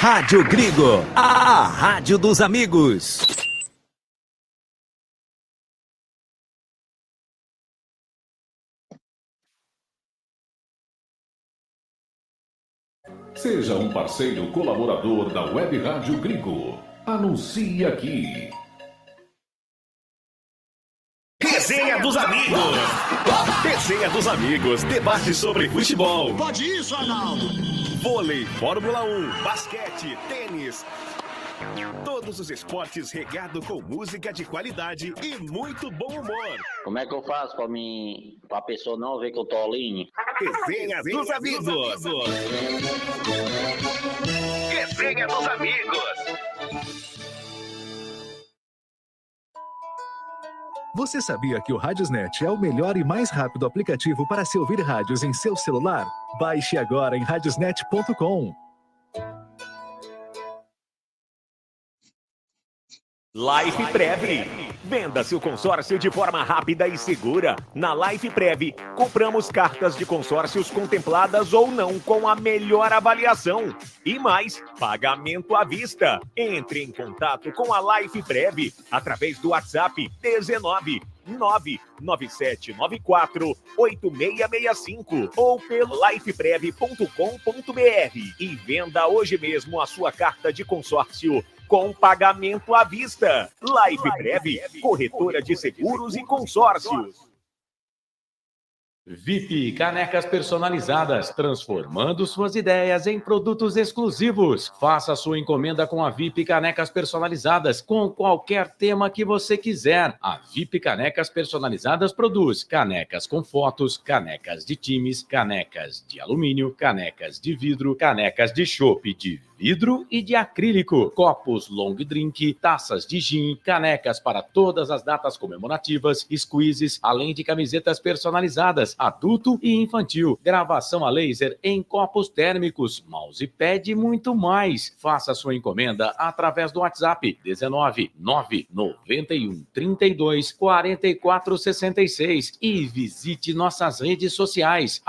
Rádio Grigo, a rádio dos amigos. Seja um parceiro colaborador da Web Rádio Grigo. Anuncie aqui. Resenha dos Amigos. Resenha dos Amigos. Debate sobre futebol. Pode isso, Arnaldo. Vôlei, Fórmula 1, basquete, tênis. Todos os esportes regado com música de qualidade e muito bom humor. Como é que eu faço pra pessoa não ver que eu tô alinho? Resenha dos Amigos. Resenha dos Amigos. Você sabia que o Radiosnet é o melhor e mais rápido aplicativo para se ouvir rádios em seu celular? Baixe agora em radiosnet.com. Life Prev. Venda seu consórcio de forma rápida e segura. Na Life Prev, compramos cartas de consórcios contempladas ou não com a melhor avaliação. E mais, pagamento à vista. Entre em contato com a Life Prev através do WhatsApp 19 99794 8665 ou pelo lifeprev.com.br e venda hoje mesmo a sua carta de consórcio com pagamento à vista. Life Prev, corretora de seguros e consórcios. VIP Canecas Personalizadas, transformando suas ideias em produtos exclusivos. Faça sua encomenda com a VIP Canecas Personalizadas, com qualquer tema que você quiser. A VIP Canecas Personalizadas produz canecas com fotos, canecas de times, canecas de alumínio, canecas de vidro, canecas de chopp de vidro e de acrílico, copos long drink, taças de gin, canecas para todas as datas comemorativas, squeezes, além de camisetas personalizadas, adulto e infantil, gravação a laser em copos térmicos, mousepad e muito mais. Faça sua encomenda através do WhatsApp 19 991 32 44 66 e visite nossas redes sociais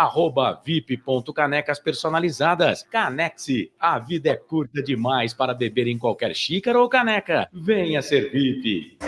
@vip.canecaspersonalizadas. Canexe, a vida é curta demais para beber em qualquer xícara ou caneca. Venha ser VIP.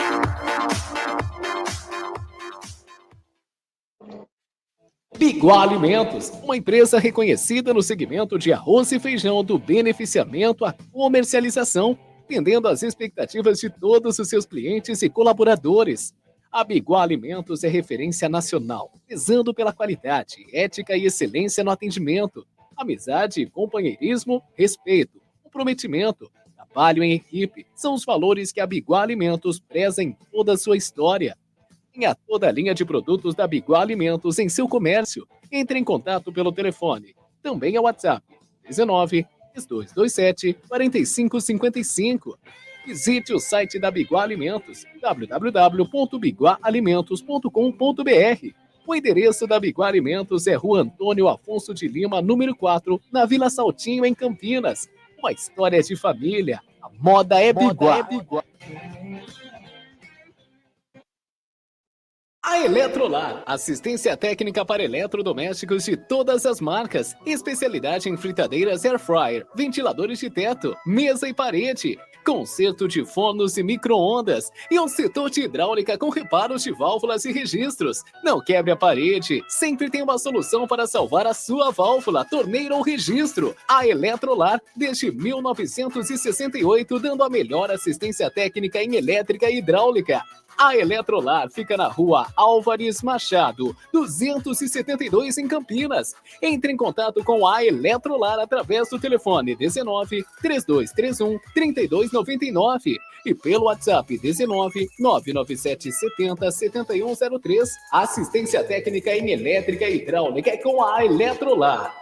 Biguá Alimentos, uma empresa reconhecida no segmento de arroz e feijão do beneficiamento à comercialização, atendendo às expectativas de todos os seus clientes e colaboradores. A Biguá Alimentos é referência nacional, prezando pela qualidade, ética e excelência no atendimento, amizade, companheirismo, respeito, comprometimento, trabalho em equipe, são os valores que a Biguá Alimentos preza em toda a sua história. Tenha toda a linha de produtos da Biguá Alimentos em seu comércio. Entre em contato pelo telefone. Também é WhatsApp 19 3227 4555. Visite o site da Biguá Alimentos, www.biguaalimentos.com.br. O endereço da Biguá Alimentos é Rua Antônio Afonso de Lima, número 4, na Vila Saltinho, em Campinas. Uma história de família. A moda é Biguá. A Eletrolar, assistência técnica para eletrodomésticos de todas as marcas, especialidade em fritadeiras air fryer, ventiladores de teto, mesa e parede, conserto de fornos e micro-ondas e um setor de hidráulica com reparos de válvulas e registros. Não quebre a parede, sempre tem uma solução para salvar a sua válvula, torneira ou registro. A Eletrolar, desde 1968, dando a melhor assistência técnica em elétrica e hidráulica. A Eletrolar fica na Rua Álvares Machado, 272 em Campinas. Entre em contato com a Eletrolar através do telefone 19 3231 3299 e pelo WhatsApp 19 997 70 7103. Assistência técnica em elétrica e hidráulica é com a Eletrolar.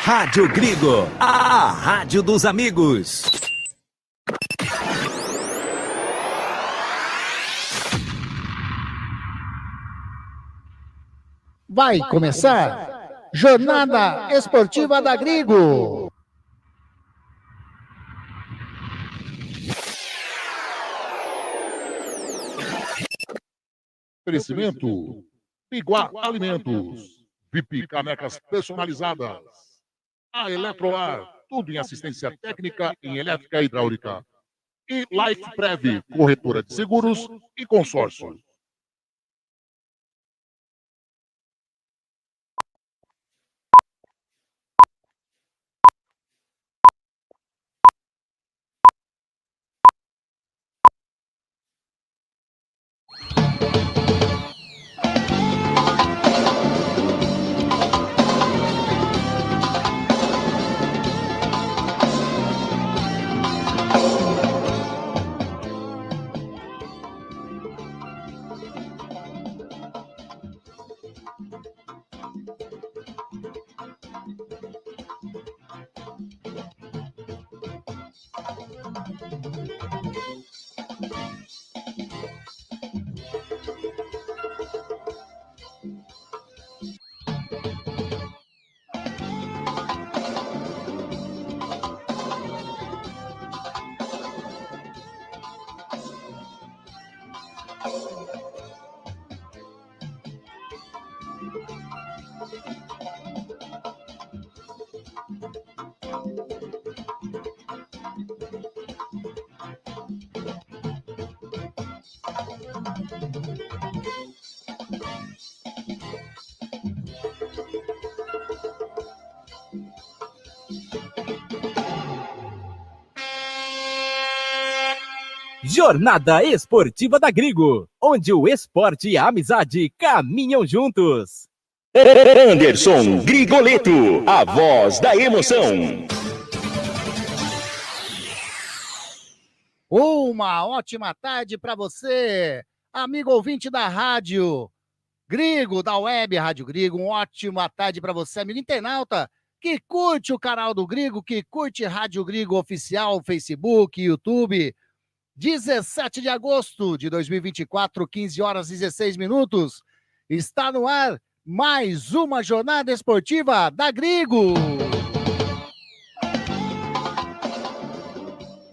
Rádio Grigo, a rádio dos amigos. Vai começar Jornada Esportiva da Grigo. Oferecimento Biguá Alimentos, VIP Canecas Personalizadas, A Eletroar, tudo em assistência técnica em elétrica e hidráulica. E Life Prev, corretora de seguros e consórcio. Jornada Esportiva da Grigo, onde o esporte e a amizade caminham juntos. Anderson Grigoleto, a voz da emoção. Uma ótima tarde para você, amigo ouvinte da Rádio Grigo, da Web Rádio Grigo. Uma ótima tarde para você, amigo internauta, que curte o canal do Grigo, que curte Rádio Grigo Oficial, Facebook, YouTube. 17 de agosto de 2024, 15 horas e 16 minutos. Está no ar mais uma jornada esportiva da Grigo.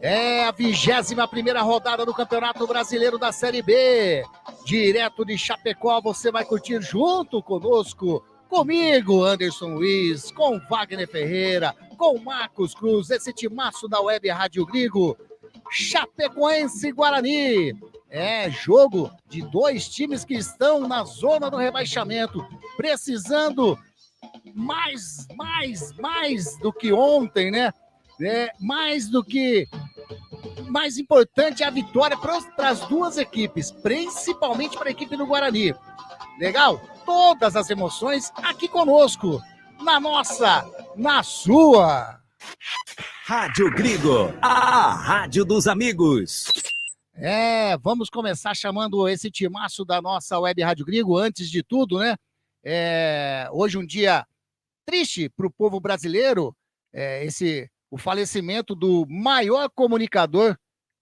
É a 21ª rodada do Campeonato Brasileiro da Série B. Direto de Chapecó, você vai curtir junto conosco, comigo, Anderson Luiz, com Wagner Ferreira, com Marcos Cruz, esse timaço da Web Rádio Grigo. Chapecoense e Guarani. É jogo de dois times que estão na zona do rebaixamento, precisando mais do que ontem, né? Mais importante é a vitória para as duas equipes, principalmente para a equipe do Guarani. Legal? Todas as emoções aqui conosco, na sua Rádio Grigo, a rádio dos amigos. Vamos começar chamando esse timaço da nossa Web Rádio Grigo, antes de tudo, né? Hoje um dia triste para o povo brasileiro, o falecimento do maior comunicador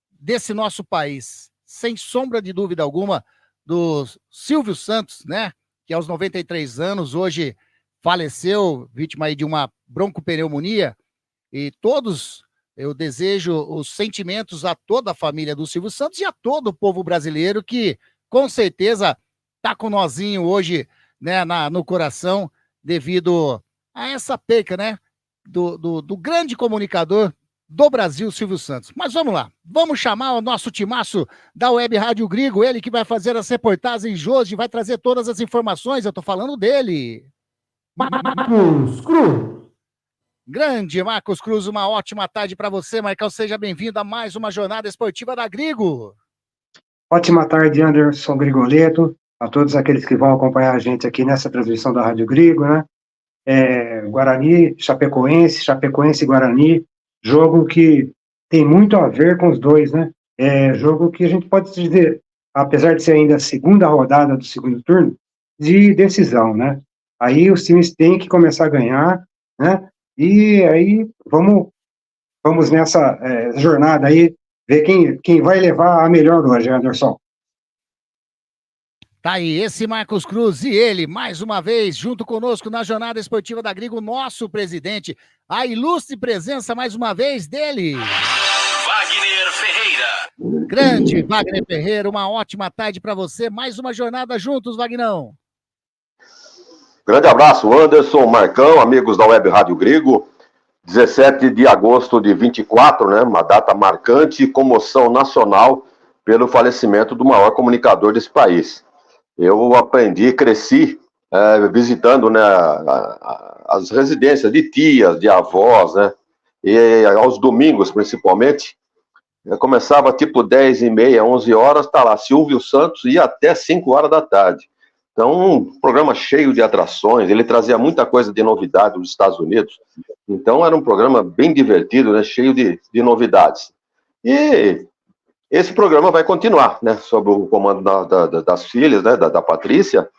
desse nosso país, sem sombra de dúvida alguma, do Silvio Santos, né? Que aos 93 anos, hoje faleceu, vítima aí de uma broncopneumonia. E eu desejo os sentimentos a toda a família do Silvio Santos e a todo o povo brasileiro que, com certeza, está com nozinho hoje, né, no coração, devido a essa perca, né, do grande comunicador do Brasil, Silvio Santos. Mas vamos lá, vamos chamar o nosso timaço da Web Rádio Grigo, ele que vai fazer as reportagens hoje, vai trazer todas as informações, eu estou falando dele. Marcos Cruz. Grande Marcos Cruz, uma ótima tarde para você, Marcão. Seja bem-vindo a mais uma jornada esportiva da Grigo. Ótima tarde, Anderson Grigoleto, a todos aqueles que vão acompanhar a gente aqui nessa transmissão da Rádio Grigo, né? Guarani, Chapecoense e Guarani, jogo que tem muito a ver com os dois, né? Jogo que a gente pode dizer, apesar de ser ainda a segunda rodada do segundo turno, de decisão, né? Aí os times têm que começar a ganhar, né? E aí, vamos nessa jornada aí, ver quem vai levar a melhor hoje, Anderson. Tá aí, esse Marcos Cruz e ele, mais uma vez, junto conosco na Jornada Esportiva da Grigo, nosso presidente, a ilustre presença, mais uma vez, dele. Wagner Ferreira. Grande Wagner Ferreira, uma ótima tarde para você, mais uma jornada juntos, Vagnão. Grande abraço, Anderson, Marcão, amigos da Web Rádio Grigo. 17 de agosto de 24, né, uma data marcante e comoção nacional pelo falecimento do maior comunicador desse país. Eu aprendi, cresci visitando, né, as residências de tias, de avós, né, e aos domingos, principalmente, eu começava tipo 10h30, 11 horas, tá lá, Silvio Santos, ia até 5 horas da tarde. Então, um programa cheio de atrações, ele trazia muita coisa de novidade dos Estados Unidos. Então, era um programa bem divertido, né, cheio de novidades. E esse programa vai continuar, né, sob o comando das filhas, né, da Patrícia,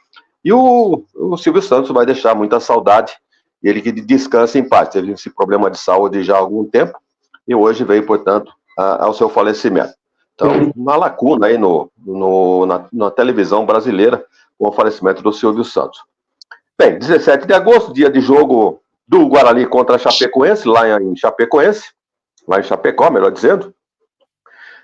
e o Silvio Santos vai deixar muita saudade, ele que descansa em paz. Teve esse problema de saúde já há algum tempo, e hoje veio, portanto, ao seu falecimento. Então, uma lacuna aí na televisão brasileira, com o falecimento do Silvio Santos. Bem, 17 de agosto, dia de jogo do Guarani contra a Chapecoense, lá em Chapecó, melhor dizendo.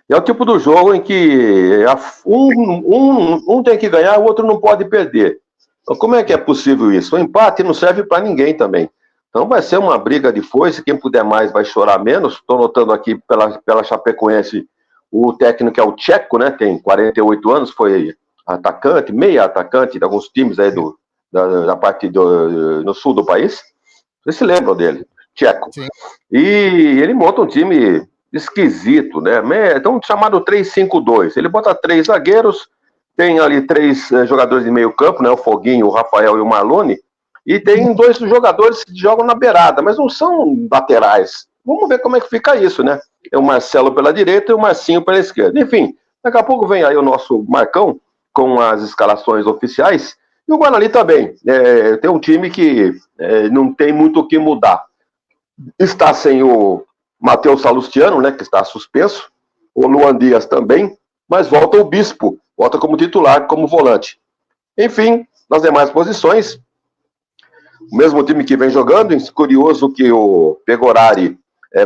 E é o tipo do jogo em que um tem que ganhar, o outro não pode perder. Então, como é que é possível isso? O empate não serve para ninguém também. Então vai ser uma briga de foice, quem puder mais vai chorar menos. Estou notando aqui pela Chapecoense, o técnico é o Tcheco, né? Tem 48 anos, foi atacante, meia atacante de alguns times aí da parte no sul do país. Vocês se lembram dele, Tcheco. Sim. E ele monta um time esquisito, né? Então, chamado 3-5-2. Ele bota 3 zagueiros, tem ali 3 jogadores de meio campo, né? O Foguinho, o Rafael e o Marlone. E tem 2 jogadores que jogam na beirada, mas não são laterais. Vamos ver como é que fica isso, né? É o Marcelo pela direita e o Marcinho pela esquerda. Enfim, daqui a pouco vem aí o nosso Marcão com as escalações oficiais. E o Guarani também. Tem um time que não tem muito o que mudar. Está sem o Matheus Salustiano, né, que está suspenso. O Luan Dias também. Mas volta o Bispo. Volta como titular, como volante. Enfim, nas demais posições, o mesmo time que vem jogando. Curioso que o Pegorari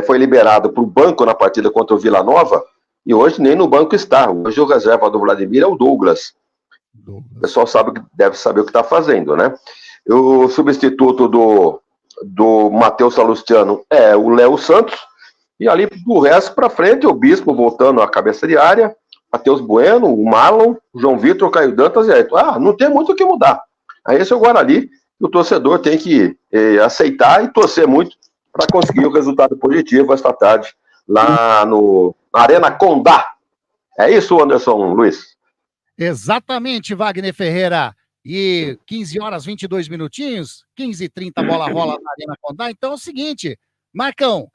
foi liberado para o banco na partida contra o Vila Nova. E hoje nem no banco está. Hoje o reserva do Vladimir é o Douglas. O pessoal deve saber o que está fazendo, né? O substituto do Matheus Salustiano é o Léo Santos. E ali, do resto para frente, o Bispo voltando à cabeça de área. Matheus Bueno, o Marlon, o João Vitor, o Caio Dantas e aí. Não tem muito o que mudar. Aí esse é o Guarani. E o torcedor tem que aceitar e torcer muito para conseguir o resultado positivo esta tarde lá na Arena Condá. É isso, Anderson Luiz? Exatamente, Wagner Ferreira. E 15 horas, 22 minutinhos, 15h30, bola rola na Arena Condá. Então é o seguinte, Marcão,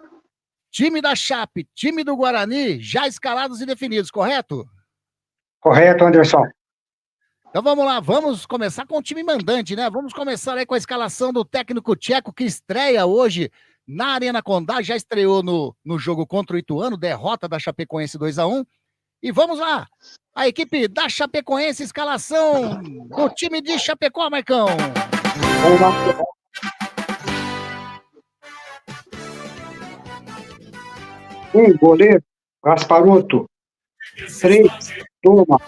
time da Chape, time do Guarani, já escalados e definidos, correto? Correto, Anderson. Então vamos lá, vamos começar com o time mandante, né? Vamos começar aí com a escalação do técnico tcheco, que estreia hoje na Arena Condá, já estreou no jogo contra o Ituano, derrota da Chapecoense 2-1. E vamos lá, a equipe da Chapecoense, escalação do time de Chapecó, Marcão. Vamos lá. Goleiro, Gasparotto. 3, Toma.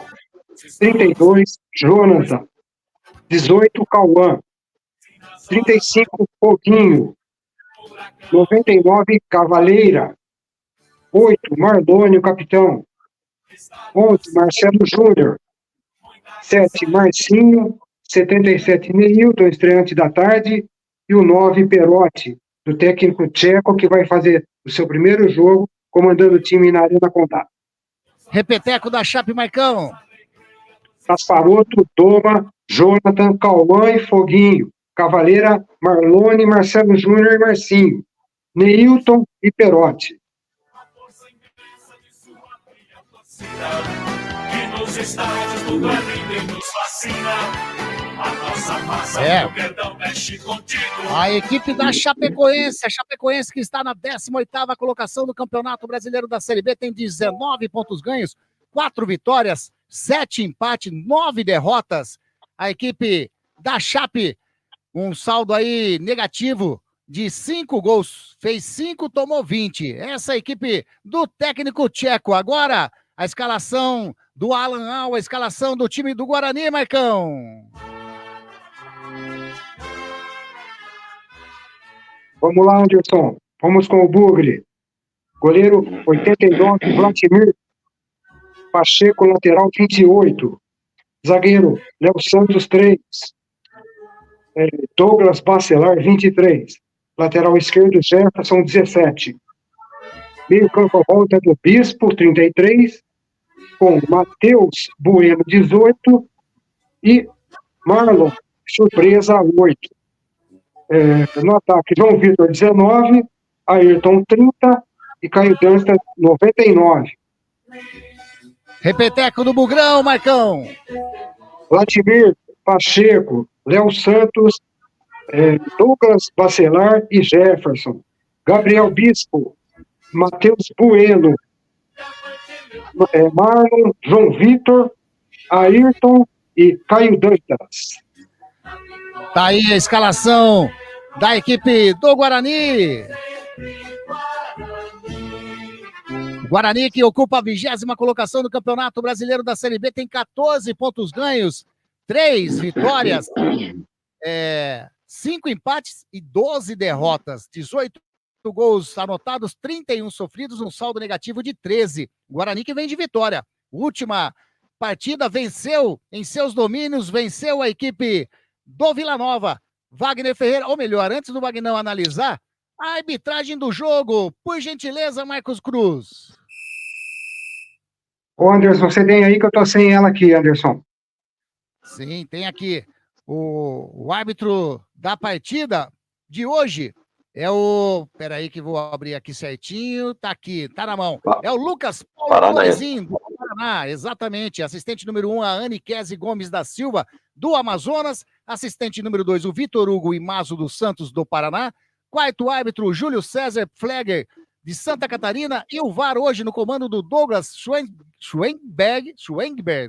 32, Jonathan. 18, Cauã. 35, Foguinho. 99, Cavaleira. 8, Marlone, o capitão. 11, Marcelo Júnior. 7, Marcinho. 77, Neilton, estreante da tarde. E o 9, Perotti, do técnico tcheco, que vai fazer o seu primeiro jogo comandando o time na Arena Condá. Repeteco da Chape, Marcão. Gasparotto, Toma, Jonathan, Cauã e Foguinho. Cavaleira, Marlone, Marcelo Júnior e Marcinho. Neilton e Perotti. A equipe da Chapecoense, a Chapecoense que está na 18ª colocação do Campeonato Brasileiro da Série B, tem 19 pontos ganhos, 4 vitórias, 7 empates, 9 derrotas. A equipe da Chape, um saldo aí negativo de 5 gols, fez 5, tomou 20. Essa é a equipe do técnico tcheco. Agora, a escalação do Alan Al, a escalação do time do Guarani, Marcão. Vamos lá, Anderson. Vamos com o Bugre. Goleiro 89, Vladimir Pacheco, lateral 28. Zagueiro, Léo Santos 3. Douglas Bacelar, 23. Lateral esquerdo, Jefferson, 17. Meio campo, a volta do Bispo, 33. Com Matheus Bueno, 18. E Marlon, surpresa, 8. No ataque, João Vitor, 19. Ayrton, 30. E Caio Dansta, 99. Repeteco do Bugrão, Marcão. Vladimir Pacheco, Léo Santos, Douglas Bacelar e Jefferson. Gabriel Bispo, Matheus Bueno, Marlon, João Vitor, Ayrton e Caio Dantas. Tá aí a escalação da equipe do Guarani. Guarani, que ocupa a 20ª colocação do Campeonato Brasileiro da Série B, tem 14 pontos ganhos, 3 vitórias, 5 empates e 12 derrotas, 18 gols anotados, 31 sofridos, um saldo negativo de 13. Guarani que vem de vitória. Última partida, venceu em seus domínios, venceu a equipe do Vila Nova. Wagner Ferreira, ou melhor, antes do Wagner analisar, a arbitragem do jogo, por gentileza, Marcos Cruz. Ô Anderson, você tem aí que eu tô sem ela aqui, Anderson. Sim, tem aqui. O árbitro da partida de hoje é o... Peraí que vou abrir aqui certinho. Tá aqui, tá na mão. É o Lucas Paulo Loizinho, do Paraná, exatamente. Assistente número 1, a Aniquese Gomes da Silva, do Amazonas. Assistente número 2, o Vitor Hugo Imazo dos Santos, do Paraná. Quarto árbitro, Júlio César Fleger, de Santa Catarina. E o VAR hoje no comando do Douglas Schwenberg.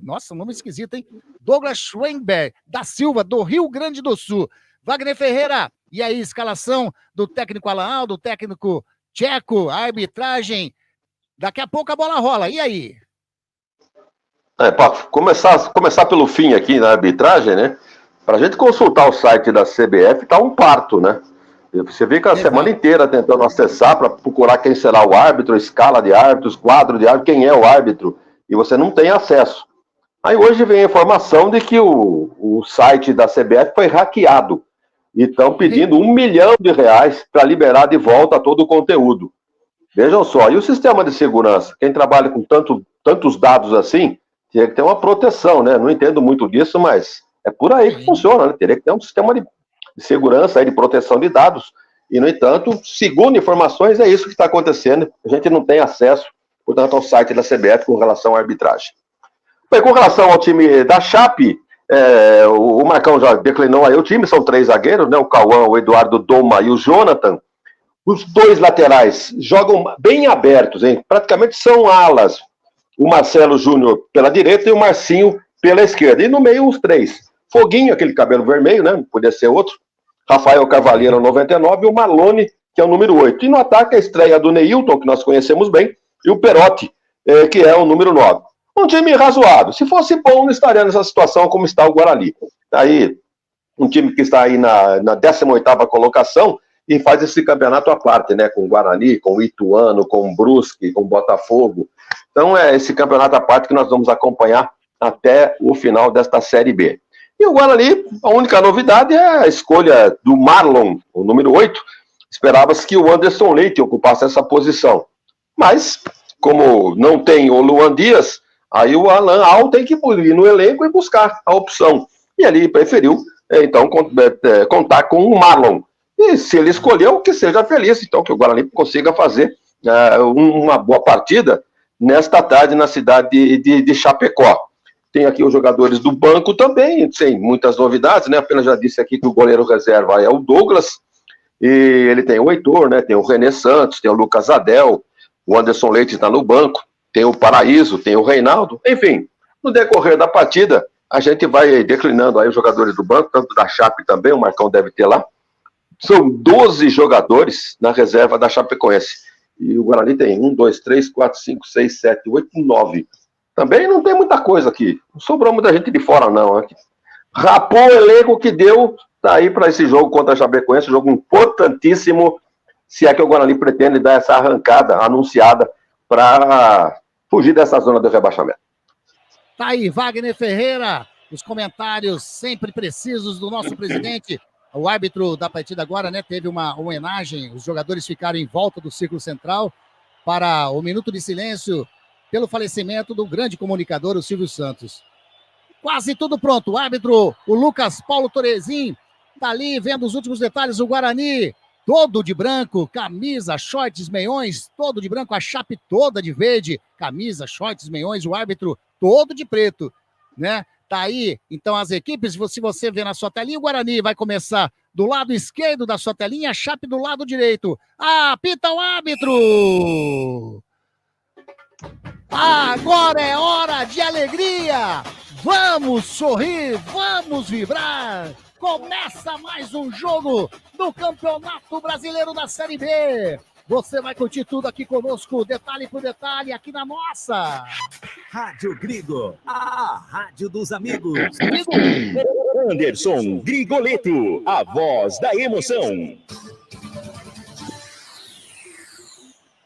Nossa, nome esquisito, hein? Douglas Schwenberg, da Silva, do Rio Grande do Sul. Wagner Ferreira, e aí, escalação do técnico Alain, do técnico Tcheco, a arbitragem. Daqui a pouco a bola rola. E aí? Para começar pelo fim aqui na arbitragem, né? Para a gente consultar o site da CBF, tá um parto, né? Você fica a semana inteira tentando acessar para procurar quem será o árbitro, escala de árbitros, quadro de árbitro, quem é o árbitro, e você não tem acesso. Aí hoje vem a informação de que o site da CBF foi hackeado e estão pedindo R$1 milhão para liberar de volta todo o conteúdo. Vejam só, e o sistema de segurança? Quem trabalha com tantos dados assim, teria que ter uma proteção, né? Não entendo muito disso, mas é por aí que funciona, né? Teria que ter um sistema de segurança, aí, de proteção de dados, e, no entanto, segundo informações, é isso que está acontecendo. A gente não tem acesso, portanto, ao site da CBF com relação à arbitragem. Bem, com relação ao time da Chape, o Marcão já declinou aí o time, são 3 zagueiros, né? O Cauã, o Eduardo Doma e o Jonathan. Os 2 laterais jogam bem abertos, hein? Praticamente são alas. O Marcelo Júnior pela direita e o Marcinho pela esquerda. E no meio, os 3. Foguinho, aquele cabelo vermelho, né? Podia ser outro. Rafael Carvalheiro, 99, e o Malone, que é o número 8. E no ataque, a estreia do Neilton, que nós conhecemos bem, e o Perotti, que é o número 9. Um time razoável. Se fosse bom, não estaria nessa situação como está o Guarani. Aí, um time que está aí na 18ª colocação e faz esse campeonato à parte, né? Com o Guarani, com o Ituano, com o Brusque, com o Botafogo. Então, é esse campeonato à parte que nós vamos acompanhar até o final desta Série B. E o Guarani, a única novidade é a escolha do Marlon, o número 8. Esperava-se que o Anderson Leite ocupasse essa posição. Mas, como não tem o Luan Dias, aí o Alan Al tem que ir no elenco e buscar a opção. E ele preferiu, então, contar com o Marlon. E se ele escolheu, que seja feliz. Então, que o Guarani consiga fazer uma boa partida nesta tarde na cidade de Chapecó. Tem aqui os jogadores do banco também, sem muitas novidades, né? Apenas já disse aqui que o goleiro reserva é o Douglas, e ele tem o Heitor, né? Tem o René Santos, tem o Lucas Adel, o Anderson Leite está no banco, tem o Paraíso, tem o Reinaldo, enfim, no decorrer da partida, a gente vai declinando aí os jogadores do banco, tanto da Chape também, o Marcão deve ter lá. São 12 jogadores na reserva da Chapecoense, e o Guarani tem 1, 2, 3, 4, 5, 6, 7, 8, 9. Também não tem muita coisa aqui. Não sobrou muita gente de fora, não. Aqui. Rapou o elenco que deu, tá aí para esse jogo contra a Chapecoense, jogo importantíssimo. se é que o Guarani pretende dar essa arrancada anunciada para fugir dessa zona do rebaixamento. Tá aí, Wagner Ferreira, os comentários sempre precisos do nosso presidente. O árbitro da partida agora, né, teve uma homenagem, os jogadores ficaram em volta do círculo central para o minuto de silêncio pelo falecimento do grande comunicador, o Silvio Santos. Quase tudo pronto, o árbitro, o Lucas Paulo Torezin, tá ali vendo os últimos detalhes, o Guarani, todo de branco, camisa, shorts, meiões, todo de branco, a chape toda de verde, camisa, shorts, meiões, o árbitro todo de preto, né? Tá aí, então, as equipes, se você vê na sua telinha, o Guarani vai começar do lado esquerdo da sua telinha, a chape do lado direito. Apita o árbitro! Agora é hora de alegria! Vamos sorrir, vamos vibrar! Começa mais um jogo do Campeonato Brasileiro da Série B. Você vai curtir tudo aqui conosco, detalhe por detalhe, aqui na nossa Rádio Grigo, a rádio dos amigos. Anderson Grigoleto, a voz da emoção.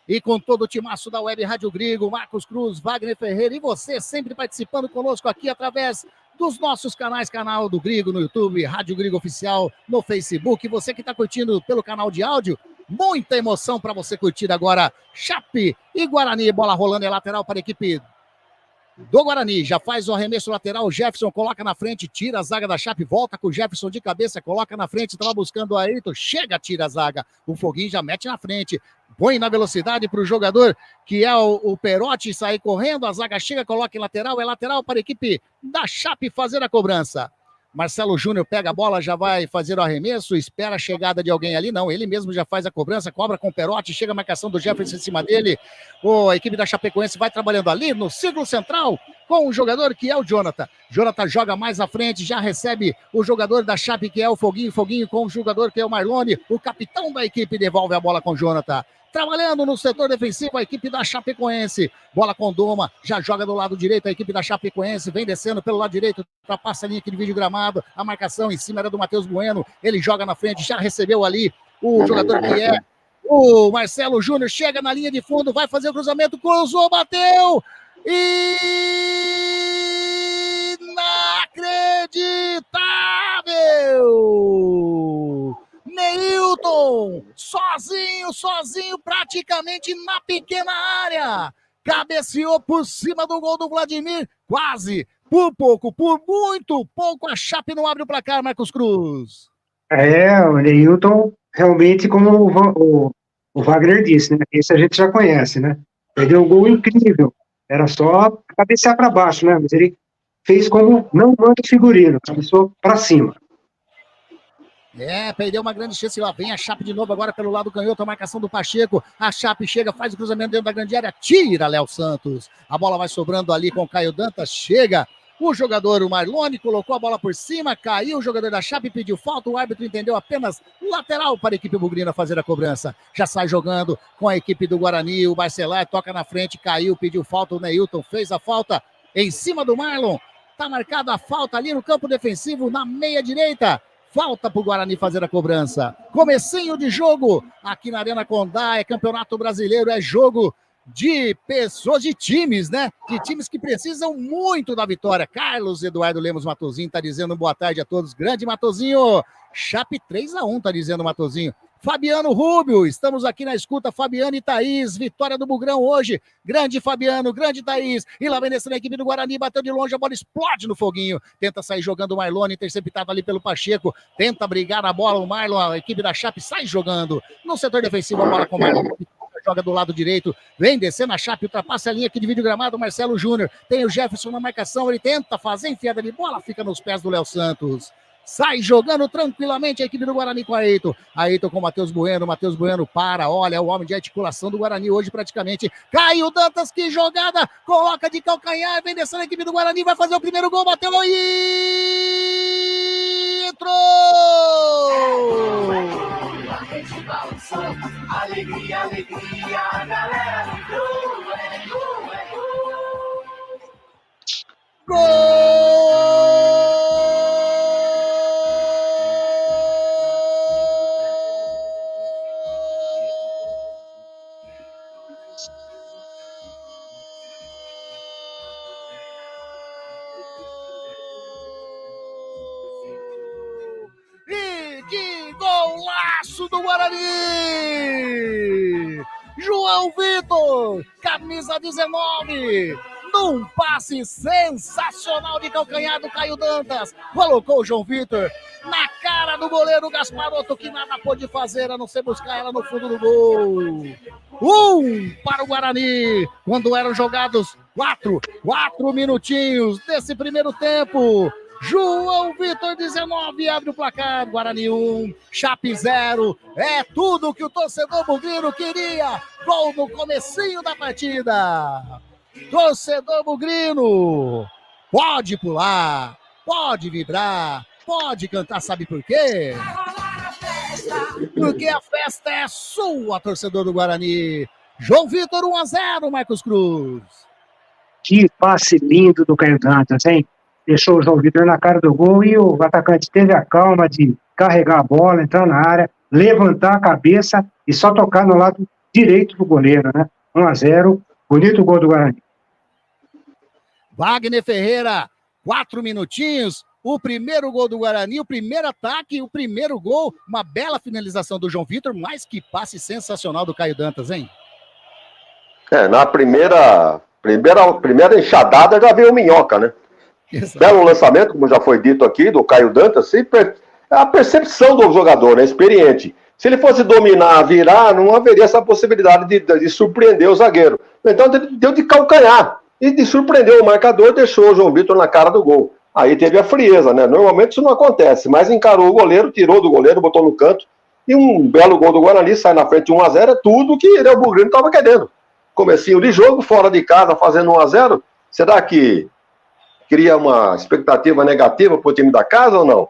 E com todo o timaço da Web Rádio Grigo, Marcos Cruz, Wagner Ferreira e você sempre participando conosco aqui através dos nossos canais, canal do Grigo no YouTube, Rádio Grigo Oficial no Facebook. Você que está curtindo pelo canal de áudio, muita emoção para você curtir agora. Chape e Guarani, bola rolando, é lateral para a equipe do Guarani. Já faz o arremesso lateral, o Jefferson coloca na frente, tira a zaga da Chape, volta com o Jefferson de cabeça, coloca na frente, estava buscando o Ayrton, chega, tira a zaga. O Foguinho já mete na frente, põe na velocidade para o jogador, que é o Perotti, sair correndo, a zaga chega, coloca em lateral, é lateral para a equipe da Chape fazer a cobrança. Marcelo Júnior pega a bola, já vai fazer o arremesso, espera a chegada de alguém ali, não, ele mesmo já faz a cobrança, cobra com o Perotti, chega a marcação do Jefferson em cima dele, a equipe da Chapecoense vai trabalhando ali no círculo central com o jogador que é o Jonathan. Jonathan joga mais à frente, já recebe o jogador da Chape que é o Foguinho, Foguinho com o jogador que é o Marlone, o capitão da equipe devolve a bola com o Jonathan. Trabalhando no setor defensivo, a equipe da Chapecoense. Bola com Doma, já joga do lado direito, a equipe da Chapecoense vem descendo pelo lado direito, ultrapassa a linha que divide o gramado, a marcação em cima era do Matheus Bueno, ele joga na frente, já recebeu ali o jogador que é o Marcelo Júnior, chega na linha de fundo, vai fazer o cruzamento, cruzou, bateu, inacreditável! Neilton, sozinho, praticamente na pequena área. Cabeceou por cima do gol do Vladimir, quase, por pouco, por muito pouco, a Chape não abre o placar, Marcos Cruz. O Neilton, realmente, como o Wagner disse, né? Esse a gente já conhece, né? Perdeu um gol incrível, era só cabecear para baixo, né? Mas ele fez como não manda o figurino, cabeceou para cima. Perdeu uma grande chance, lá vem a Chape de novo agora pelo lado canhoto, a marcação do Pacheco, a Chape chega, faz o cruzamento dentro da grande área, tira Léo Santos, a bola vai sobrando ali com o Caio Dantas, chega o jogador, o Marlone, colocou a bola por cima, caiu o jogador da Chape, pediu falta, o árbitro entendeu apenas lateral para a equipe bugrina fazer a cobrança, já sai jogando com a equipe do Guarani, o Barcelar toca na frente, caiu, pediu falta, o Neilton fez a falta em cima do Marlon, tá marcada a falta ali no campo defensivo, na meia direita. Falta para o Guarani fazer a cobrança. Comecinho de jogo aqui na Arena Condá. É Campeonato Brasileiro, é jogo de pessoas, de times, né? De times que precisam muito da vitória. Carlos Eduardo Lemos Matozinho tá dizendo boa tarde a todos. Grande Matozinho. Chape 3-1, tá dizendo Matozinho. Fabiano Rubio, estamos aqui na escuta, Fabiano e Thaís, vitória do Bugrão hoje, grande Fabiano, grande Thaís, e lá vem descendo a equipe do Guarani, bateu de longe, a bola explode no Foguinho, tenta sair jogando o Marlone, interceptado ali pelo Pacheco, tenta brigar na bola, o Marlon, a equipe da Chape sai jogando, no setor defensivo a bola com o Marlon, joga do lado direito, vem descendo a Chape, ultrapassa a linha que divide o gramado, Marcelo Júnior, tem o Jefferson na marcação, ele tenta fazer enfiada de bola, fica nos pés do Léo Santos. Sai jogando tranquilamente a equipe do Guarani com a Ayrton. Ayrton com o Matheus Bueno para, olha, o homem de articulação do Guarani hoje praticamente. Caiu Dantas, que jogada, coloca de calcanhar, vem descendo a equipe do Guarani, vai fazer o primeiro gol, bateu e entrou! Alegria, alegria, a galera vibrou, gol! golaço do Guarani! João Vitor, camisa 19, num passe sensacional de calcanhar do Caio Dantas, colocou o João Vitor na cara do goleiro Gasparotto, que nada pôde fazer a não ser buscar ela no fundo do gol. Para o Guarani, quando eram jogados 4 minutinhos desse primeiro tempo. João Vitor 19 abre o placar, Guarani 1, Chape 0, é tudo que o torcedor bugrino queria, gol no comecinho da partida. Torcedor bugrino, pode pular, pode vibrar, pode cantar, sabe por quê? Porque a festa é sua, torcedor do Guarani. João Vitor 1-0, Marcos Cruz. Que passe lindo do Caio Dantas, hein? Deixou o João Vitor na cara do gol e o atacante teve a calma de carregar a bola, entrar na área, levantar a cabeça e só tocar no lado direito do goleiro, né? 1-0, bonito gol do Guarani. Wagner Ferreira, 4 minutinhos, o primeiro gol do Guarani, o primeiro ataque, o primeiro gol, uma bela finalização do João Vitor, mas que passe sensacional do Caio Dantas, hein? Na primeira enxadada já veio o Minhoca, né? Exato. Belo lançamento, como já foi dito aqui, do Caio Dantas, a percepção do jogador, né, experiente. Se ele fosse dominar, virar, não haveria essa possibilidade de surpreender o zagueiro. Então deu de calcanhar e de surpreender o marcador, deixou o João Vitor na cara do gol. Aí teve a frieza, né? Normalmente isso não acontece, mas encarou o goleiro, tirou do goleiro, botou no canto, e um belo gol do Guarani, sai na frente de 1-0, é tudo que o bugrino estava querendo. Comecinho de jogo, fora de casa, fazendo 1-0, será que cria uma expectativa negativa para o time da casa ou não?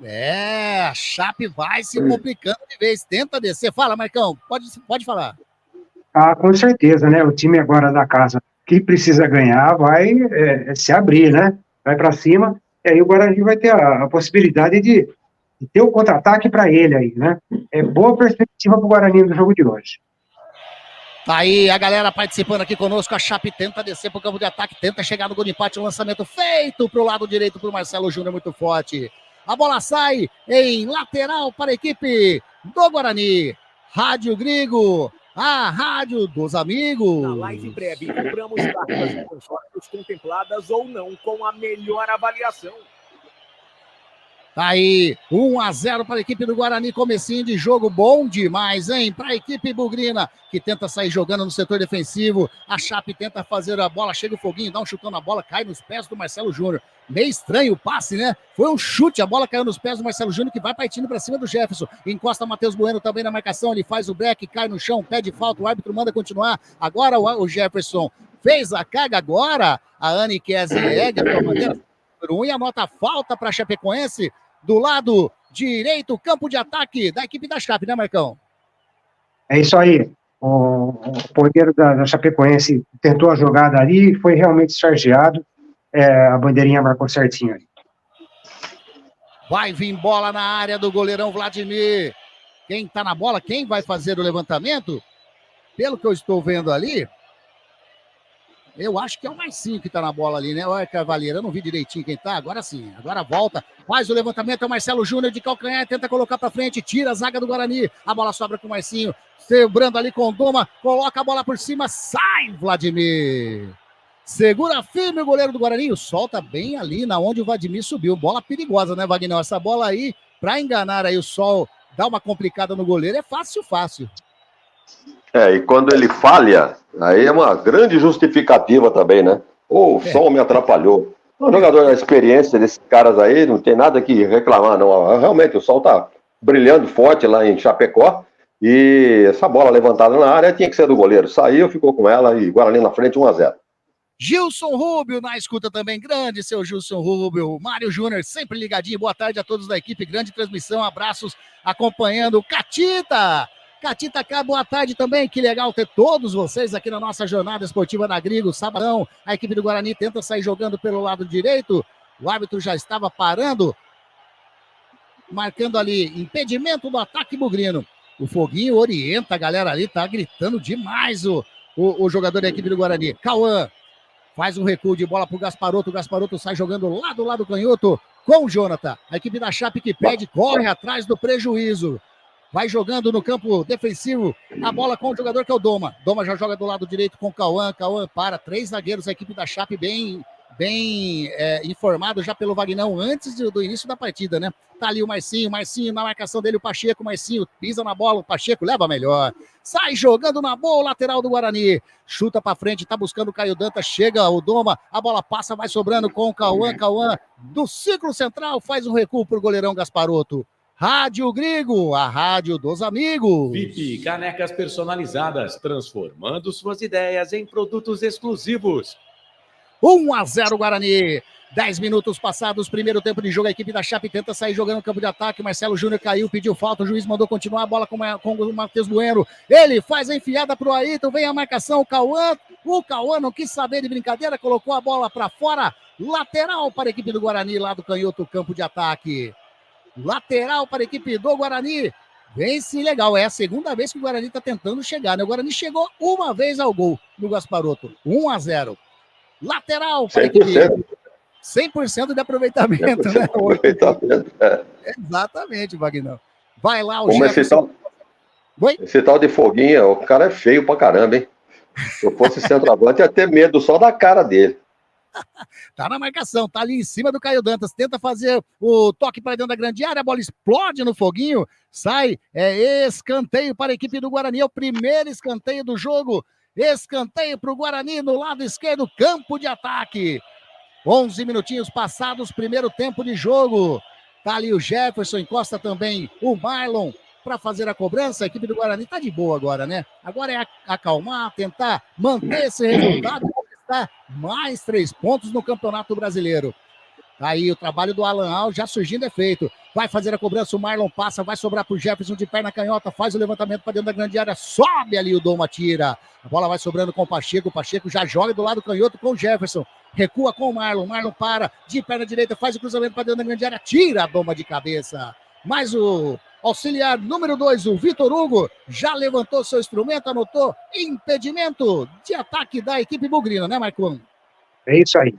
A Chape vai se complicando de vez, tenta descer. Fala, Marcão, pode falar. Com certeza, né? O time agora da casa que precisa ganhar vai se abrir, né? Vai para cima, e aí o Guarani vai ter a possibilidade de ter um contra-ataque para ele aí, né? É boa perspectiva para o Guarani no jogo de hoje. Tá aí a galera participando aqui conosco, a Chape tenta descer pro campo de ataque, tenta chegar no gol de empate, o lançamento feito pro lado direito pro Marcelo Júnior, muito forte. A bola sai em lateral para a equipe do Guarani. Rádio Grigo, a rádio dos amigos. Na Live Prev, compramos cartas de consórcios contempladas ou não com a melhor avaliação. Tá aí, 1-0 para a equipe do Guarani, comecinho de jogo bom demais, hein? Para a equipe bugrina, que tenta sair jogando no setor defensivo, a Chape tenta fazer a bola, chega o Foguinho, dá um chutão na bola, cai nos pés do Marcelo Júnior. Meio estranho o passe, né? Foi um chute, a bola caiu nos pés do Marcelo Júnior, que vai partindo para cima do Jefferson. Encosta Matheus Bueno também na marcação, ele faz o break, cai no chão, pede falta, o árbitro manda continuar. Agora o Jefferson fez a carga, agora a Anne Kessieg, a bandeira número 1, e anota a falta para a Chapecoense do lado direito, campo de ataque da equipe da Chape, né, Marcão? É isso aí. O porteiro da Chapecoense tentou a jogada ali, foi realmente chargeado. A bandeirinha marcou certinho ali. Vai vir bola na área do goleirão Vladimir. Quem tá na bola? Quem vai fazer o levantamento? Pelo que eu estou vendo ali, eu acho que é o Marcinho que tá na bola ali, né? Olha, Cavaleiro, eu não vi direitinho quem tá. Agora sim, agora volta. Faz o levantamento, é o Marcelo Júnior de calcanhar, tenta colocar pra frente, tira a zaga do Guarani. A bola sobra com o Marcinho, quebrando ali com o Doma, coloca a bola por cima, sai Vladimir. Segura firme o goleiro do Guarani, solta bem ali na onde o Vladimir subiu. Bola perigosa, né, Wagner? Essa bola aí, pra enganar aí o Sol, dar uma complicada no goleiro, é fácil. E quando ele falha, aí é uma grande justificativa também, né? O Sol me atrapalhou. O jogador, a experiência desses caras aí, não tem nada que reclamar, não. Realmente, o Sol tá brilhando forte lá em Chapecó, e essa bola levantada na área tinha que ser do goleiro. Saiu, ficou com ela, e Guarani na frente, 1-0. Gilson Rubio na escuta também, grande seu Gilson Rubio. Mário Júnior, sempre ligadinho, boa tarde a todos da equipe, grande transmissão, abraços acompanhando. Catita, boa tarde também, que legal ter todos vocês aqui na nossa jornada esportiva na Grigo, sabadão. A equipe do Guarani tenta sair jogando pelo lado direito, o árbitro já estava parando, marcando ali impedimento do ataque bugrino. O Foguinho orienta a galera ali, tá gritando demais o jogador da equipe do Guarani. Cauã faz um recuo de bola pro Gasparotto, o Gasparotto sai jogando lá do lado canhoto com o Jonathan. A equipe da Chape que pede, corre atrás do prejuízo. Vai jogando no campo defensivo a bola com o jogador que é o Doma. Doma já joga do lado direito com o Cauã. Cauã para, 3 zagueiros, a equipe da Chape bem informado já pelo Vagnão antes do início da partida, né? Tá ali o Marcinho na marcação dele, o Pacheco, Marcinho pisa na bola, o Pacheco leva melhor. Sai jogando na boa o lateral do Guarani. Chuta pra frente, tá buscando o Caio Dantas, chega o Doma, a bola passa, vai sobrando com o Cauã. Cauã do círculo central faz um recuo pro goleirão Gasparotto. Rádio Grigo, a rádio dos amigos. VIP Canecas Personalizadas, transformando suas ideias em produtos exclusivos. 1-0 Guarani. 10 minutos passados, primeiro tempo de jogo, a equipe da Chape tenta sair jogando no campo de ataque, Marcelo Júnior caiu, pediu falta, o juiz mandou continuar a bola com o Matheus Bueno, ele faz a enfiada pro Ayrton, vem a marcação, o Cauã não quis saber de brincadeira, colocou a bola para fora, lateral para a equipe do Guarani, lá do canhoto, campo de ataque. Lateral para a equipe do Guarani, vence legal, é a segunda vez que o Guarani está tentando chegar, né? O Guarani chegou uma vez ao gol do Gasparotto, 1-0. Lateral para a equipe. 100% de aproveitamento, 100% né? De aproveitamento, Exatamente, Vagnão. Vai lá o Como esse tal de Foguinha, o cara é feio pra caramba, hein? Se eu fosse centroavante, ia ter medo só da cara dele. Tá na marcação, tá ali em cima do Caio Dantas, tenta fazer o toque para dentro da grande área, a bola explode no Foguinho, sai, escanteio para a equipe do Guarani, é o primeiro escanteio do jogo, escanteio para o Guarani no lado esquerdo, campo de ataque. 11 minutinhos passados, primeiro tempo de jogo. Tá ali o Jefferson, encosta também o Marlon para fazer a cobrança. A equipe do Guarani tá de boa agora, né? Agora é acalmar, tentar manter esse resultado e conquistar mais 3 pontos no Campeonato Brasileiro. Tá aí o trabalho do Alan Al já surgindo efeito. Vai fazer a cobrança, o Marlon passa, vai sobrar pro Jefferson de perna canhota, faz o levantamento para dentro da grande área, sobe ali o Doma, tira. A bola vai sobrando com o Pacheco já joga do lado canhoto com o Jefferson. Recua com o Marlon para, de perna direita, faz o cruzamento para dentro da grande área, tira a Doma de cabeça. Mas o auxiliar número 2, o Vitor Hugo, já levantou seu instrumento, anotou impedimento de ataque da equipe bugrina, né, Marcão? É isso aí.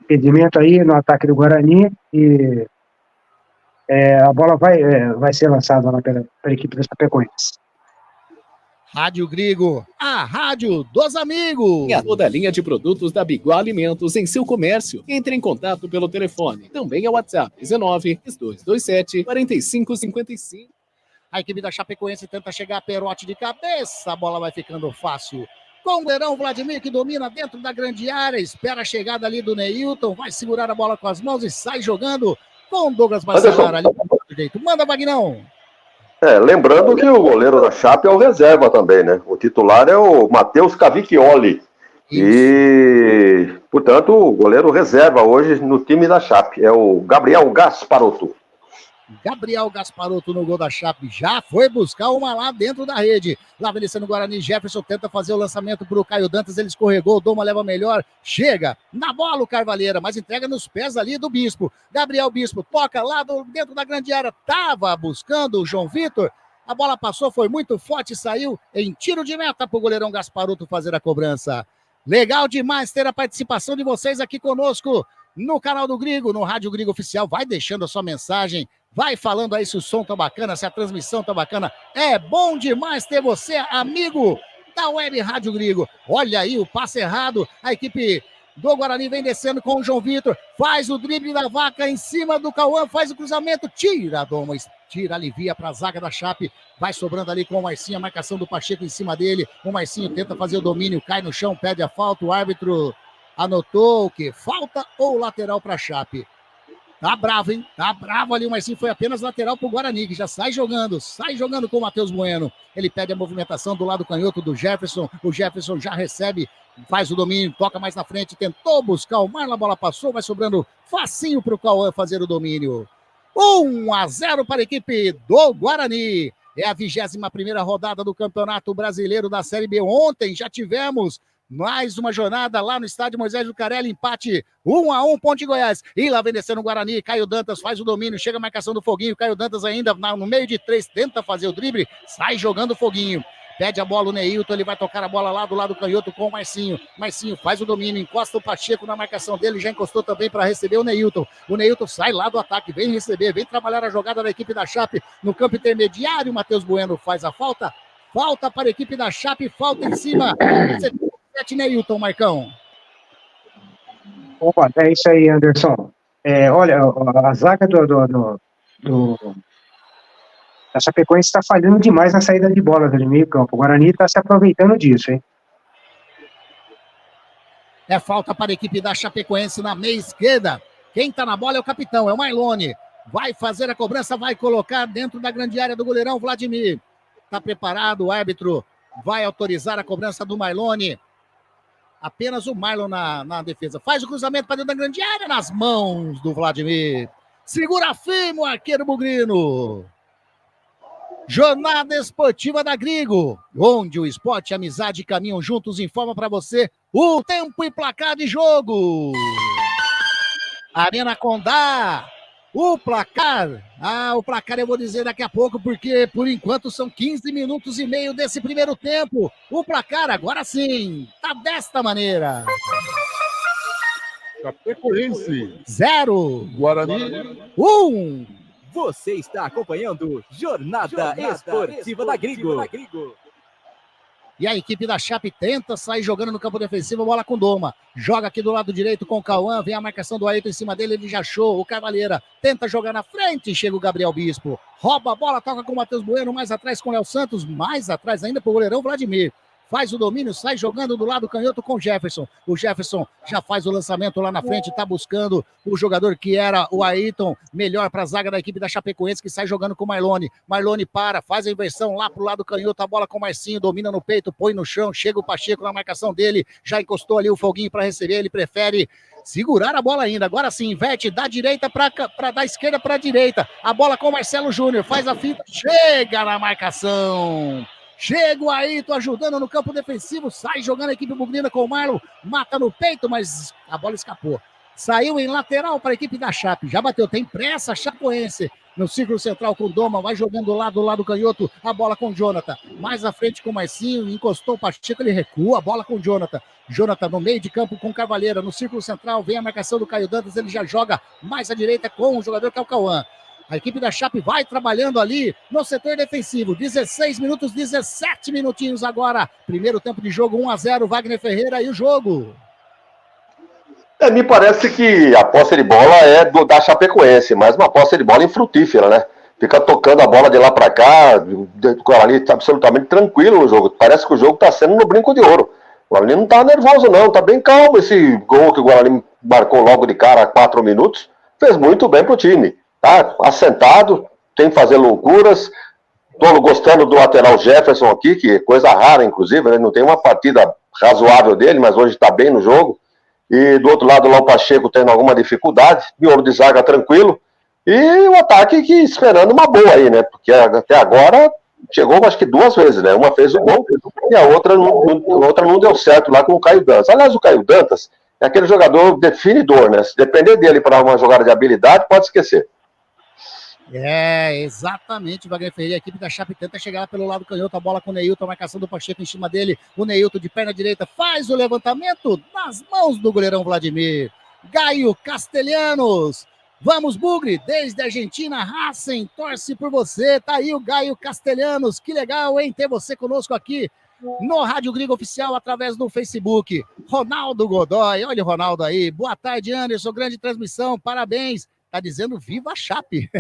Impedimento aí no ataque do Guarani e a bola vai ser lançada lá pela equipe da Chapecoense. Rádio Grigo, a rádio dos amigos. E a toda a linha de produtos da Biguá Alimentos em seu comércio. Entre em contato pelo telefone. Também é o WhatsApp 19-227-4555. A equipe da Chapecoense tenta chegar a Perotti de cabeça. A bola vai ficando fácil. Com o goleirão Vladimir que domina dentro da grande área. Espera a chegada ali do Neilton. Vai segurar a bola com as mãos e sai jogando com o Douglas Bacelar ali do jeito. Manda, Vagnão. Lembrando que o goleiro da Chape é o reserva também, né? O titular é o Matheus Cavicchioli. E, portanto, o goleiro reserva hoje no time da Chape é o Gabriel Gasparotto. Gabriel Gasparotto no gol da Chape, já foi buscar uma lá dentro da rede. Lá vencendo o Guarani, Jefferson tenta fazer o lançamento para o Caio Dantas, ele escorregou, o Doma leva melhor, chega na bola o Carvalheira, mas entrega nos pés ali do Bispo. Gabriel Bispo toca lá dentro da grande área, tava buscando o João Vitor, a bola passou, foi muito forte, saiu em tiro de meta para o goleirão Gasparotto fazer a cobrança. Legal demais ter a participação de vocês aqui conosco no canal do Grigo, no Rádio Grigo Oficial. Vai deixando a sua mensagem, vai falando aí se o som tá bacana, se a transmissão tá bacana. É bom demais ter você, amigo da Web Rádio Grigo. Olha aí o passe errado, a equipe do Guarani vem descendo com o João Vitor, faz o drible da vaca em cima do Cauã, faz o cruzamento, tira a Doma, tira, alivia para a zaga da Chape, vai sobrando ali com o Marcinho, a marcação do Pacheco em cima dele, o Marcinho tenta fazer o domínio, cai no chão, pede a falta, o árbitro anotou o que? Falta ou lateral para a Chape? Tá bravo, hein? Tá bravo ali, o Marcinho foi apenas lateral pro Guarani, que já sai jogando com o Matheus Bueno. Ele pede a movimentação do lado canhoto do Jefferson, o Jefferson já recebe, faz o domínio, toca mais na frente, tentou buscar o Marlon, a bola passou, vai sobrando facinho pro Cauã fazer o domínio. 1-0 para a equipe do Guarani. É a 21ª rodada do Campeonato Brasileiro da Série B. Ontem já tivemos mais uma jornada lá no estádio Moisés Lucarelli, empate 1-1, Ponte Goiás. E lá vem descendo o Guarani, Caio Dantas faz o domínio, chega a marcação do Foguinho, Caio Dantas ainda no meio de 3, tenta fazer o drible, sai jogando o Foguinho. pede a bola o Neilton, ele vai tocar a bola lá do lado canhoto com o Marcinho. Marcinho faz o domínio, encosta o Pacheco na marcação dele, já encostou também para receber o Neilton. O Neilton sai lá do ataque, vem receber, vem trabalhar a jogada da equipe da Chape no campo intermediário. Matheus Bueno faz a falta. Falta para a equipe da Chape, falta em cima. 7 Neilton, Marcão. Opa, é isso aí, Anderson. Olha, a zaga a Chapecoense está falhando demais na saída de bola do meio campo. O Guarani está se aproveitando disso, hein? É falta para a equipe da Chapecoense na meia esquerda. Quem está na bola é o capitão, é o Marlone. Vai fazer a cobrança, vai colocar dentro da grande área do goleirão Vladimir. Está preparado, o árbitro vai autorizar a cobrança do Marlone. Apenas o Marlon na defesa. Faz o cruzamento para dentro da grande área nas mãos do Vladimir. Segura firme o arqueiro bugrino. Jornada Esportiva da Grigo, onde o esporte e a amizade caminham juntos, informa para você o tempo e placar de jogo. Arena Condá, o placar eu vou dizer daqui a pouco, porque por enquanto são 15 minutos e meio desse primeiro tempo. O placar agora sim, tá desta maneira. Chapecoense 0, Guarani 1. Você está acompanhando Jornada Esportiva da Grigo. E a equipe da Chape tenta sair jogando no campo defensivo, bola com Doma. Joga aqui do lado direito com o Cauã, vem a marcação do Ayrton em cima dele, ele já achou o Carvalheira. Tenta jogar na frente, chega o Gabriel Bispo. Rouba a bola, toca com o Matheus Bueno, mais atrás com o Léo Santos, mais atrás ainda pro goleirão Vladimir. Faz o domínio, sai jogando do lado canhoto com o Jefferson. O Jefferson já faz o lançamento lá na frente, tá buscando o jogador que era o Ayrton, melhor para a zaga da equipe da Chapecoense, que sai jogando com o Marlone. Marlone faz a inversão lá pro lado canhoto, a bola com o Marcinho, domina no peito, põe no chão, chega o Pacheco na marcação dele, já encostou ali o Foguinho para receber, ele prefere segurar a bola ainda. Agora sim, inverte da direita para da esquerda para a direita. A bola com o Marcelo Júnior, faz a finta, chega na marcação. Chega o Ayrton ajudando no campo defensivo, sai jogando a equipe bugrina com o Marlon, mata no peito, mas a bola escapou. Saiu em lateral para a equipe da Chape, já bateu, tem pressa a Chapecoense no círculo central com o Doma, vai jogando lá do lado canhoto, a bola com o Jonathan, mais à frente com o Marcinho, encostou o Pacheco, ele recua, a bola com o Jonathan. Jonathan no meio de campo com o Carvalheira, no círculo central, vem a marcação do Caio Dantas, ele já joga mais à direita com o jogador que é o Cauã. A equipe da Chape vai trabalhando ali no setor defensivo. 16 minutos, 17 minutinhos agora. Primeiro tempo de jogo, 1-0, Wagner Ferreira e o jogo. Me parece que a posse de bola é da Chapecoense, mas uma posse de bola infrutífera, né? Fica tocando a bola de lá pra cá, o Guarani está absolutamente tranquilo no jogo. Parece que o jogo está sendo no brinco de ouro. O Guarani não está nervoso não, está bem calmo. Esse gol que o Guarani marcou logo de cara a 4 minutos, fez muito bem pro time. Tá assentado, tem que fazer loucuras. Tô gostando do lateral Jefferson aqui, que é coisa rara, inclusive, né? Não tem uma partida razoável dele, mas hoje está bem no jogo. E do outro lado lá o Pacheco tendo alguma dificuldade, miolo de zaga tranquilo. E o ataque que esperando uma boa aí, né? Porque até agora chegou acho que 2 vezes, né? Uma fez o gol e a outra não deu certo lá com o Caio Dantas. Aliás, o Caio Dantas é aquele jogador definidor, né? Se depender dele para uma jogada de habilidade, pode esquecer. Exatamente, Wagner Ferreira, a equipe da Chape tenta chegar lá pelo lado canhoto, a bola com o Neilton, a marcação do Pacheco em cima dele, o Neilton de perna direita faz o levantamento nas mãos do goleirão Vladimir. Gaio Castelhanos, vamos Bugre, desde a Argentina, Racing, torce por você, tá aí o Gaio Castelhanos, que legal, hein, ter você conosco aqui no Rádio Grigo Oficial, através do Facebook. Ronaldo Godoy, olha o Ronaldo aí, boa tarde Anderson, grande transmissão, parabéns. Tá dizendo viva a Chape,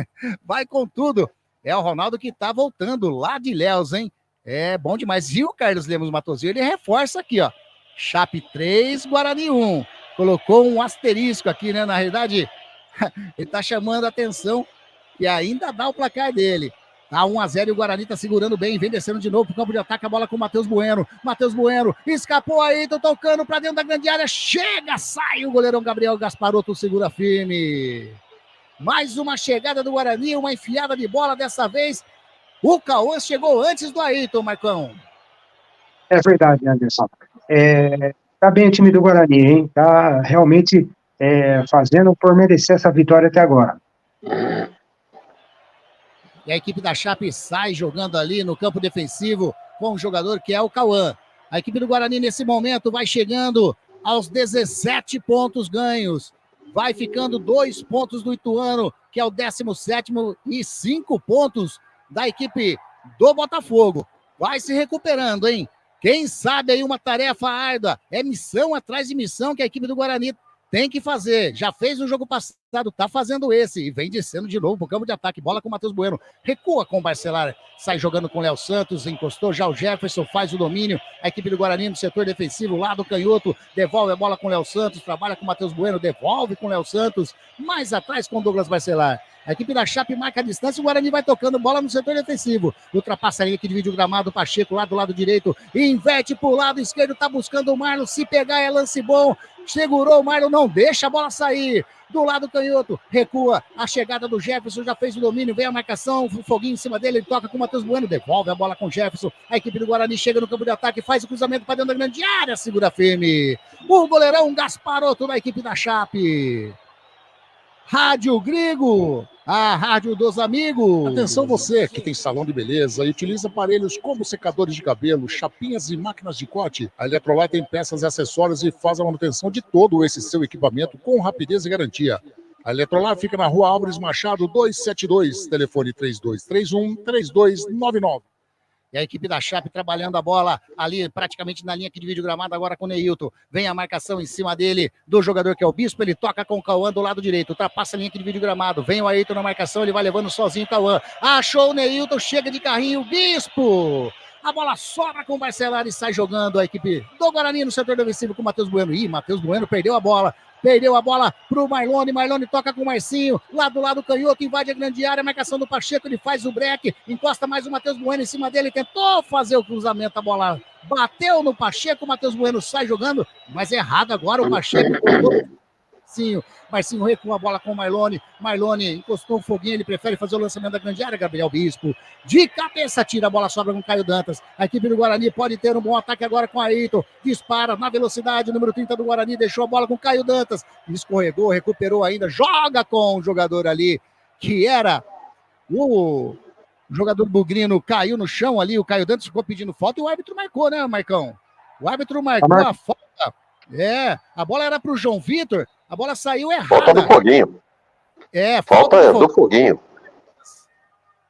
vai com tudo. É o Ronaldo que tá voltando lá de Ilhéus, hein? É bom demais. E o Carlos Lemos Matosinho, ele reforça aqui, ó. Chape 3, Guarani 1. Colocou um asterisco aqui, né? Na realidade, ele tá chamando a atenção e ainda dá o placar dele. Tá 1-0 e o Guarani tá segurando bem, vem descendo de novo pro campo de ataque, a bola com o Matheus Bueno. Matheus Bueno escapou aí, tô tocando pra dentro da grande área, chega, sai o goleirão Gabriel Gasparotto, segura firme. Mais uma chegada do Guarani, uma enfiada de bola dessa vez. O Cauã chegou antes do Ayrton, Marcão. É verdade, Anderson. Tá bem o time do Guarani, hein? Tá realmente fazendo por merecer essa vitória até agora. E a equipe da Chape sai jogando ali no campo defensivo com o jogador que é o Cauã. A equipe do Guarani, nesse momento, vai chegando aos 17 pontos ganhos. Vai ficando 2 pontos do Ituano, que é o 17º, e 5 pontos da equipe do Botafogo. Vai se recuperando, hein? Quem sabe aí uma tarefa árdua. É missão atrás de missão que a equipe do Guarani tem que fazer. Já fez no jogo passado, tá fazendo esse. E vem descendo de novo pro campo de ataque. Bola com o Matheus Bueno. Recua com o Barcelar. Sai jogando com o Léo Santos. Encostou já o Jefferson. Faz o domínio. A equipe do Guarani no setor defensivo. Lado canhoto. Devolve a bola com o Léo Santos. Trabalha com o Matheus Bueno. Devolve com o Léo Santos. Mais atrás com o Douglas Barcelar. A equipe da Chape marca a distância, o Guarani vai tocando bola no setor defensivo. Ultrapassa a linha que divide o gramado, Pacheco lá do lado direito, inverte pro lado esquerdo, tá buscando o Marlon, se pegar é lance bom, segurou o Marlon, não deixa a bola sair. Do lado canhoto, recua, a chegada do Jefferson, já fez o domínio, vem a marcação, o Foguinho em cima dele, ele toca com o Matheus Bueno, devolve a bola com o Jefferson, a equipe do Guarani chega no campo de ataque, faz o cruzamento para dentro da grande área, segura firme. O goleirão Gasparotto da equipe da Chape. Rádio Grigo, a rádio dos amigos. Atenção você que tem salão de beleza e utiliza aparelhos como secadores de cabelo, chapinhas e máquinas de corte. A Eletrolar tem peças e acessórios e faz a manutenção de todo esse seu equipamento com rapidez e garantia. A Eletrolar fica na Rua Álvares Machado 272, telefone 3231-3299. E a equipe da Chape trabalhando a bola ali praticamente na linha que divide o gramado agora com o Neilton. Vem a marcação em cima dele do jogador que é o Bispo. Ele toca com o Cauã do lado direito. Ultrapassa a linha que divide o gramado. Vem o Ayrton na marcação. Ele vai levando sozinho o Cauã. Achou o Neilton. Chega de carrinho. Bispo. A bola sobra com o Barcelar e sai jogando a equipe do Guarani no setor defensivo com o Matheus Bueno. Ih, Matheus Bueno perdeu a bola. Perdeu a bola pro Marlone. Marlone toca com o Marcinho. Lá do lado canhoto, invade a grande área. Marcação do Pacheco. Ele faz o break. Encosta mais o Matheus Bueno em cima dele. Tentou fazer o cruzamento. A bola bateu no Pacheco. O Matheus Bueno sai jogando. Mas errado agora o Pacheco. Marcinho recua a bola com o Marlone. Marlone encostou o Foguinho. Ele prefere fazer o lançamento da grande área. Gabriel Bispo de cabeça tira a bola, sobra com o Caio Dantas. A equipe do Guarani pode ter um bom ataque agora com o Ayrton. Dispara na velocidade. O número 30 do Guarani deixou a bola com o Caio Dantas. Escorregou, recuperou ainda. Joga com o jogador ali que era o jogador bugrino. Caiu no chão ali. O Caio Dantas ficou pedindo falta e o árbitro marcou, né, Marcão? O árbitro marcou a falta. É, a bola era pro João Vitor. A bola saiu errada. Falta do Foguinho. É, falta do Foguinho.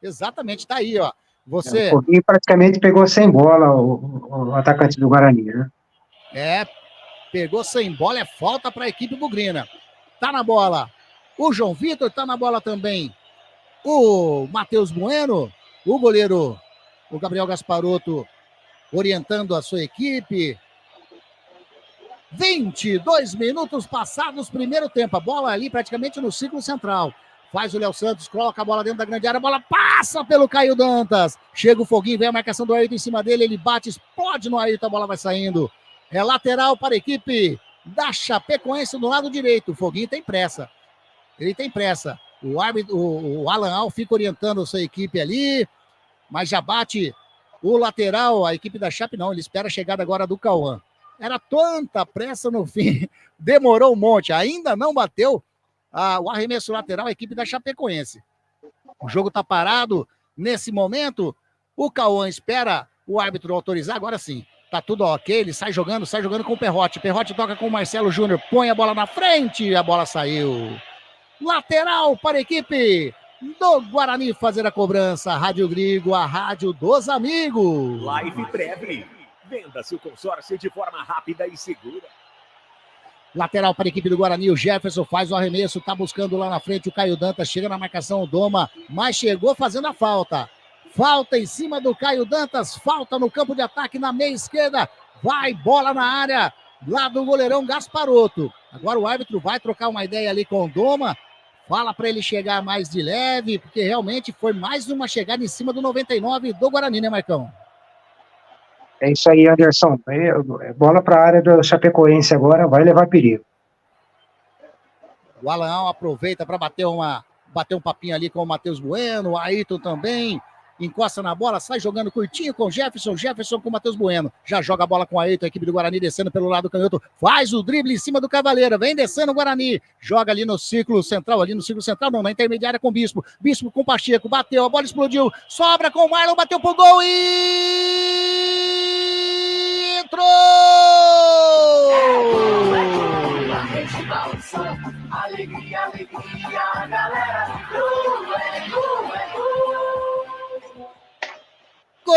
Exatamente, tá aí, ó. Você... O Foguinho praticamente pegou sem bola o atacante do Guarani, né? É, pegou sem bola, é falta para a equipe bugrina. Tá na bola o João Vitor, tá na bola também o Matheus Bueno, o goleiro, o Gabriel Gasparotto, orientando a sua equipe. 22 minutos passados, primeiro tempo. A bola ali praticamente no círculo central. Faz o Léo Santos, coloca a bola dentro da grande área, a bola passa pelo Caio Dantas. Chega o Foguinho, vem a marcação do Ayrton em cima dele, ele bate, explode no Ayrton, a bola vai saindo. É lateral para a equipe da Chapecoense do lado direito. O Foguinho tem pressa. Ele tem pressa. O Alan Al fica orientando a sua equipe ali, mas já bate o lateral, a equipe da Chape não, ele espera a chegada agora do Cauã. Era tanta pressa no fim, demorou um monte, ainda não bateu o arremesso lateral, a equipe da Chapecoense. O jogo está parado nesse momento, o Cauã espera o árbitro autorizar, agora sim, tá tudo ok, ele sai jogando com o Perrotti toca com o Marcelo Júnior, põe a bola na frente, a bola saiu. Lateral para a equipe do Guarani fazer a cobrança. Rádio Grigo, a rádio dos amigos. Live Prev. Venda seu consórcio de forma rápida e segura. Lateral para a equipe do Guarani, o Jefferson faz o arremesso, tá buscando lá na frente o Caio Dantas, chega na marcação o Doma, mas chegou fazendo a falta. Falta em cima do Caio Dantas, falta no campo de ataque na meia esquerda, vai bola na área, lá do goleirão Gasparotto. Agora o árbitro vai trocar uma ideia ali com o Doma, fala para ele chegar mais de leve, porque realmente foi mais uma chegada em cima do 99 do Guarani, né, Marcão? É isso aí, Anderson. É bola para a área do Chapecoense agora, vai levar perigo. O Alan aproveita para bater um papinho ali com o Matheus Bueno, o Ayrton também. encosta na bola, sai jogando curtinho com Jefferson com Matheus Bueno. Já joga a bola com a Ayrton, a equipe do Guarani descendo pelo lado canhoto. Faz o drible em cima do Cavaleira. Vem descendo o Guarani. Joga ali no círculo central, não, na intermediária com o Bispo. Bispo com o Pacheco. Bateu, a bola explodiu. Sobra com o Marlon, bateu pro gol e... entrou! Alegria, alegria, galera vibrou, Gol!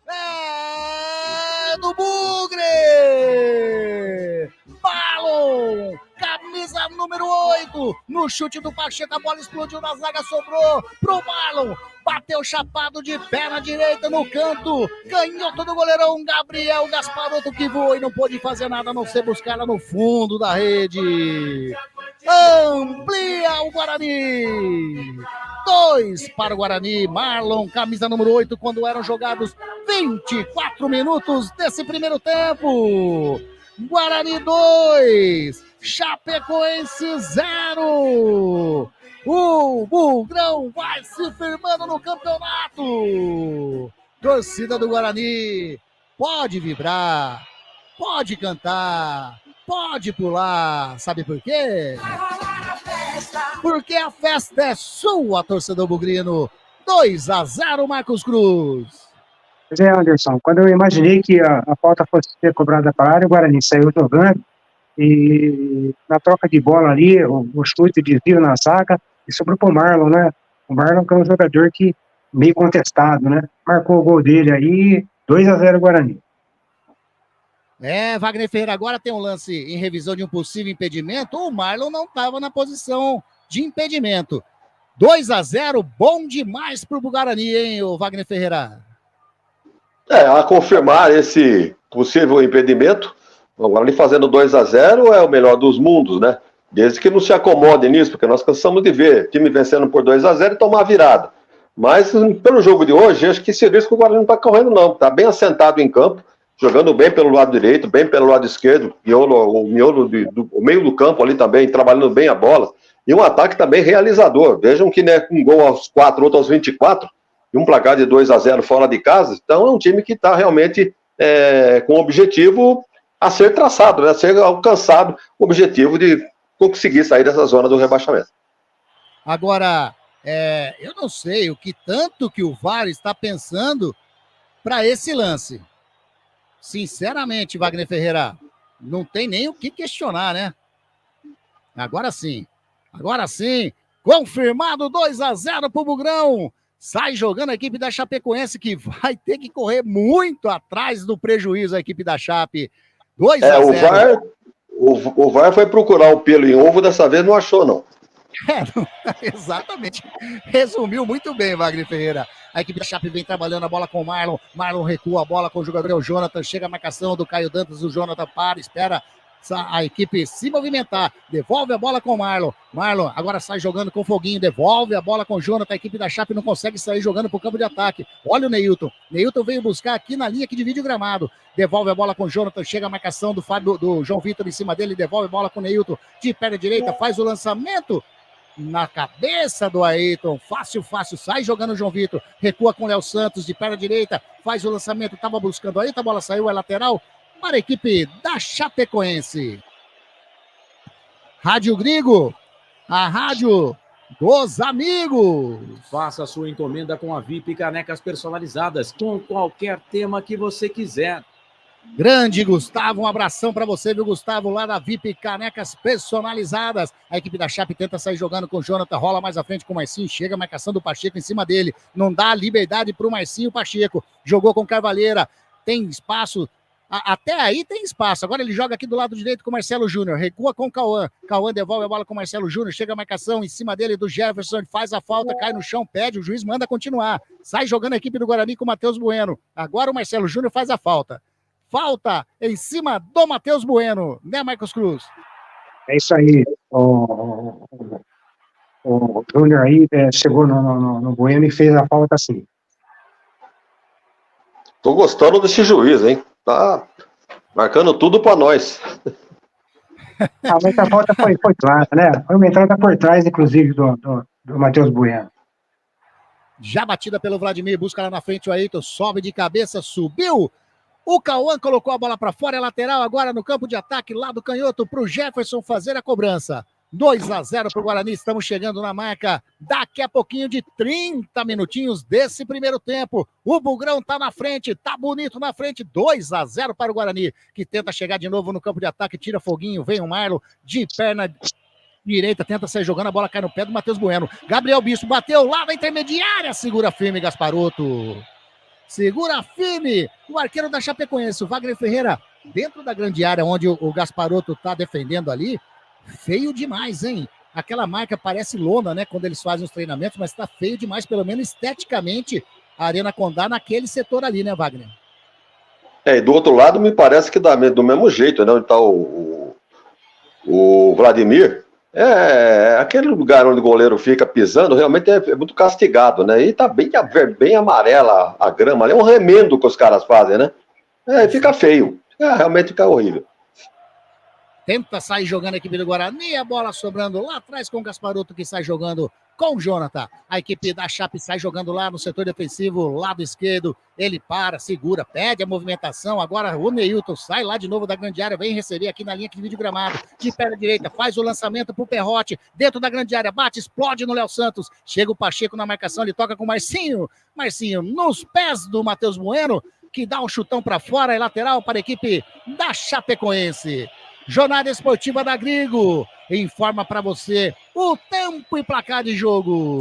É do Bugre! Marlon! Camisa número 8, no chute do Pacheco, a bola explodiu na zaga, sobrou pro Marlon, bateu chapado de perna direita no canto, canhoto do goleirão Gabriel Gasparotto, que voou e não pôde fazer nada a não ser buscar ela no fundo da rede. Amplia o Guarani, 2 para o Guarani. Marlon, camisa número 8, quando eram jogados 24 minutos desse primeiro tempo. Guarani 2, Chapecoense 0. O Bugrão vai se firmando no campeonato. Torcida do Guarani pode vibrar, pode cantar, pode pular. Sabe por quê? Porque a festa é sua, torcedor bugrino. 2-0, Marcos Cruz. Pois é, Anderson, quando eu imaginei que a falta fosse ser cobrada para a área, o Guarani saiu jogando e na troca de bola ali, o chute desvio na zaga e sobrou para o Marlon, né? O Marlon que é um jogador que meio contestado, né? Marcou o gol dele aí, 2-0 Guarani. É, Wagner Ferreira, agora tem um lance em revisão de um possível impedimento. O Marlon não estava na posição de impedimento. 2-0, bom demais para o Guarani, hein, o Wagner Ferreira? A confirmar esse possível impedimento, o Guarani fazendo 2-0 é o melhor dos mundos, né? Desde que não se acomode nisso, porque nós cansamos de ver time vencendo por 2-0 e tomar a virada. Mas pelo jogo de hoje, acho que esse risco o Guarani não está correndo, não. Está bem assentado em campo, jogando bem pelo lado direito, bem pelo lado esquerdo, o meio do campo ali também, trabalhando bem a bola. E um ataque também realizador. Vejam que, né, um gol aos 4, outro aos 24, e um placar de 2-0 fora de casa. Então é um time que está realmente com o objetivo a ser traçado, né, a ser alcançado, o objetivo de conseguir sair dessa zona do rebaixamento. Agora, eu não sei o que tanto que o VAR está pensando para esse lance. Sinceramente, Wagner Ferreira, não tem nem o que questionar, né? Agora sim, confirmado 2-0 para o Bugrão. Sai jogando a equipe da Chapecoense, que vai ter que correr muito atrás do prejuízo, a equipe da Chape. 2-0. O VAR foi procurar o pelo em ovo, dessa vez não achou, não. Exatamente. Resumiu muito bem, Wagner Ferreira. A equipe da Chape vem trabalhando a bola com o Marlon. Marlon recua a bola com o jogador, o Jonathan. Chega a marcação do Caio Dantas, o Jonathan para, espera a equipe se movimentar, devolve a bola com o Marlon. Marlon agora sai jogando com o Foguinho, devolve a bola com o Jonathan. A equipe da Chape não consegue sair jogando para o campo de ataque. Olha o Neilton veio buscar aqui na linha que divide o gramado, devolve a bola com o Jonathan. Chega a marcação do João Vitor em cima dele, devolve a bola com o Neilton de perna direita, faz o lançamento na cabeça do Ayrton, fácil, sai jogando o João Vitor, recua com o Léo Santos de perna direita, faz o lançamento, estava buscando o Ayrton, a bola saiu, é lateral para a equipe da Chapecoense. Rádio Grigo, a rádio dos amigos. Faça sua encomenda com a VIP Canecas personalizadas, com qualquer tema que você quiser. Grande Gustavo, um abração para você, viu, Gustavo, lá da VIP Canecas personalizadas. A equipe da Chape tenta sair jogando com o Jonathan, rola mais à frente com o Marcinho, chega a marcação do Pacheco em cima dele, não dá liberdade para o Marcinho. Pacheco jogou com Carvalheira, tem espaço, até aí tem espaço. Agora ele joga aqui do lado direito com o Marcelo Júnior, recua com o Cauã devolve a bola com o Marcelo Júnior, chega a marcação em cima dele do Jefferson, faz a falta, cai no chão, pede, o juiz manda continuar, sai jogando a equipe do Guarani com o Matheus Bueno. Agora o Marcelo Júnior faz a falta em cima do Matheus Bueno, né, Marcos Cruz? É isso aí, O Júnior aí chegou no Bueno e fez a falta assim. Tô gostando desse juiz, hein? Tá marcando tudo pra nós. Mas a falta foi clara, né? Foi uma entrada por trás, inclusive, do Matheus Bueno. Já batida pelo Vladimir, busca lá na frente o Ayrton, sobe de cabeça, subiu. O Cauã colocou a bola para fora, é lateral agora no campo de ataque, lá do canhoto, para o Jefferson fazer a cobrança. 2-0 para o Guarani, estamos chegando na marca daqui a pouquinho de 30 minutinhos desse primeiro tempo. O Bugrão tá na frente, tá bonito na frente, 2-0 para o Guarani, que tenta chegar de novo no campo de ataque, tira foguinho, vem o Marlon de perna direita, tenta sair jogando, a bola cai no pé do Matheus Bueno. Gabriel Bispo bateu lá na intermediária, segura firme Gasparotto. Segura firme o arqueiro da Chapecoense, o Wagner Ferreira, dentro da grande área onde o Gasparotto tá defendendo ali. Feio demais, hein? Aquela marca parece lona, né? Quando eles fazem os treinamentos, mas tá feio demais, pelo menos esteticamente, a Arena Condá naquele setor ali, né, Wagner? E do outro lado me parece que dá do mesmo jeito, né? Onde tá o Vladimir. Aquele lugar onde o goleiro fica pisando, realmente é muito castigado, né? E tá bem amarela a grama ali, é um remendo que os caras fazem, né? Fica feio, realmente fica horrível. Tenta sair jogando a equipe do Guarani, a bola sobrando lá atrás com o Gasparotto, que sai jogando com o Jonathan. A equipe da Chape sai jogando lá no setor defensivo, lado esquerdo. Ele para, segura, pede a movimentação. Agora o Neilton sai lá de novo da grande área, vem receber aqui na linha de vídeo gramado. De perna direita, faz o lançamento pro Perrote, dentro da grande área, bate, explode no Léo Santos. Chega o Pacheco na marcação, ele toca com o Marcinho. Marcinho nos pés do Matheus Bueno, que dá um chutão para fora, é lateral para a equipe da Chapecoense. Jornada Esportiva da Grigo informa para você o tempo e placar de jogo.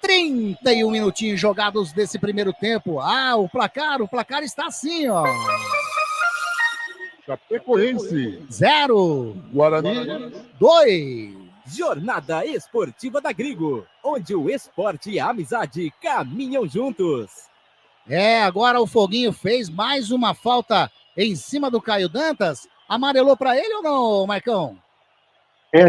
31 minutinhos jogados desse primeiro tempo. O placar está assim, ó. Chapecoense 0, Guarani 2. Jornada Esportiva da Grigo, onde o esporte e a amizade caminham juntos. Agora o Foguinho fez mais uma falta em cima do Caio Dantas. Amarelou para ele ou não, Marcão?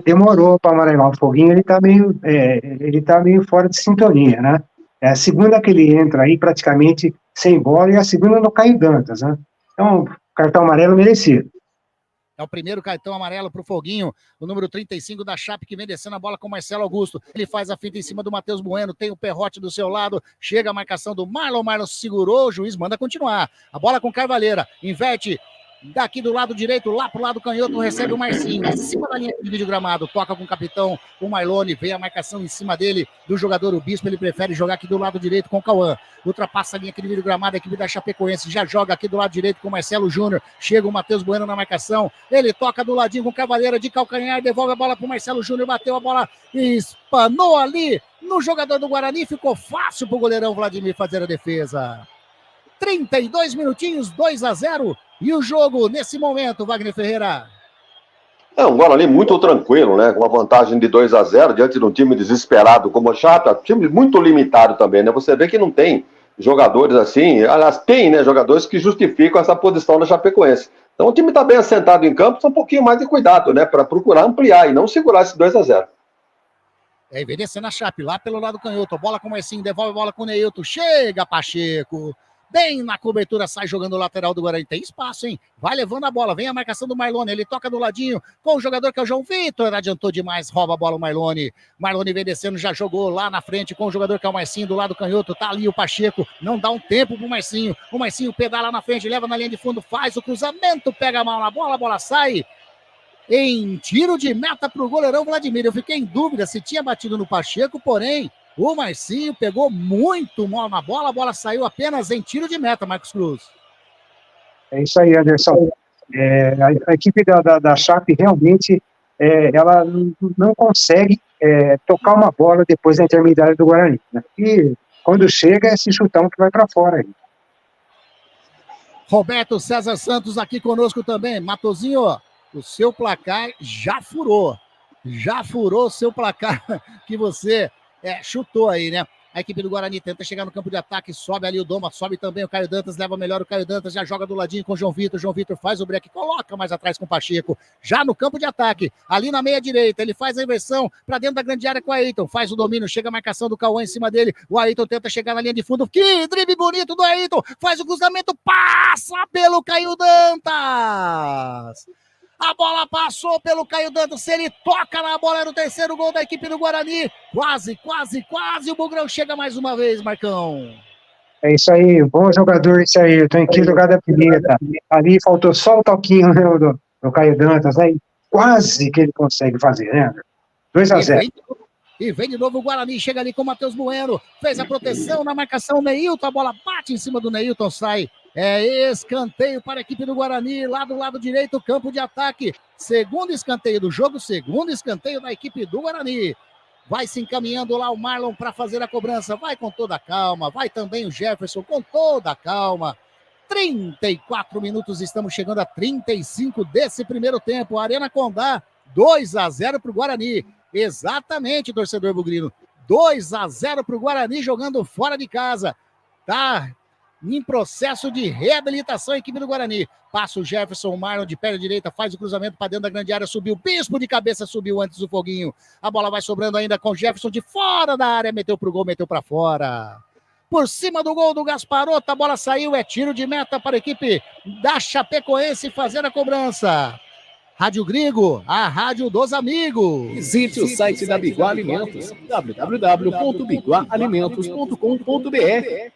Demorou para amarelar. O Foguinho, ele tá meio fora de sintonia, né? É a segunda que ele entra aí praticamente sem bola e a segunda no Caio Dantas, né? Então, cartão amarelo merecido. É o primeiro cartão amarelo para o Foguinho, o número 35 da Chape, que vem descendo a bola com o Marcelo Augusto. Ele faz a finta em cima do Matheus Bueno, tem o Perrote do seu lado, chega a marcação do Marlon, Marlon segurou, o juiz manda continuar. A bola com Carvalheira, inverte daqui do lado direito, lá pro lado canhoto, recebe o Marcinho, em cima da linha de vídeo gramado, toca com o capitão, o Marlone, vem a marcação em cima dele, do jogador, o Bispo, ele prefere jogar aqui do lado direito com o Cauã, ultrapassa a linha aqui de vídeo gramado, a equipe da Chapecoense já joga aqui do lado direito com o Marcelo Júnior, chega o Matheus Bueno na marcação, ele toca do ladinho com o Cavaleira de calcanhar, devolve a bola pro Marcelo Júnior, bateu a bola, espanou ali no jogador do Guarani, ficou fácil pro goleirão Vladimir fazer a defesa. 32 minutinhos, 2-0, e o jogo nesse momento, Wagner Ferreira? Um Guarani muito tranquilo, né? Com uma vantagem de 2-0 diante de um time desesperado como o Chape, time muito limitado também, né? Você vê que não tem jogadores assim, aliás, tem, né? Jogadores que justificam essa posição da Chapecoense. Então o time está bem assentado em campo, só um pouquinho mais de cuidado, né? Para procurar ampliar e não segurar esse 2-0. Vem descendo a Chape lá pelo lado canhoto, bola com o Marcinho, devolve a bola com o Neilton, chega Pacheco. Bem na cobertura, sai jogando o lateral do Guarani. Tem espaço, hein? Vai levando a bola. Vem a marcação do Marlone. Ele toca do ladinho com o jogador que é o João Vitor. Adiantou demais, rouba a bola o Marlone. Marlone vem descendo, já jogou lá na frente com o jogador que é o Marcinho do lado canhoto. Tá ali o Pacheco. Não dá um tempo pro Marcinho. O Marcinho pedala na frente, leva na linha de fundo, faz o cruzamento, pega a mão na bola, a bola sai. Em tiro de meta pro goleirão Vladimir. Eu fiquei em dúvida se tinha batido no Pacheco, porém o Marcinho pegou muito mal na bola, a bola saiu apenas em tiro de meta, Marcos Cruz. É isso aí, Anderson. A equipe da Chape realmente ela não consegue tocar uma bola depois da intermediária do Guarani, né? E quando chega é esse chutão que vai para fora aí. Roberto César Santos aqui conosco também. Matozinho, o seu placar já furou o seu placar que você chutou aí, né? A equipe do Guarani tenta chegar no campo de ataque, sobe ali o Doma, sobe também o Caio Dantas, leva melhor o Caio Dantas, já joga do ladinho com o João Vitor faz o break, coloca mais atrás com o Pacheco, já no campo de ataque, ali na meia direita, ele faz a inversão para dentro da grande área com o Ayrton, faz o domínio, chega a marcação do Cauã em cima dele, o Ayrton tenta chegar na linha de fundo, que drible bonito do Ayrton, faz o cruzamento, passa pelo Caio Dantas! A bola passou pelo Caio Dantas. Se ele toca na bola, era o terceiro gol da equipe do Guarani. Quase. O Bugrão chega mais uma vez, Marcão. É isso aí, bom jogador esse aí. Tô em que jogada bonita. Ali faltou só o toquinho, né, do Caio Dantas, né? Quase que ele consegue fazer, né? 2-0. E vem de novo o Guarani, chega ali com o Matheus Bueno. Fez a proteção na marcação, Neilton. A bola bate em cima do Neilton, sai. É escanteio para a equipe do Guarani, lá do lado direito, campo de ataque. Segundo escanteio do jogo, segundo escanteio da equipe do Guarani. Vai se encaminhando lá o Marlon para fazer a cobrança. Vai com toda a calma, vai também o Jefferson com toda a calma. 34 minutos, estamos chegando a 35 desse primeiro tempo. Arena Condá, 2-0 para o Guarani. Exatamente, torcedor bugrino. 2-0 para o Guarani jogando fora de casa. Tá em processo de reabilitação a equipe do Guarani. Passa o Jefferson, o Marlon de perna direita, faz o cruzamento para dentro da grande área, subiu, Bispo de cabeça subiu antes do Foguinho. A bola vai sobrando ainda com o Jefferson de fora da área, meteu pro gol, meteu para fora. Por cima do gol do Gasparotto, a bola saiu, é tiro de meta para a equipe da Chapecoense fazer a cobrança. Rádio Grigo, a rádio dos amigos. Visite o site da Biguá Alimentos, www.biguaalimentos.com.br.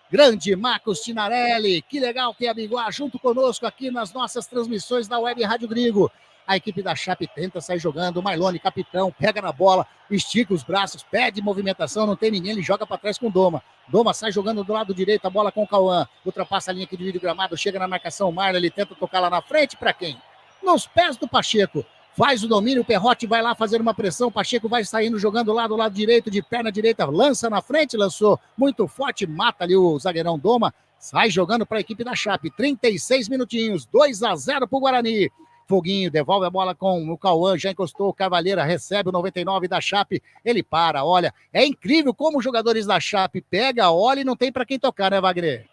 Grande Marcos Tinarelli, que legal ter a Biguá junto conosco aqui nas nossas transmissões da Web Rádio Grigo. A equipe da Chape tenta sair jogando, o Marlone, capitão, pega na bola, estica os braços, pede movimentação, não tem ninguém, ele joga para trás com o Doma. Doma sai jogando do lado direito, a bola com o Cauã, ultrapassa a linha que divide o gramado, chega na marcação, o Marlon, ele tenta tocar lá na frente, para quem? Nos pés do Pacheco. Faz o domínio, o Perrotti vai lá fazer uma pressão, o Pacheco vai saindo, jogando lá do lado direito, de perna direita, lança na frente, lançou muito forte, mata ali o zagueirão Doma, sai jogando para a equipe da Chape, 36 minutinhos, 2-0 para o Guarani. Foguinho devolve a bola com o Cauã, já encostou o Cavaleira, recebe o 99 da Chape, ele para, olha, é incrível como os jogadores da Chape pegam, olha e não tem para quem tocar, né, Wagner?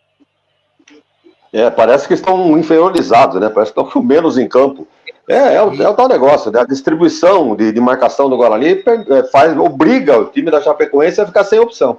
Parece que estão inferiorizados, né? Parece que estão com menos em campo. É o tal negócio, né? A distribuição de marcação do Guarani obriga o time da Chapecoense a ficar sem opção.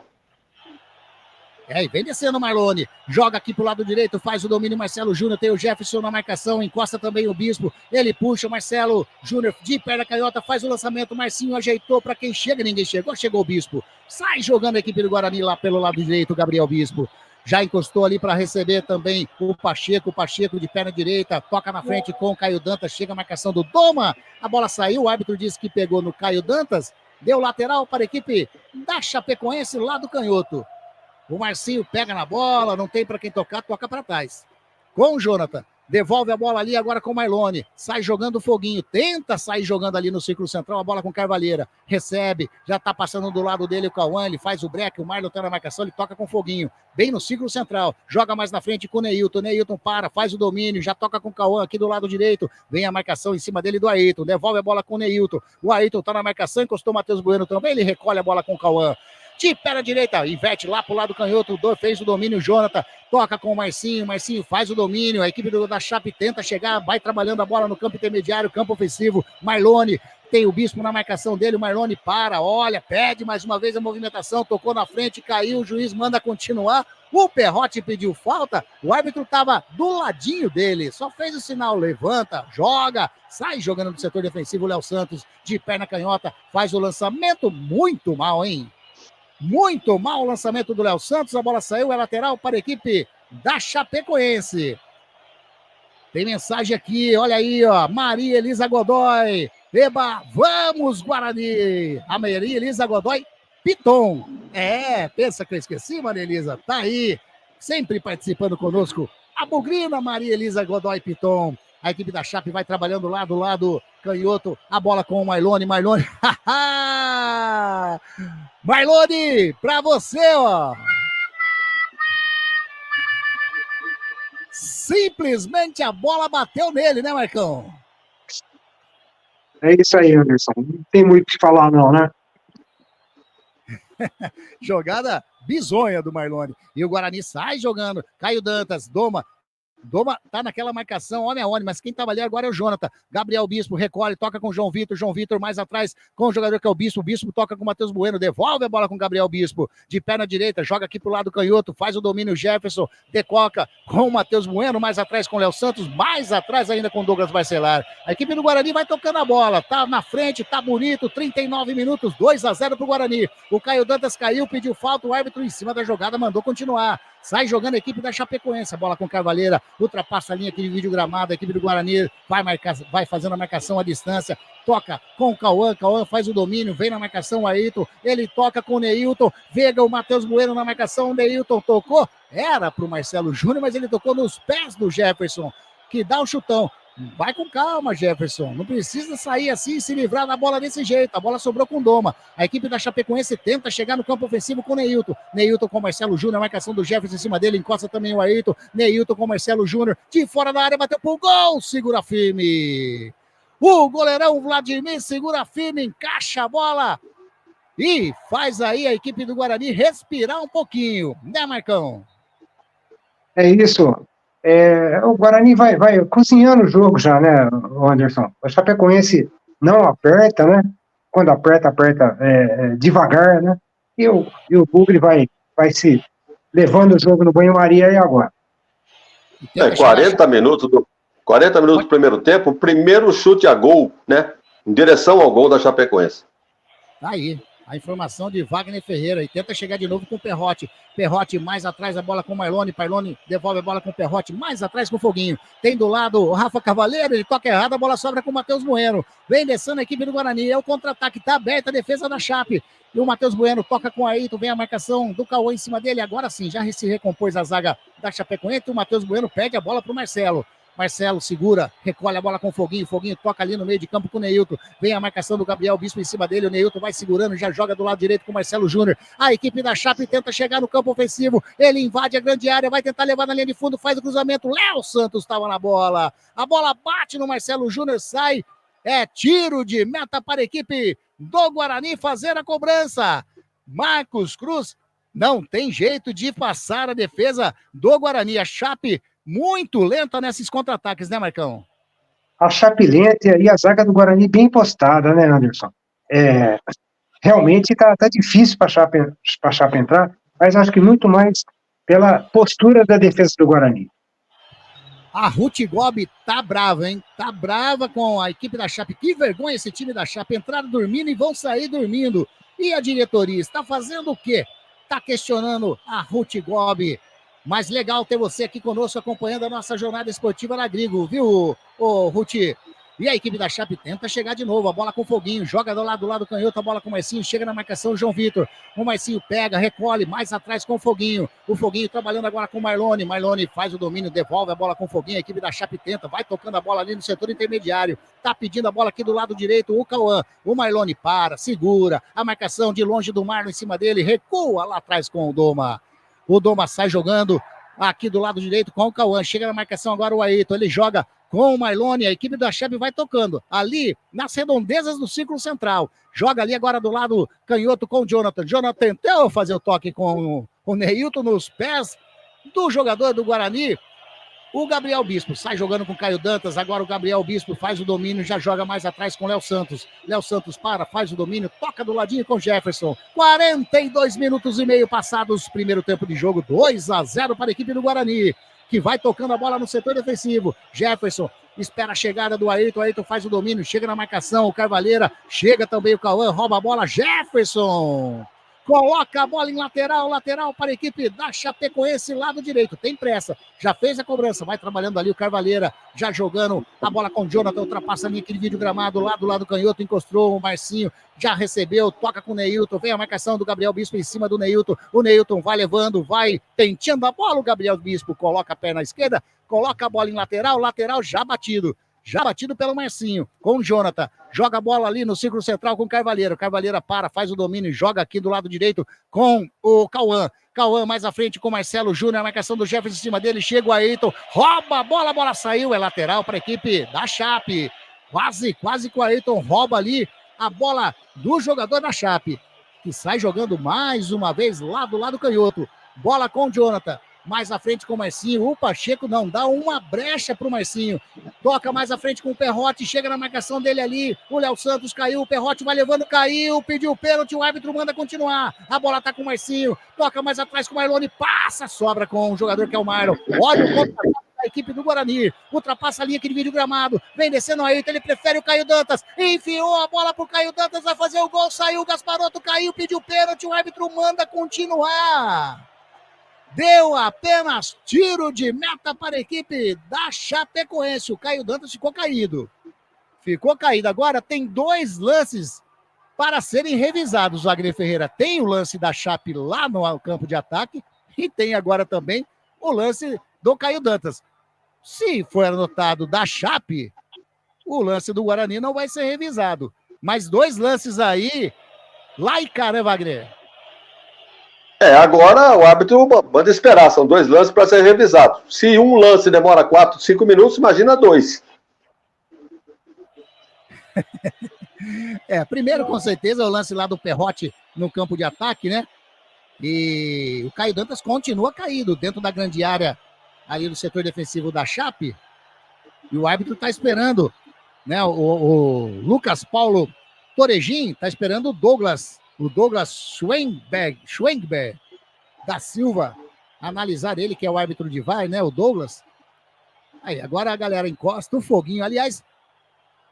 E vem descendo o Marlone, joga aqui pro lado direito, faz o domínio, Marcelo Júnior, tem o Jefferson na marcação, encosta também o Bispo, ele puxa o Marcelo Júnior de perna canhota, faz o lançamento, Marcinho ajeitou para quem chega, ninguém chegou, chegou o Bispo, sai jogando a equipe do Guarani lá pelo lado direito, Gabriel Bispo. Já encostou ali para receber também o Pacheco de perna direita, toca na frente com o Caio Dantas, chega a marcação do Doma, a bola saiu, o árbitro disse que pegou no Caio Dantas, deu lateral para a equipe da Chapecoense lá do canhoto. O Marcinho pega na bola, não tem para quem tocar, toca para trás. Com o Jonathan, devolve a bola ali agora com o Marlone, sai jogando o Foguinho, tenta sair jogando ali no círculo central, a bola com o Carvalheira, recebe, já tá passando do lado dele o Cauã, ele faz o break, o Marlon tá na marcação, ele toca com o Foguinho, bem no círculo central, joga mais na frente com o Neilton para, faz o domínio, já toca com o Cauã aqui do lado direito, vem a marcação em cima dele do Ayrton, devolve a bola com o Neilton, o Ayrton tá na marcação, encostou o Matheus Bueno também, ele recolhe a bola com o Cauã, de perna direita, inverte lá pro lado canhoto, fez o domínio, Jonathan, toca com o Marcinho faz o domínio, a equipe da Chape tenta chegar, vai trabalhando a bola no campo intermediário, campo ofensivo, Marlone, tem o Bispo na marcação dele, o Marlone para, olha, pede mais uma vez a movimentação, tocou na frente, caiu, o juiz manda continuar, o Perrotti pediu falta, o árbitro tava do ladinho dele, só fez o sinal, levanta, joga, sai jogando no setor defensivo, o Léo Santos, de perna canhota, faz o lançamento, muito mal, hein? Muito mal o lançamento do Léo Santos, a bola saiu, é lateral para a equipe da Chapecoense. Tem mensagem aqui, olha aí, ó, Maria Elisa Godoy, eba, vamos Guarani, a Maria Elisa Godoy, Piton, pensa que eu esqueci, Maria Elisa, tá aí, sempre participando conosco, a bugrina Maria Elisa Godoy Piton. A equipe da Chape vai trabalhando lá do lado canhoto, a bola com o Marlone, Marlone, pra você, ó. Simplesmente a bola bateu nele, né, Marcão? É isso aí, Anderson. Não tem muito o que falar, não, né? Jogada bizonha do Marlone. E o Guarani sai jogando. Caio Dantas, Doma tá naquela marcação, homem a homem, mas quem tava ali agora é o Jonathan. Gabriel Bispo recolhe, toca com o João Vitor mais atrás com o jogador que é o Bispo toca com o Matheus Bueno, devolve a bola com o Gabriel Bispo, de perna direita, joga aqui pro lado canhoto, faz o domínio Jefferson, decoca com o Matheus Bueno, mais atrás com o Léo Santos, mais atrás ainda com o Douglas Barcelar. A equipe do Guarani vai tocando a bola, tá na frente, tá bonito, 39 minutos, 2-0 pro Guarani. O Caio Dantas caiu, pediu falta, o árbitro em cima da jogada mandou continuar. Sai jogando a equipe da Chapecoense, a bola com Carvalheira, ultrapassa a linha aqui de vídeo gramado, a equipe do Guarani vai fazendo a marcação à distância, toca com o Cauã faz o domínio, vem na marcação o Ayrton, ele toca com o Neilton, Veiga, o Matheus Bueno na marcação, o Neilton tocou, era pro Marcelo Júnior, mas ele tocou nos pés do Jefferson, que dá o chutão. Vai com calma, Jefferson. Não precisa sair assim e se livrar da bola desse jeito. A bola sobrou com o Doma. A equipe da Chapecoense tenta chegar no campo ofensivo com o Neilton. Neilton com o Marcelo Júnior. A marcação do Jefferson em cima dele. Encosta também o Ayrton. Neilton com o Marcelo Júnior. De fora da área, bateu pro gol. Segura firme. O goleirão Vladimir segura firme, encaixa a bola. E faz aí a equipe do Guarani respirar um pouquinho. Né, Marcão? É isso. O Guarani vai cozinhando o jogo já, né, Anderson? O Chapecoense não aperta, né? Quando aperta devagar, né? E o Bugre vai se levando o jogo no banho-maria aí agora. 40 minutos do primeiro tempo, o primeiro chute a gol, né? Em direção ao gol da Chapecoense. Tá aí. A informação de Wagner Ferreira e tenta chegar de novo com o Perrotti. Perrotti mais atrás, a bola com o Marlone. Marlone devolve a bola com o Perrotti, mais atrás com o Foguinho. Tem do lado o Rafa Cavaleiro, ele toca errado, a bola sobra com o Matheus Bueno. Vem descendo a equipe do Guarani, é o contra-ataque, tá aberta a defesa da Chape. E o Matheus Bueno toca com o Ayrton, vem a marcação do Cauã em cima dele. Agora sim, já se recompôs a zaga da Chapecoense. O Matheus Bueno pede a bola pro Marcelo. Marcelo segura, recolhe a bola com o Foguinho. Foguinho toca ali no meio de campo com o Neilton. Vem a marcação do Gabriel Bispo em cima dele. O Neilton vai segurando, já joga do lado direito com o Marcelo Júnior. A equipe da Chape tenta chegar no campo ofensivo. Ele invade a grande área, vai tentar levar na linha de fundo, faz o cruzamento. Léo Santos estava na bola. A bola bate no Marcelo Júnior, sai. É tiro de meta para a equipe do Guarani fazer a cobrança. Marcos Cruz não tem jeito de passar a defesa do Guarani. A Chape muito lenta nesses contra-ataques, né, Marcão? A Chape lenta e a zaga do Guarani bem postada, né, Anderson? Realmente tá difícil para a Chape entrar, mas acho que muito mais pela postura da defesa do Guarani. A Ruth Gobi tá brava, hein? Tá brava com a equipe da Chape. Que vergonha esse time da Chape. Entraram dormindo e vão sair dormindo. E a diretoria está fazendo o quê? Tá questionando a Ruth Gobi. Mas legal ter você aqui conosco acompanhando a nossa jornada esportiva na Grigo, viu, Ruth? E a equipe da Chape tenta chegar de novo, a bola com o Foguinho, joga do lado canhoto, a bola com o Marcinho, chega na marcação o João Vitor. O Marcinho pega, recolhe, mais atrás com o Foguinho. O Foguinho trabalhando agora com o Marlone. Marlone faz o domínio, devolve a bola com o Foguinho. A equipe da Chape tenta, vai tocando a bola ali no setor intermediário. Tá pedindo a bola aqui do lado direito, o Cauã. O Marlone para, segura, a marcação de longe do Marlon em cima dele, recua lá atrás com o Doma. O Doma sai jogando aqui do lado direito com o Cauã. Chega na marcação agora o Ayrton. Ele joga com o Marlone. A equipe da Chape vai tocando ali nas redondezas do círculo central. Joga ali agora do lado canhoto com o Jonathan. Jonathan tentou fazer o toque com o Neilton nos pés do jogador do Guarani. O Gabriel Bispo sai jogando com o Caio Dantas. Agora o Gabriel Bispo faz o domínio, já joga mais atrás com o Léo Santos. Léo Santos faz o domínio, toca do ladinho com o Jefferson. 42 minutos e meio passados, primeiro tempo de jogo, 2-0 para a equipe do Guarani, que vai tocando a bola no setor defensivo. Jefferson espera a chegada do Ayrton. O Ayrton faz o domínio, chega na marcação. O Carvalheira, chega também o Cauã, rouba a bola. Jefferson coloca a bola em lateral para a equipe da Chapecoense, lado direito, tem pressa, já fez a cobrança, vai trabalhando ali o Carvalheira, já jogando a bola com o Jonathan, ultrapassa a linha aqui de vídeo gramado, lá do lado canhoto, encostou o Marcinho, já recebeu, toca com o Neilton, vem a marcação do Gabriel Bispo em cima do Neilton, o Neilton vai levando, vai penteando a bola, o Gabriel Bispo coloca a perna esquerda, coloca a bola em lateral já batido pelo Marcinho, com o Jonathan, joga a bola ali no círculo central com o Carvalheira. O Carvalheira faz o domínio, joga aqui do lado direito com o Cauã. Cauã mais à frente com o Marcelo Júnior, a marcação do Jefferson em cima dele, chega o Ayrton, rouba a bola saiu, é lateral para a equipe da Chape. Quase que o Ayrton rouba ali a bola do jogador da Chape. que sai jogando mais uma vez lá do lado canhoto. Bola com o Jonathan. Mais à frente com o Marcinho. O Pacheco não dá uma brecha pro Marcinho. Toca mais à frente com o Perrotti. Chega na marcação dele ali. O Léo Santos caiu. O Perrotti vai levando, caiu. Pediu o pênalti. O árbitro manda continuar. A bola tá com o Marcinho. Toca mais atrás com o Marlone. Passa, sobra com o jogador que é o Marlon. Olha o contra-ataque da equipe do Guarani. Ultrapassa a linha que divide o gramado. Vem descendo aí. Ele prefere o Caio Dantas. Enfiou a bola pro Caio Dantas. Vai fazer o gol. Saiu. O Gasparotto caiu. Pediu o pênalti. O árbitro manda continuar. Deu apenas tiro de meta para a equipe da Chapecoense. O Caio Dantas ficou caído. Ficou caído. Agora tem 2 lances para serem revisados. O Wagner Ferreira tem o lance da Chape lá no campo de ataque e tem agora também o lance do Caio Dantas. Se for anotado da Chape, o lance do Guarani não vai ser revisado. Mas 2 lances aí, lá e cá, né, Wagner? Agora o árbitro manda esperar, são 2 lances para ser revisados. Se um lance demora 4, 5 minutos, imagina 2. Primeiro, com certeza, o lance lá do Perrotti no campo de ataque, né? E o Caio Dantas continua caído dentro da grande área ali do setor defensivo da Chape. E o árbitro está esperando, né? O Lucas Paulo Torejin está esperando o Douglas Schwenberg da Silva analisar ele, que é o árbitro de VAR, né? O Douglas. Aí, agora a galera encosta o foguinho. Aliás,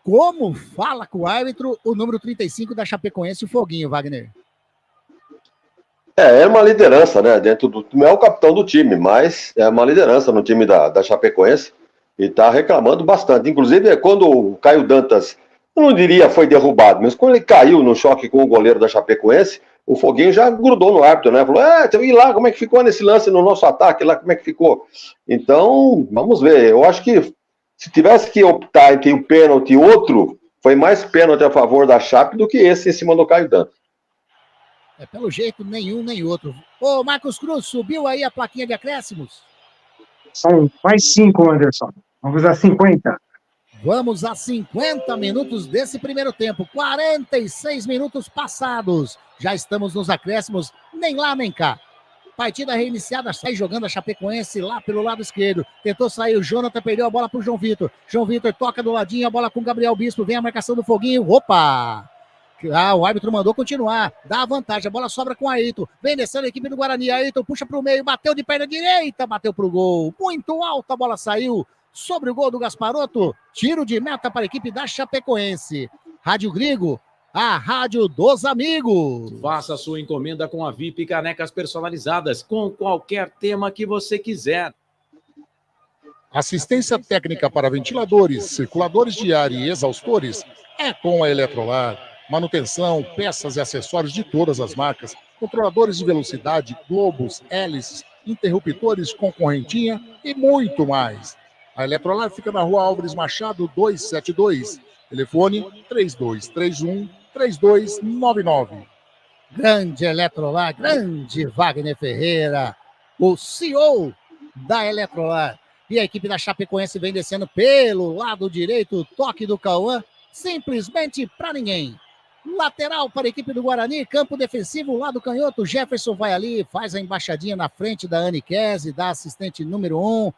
como fala com o árbitro o número 35 da Chapecoense, o Foguinho, Wagner? É uma liderança, né? Dentro do. Não é o capitão do time, mas é uma liderança no time da Chapecoense e tá reclamando bastante. Inclusive, quando o Caio Dantas, eu não diria foi derrubado, mas quando ele caiu no choque com o goleiro da Chapecoense, o Foguinho já grudou no árbitro, né? Falou, e lá, como é que ficou nesse lance no nosso ataque lá, como é que ficou? Então, vamos ver. Eu acho que se tivesse que optar entre um pênalti e outro, foi mais pênalti a favor da Chape do que esse em cima do Caio Dantas. Pelo jeito, nenhum nem outro. Ô, Marcos Cruz, subiu aí a plaquinha de acréscimos? São mais 5, Anderson. Vamos a 50. Vamos a 50 minutos desse primeiro tempo. 46 minutos passados. Já estamos nos acréscimos, nem lá nem cá. Partida reiniciada, sai jogando a Chapecoense lá pelo lado esquerdo. Tentou sair o Jonathan, perdeu a bola pro João Vitor. João Vitor toca do ladinho, a bola com o Gabriel Bispo. Vem a marcação do Foguinho. Opa! O árbitro mandou continuar. Dá a vantagem, a bola sobra com a Ayrton. Vem descendo a equipe do Guarani. A Ayrton puxa pro meio, bateu de perna direita, bateu pro gol. Muito alto, a bola saiu sobre o gol do Gasparotto. Tiro de meta para a equipe da Chapecoense. Rádio Grigo, a rádio dos amigos. Faça sua encomenda com a VIP Canecas Personalizadas, com qualquer tema que você quiser. Assistência técnica para ventiladores, circuladores de ar e exaustores é com a Eletrolar. Manutenção, peças e acessórios de todas as marcas, controladores de velocidade, globos, hélices, interruptores com correntinha e muito mais. A Eletrolar fica na Rua Álvares Machado 272. Telefone 3231-3299. Grande Eletrolar, grande Wagner Ferreira, o CEO da Eletrolar. E a equipe da Chapecoense vem descendo pelo lado direito, toque do Cauã, simplesmente para ninguém. Lateral para a equipe do Guarani, campo defensivo, lado canhoto, Jefferson vai ali, faz a embaixadinha na frente da Anne Kese, da assistente número 1,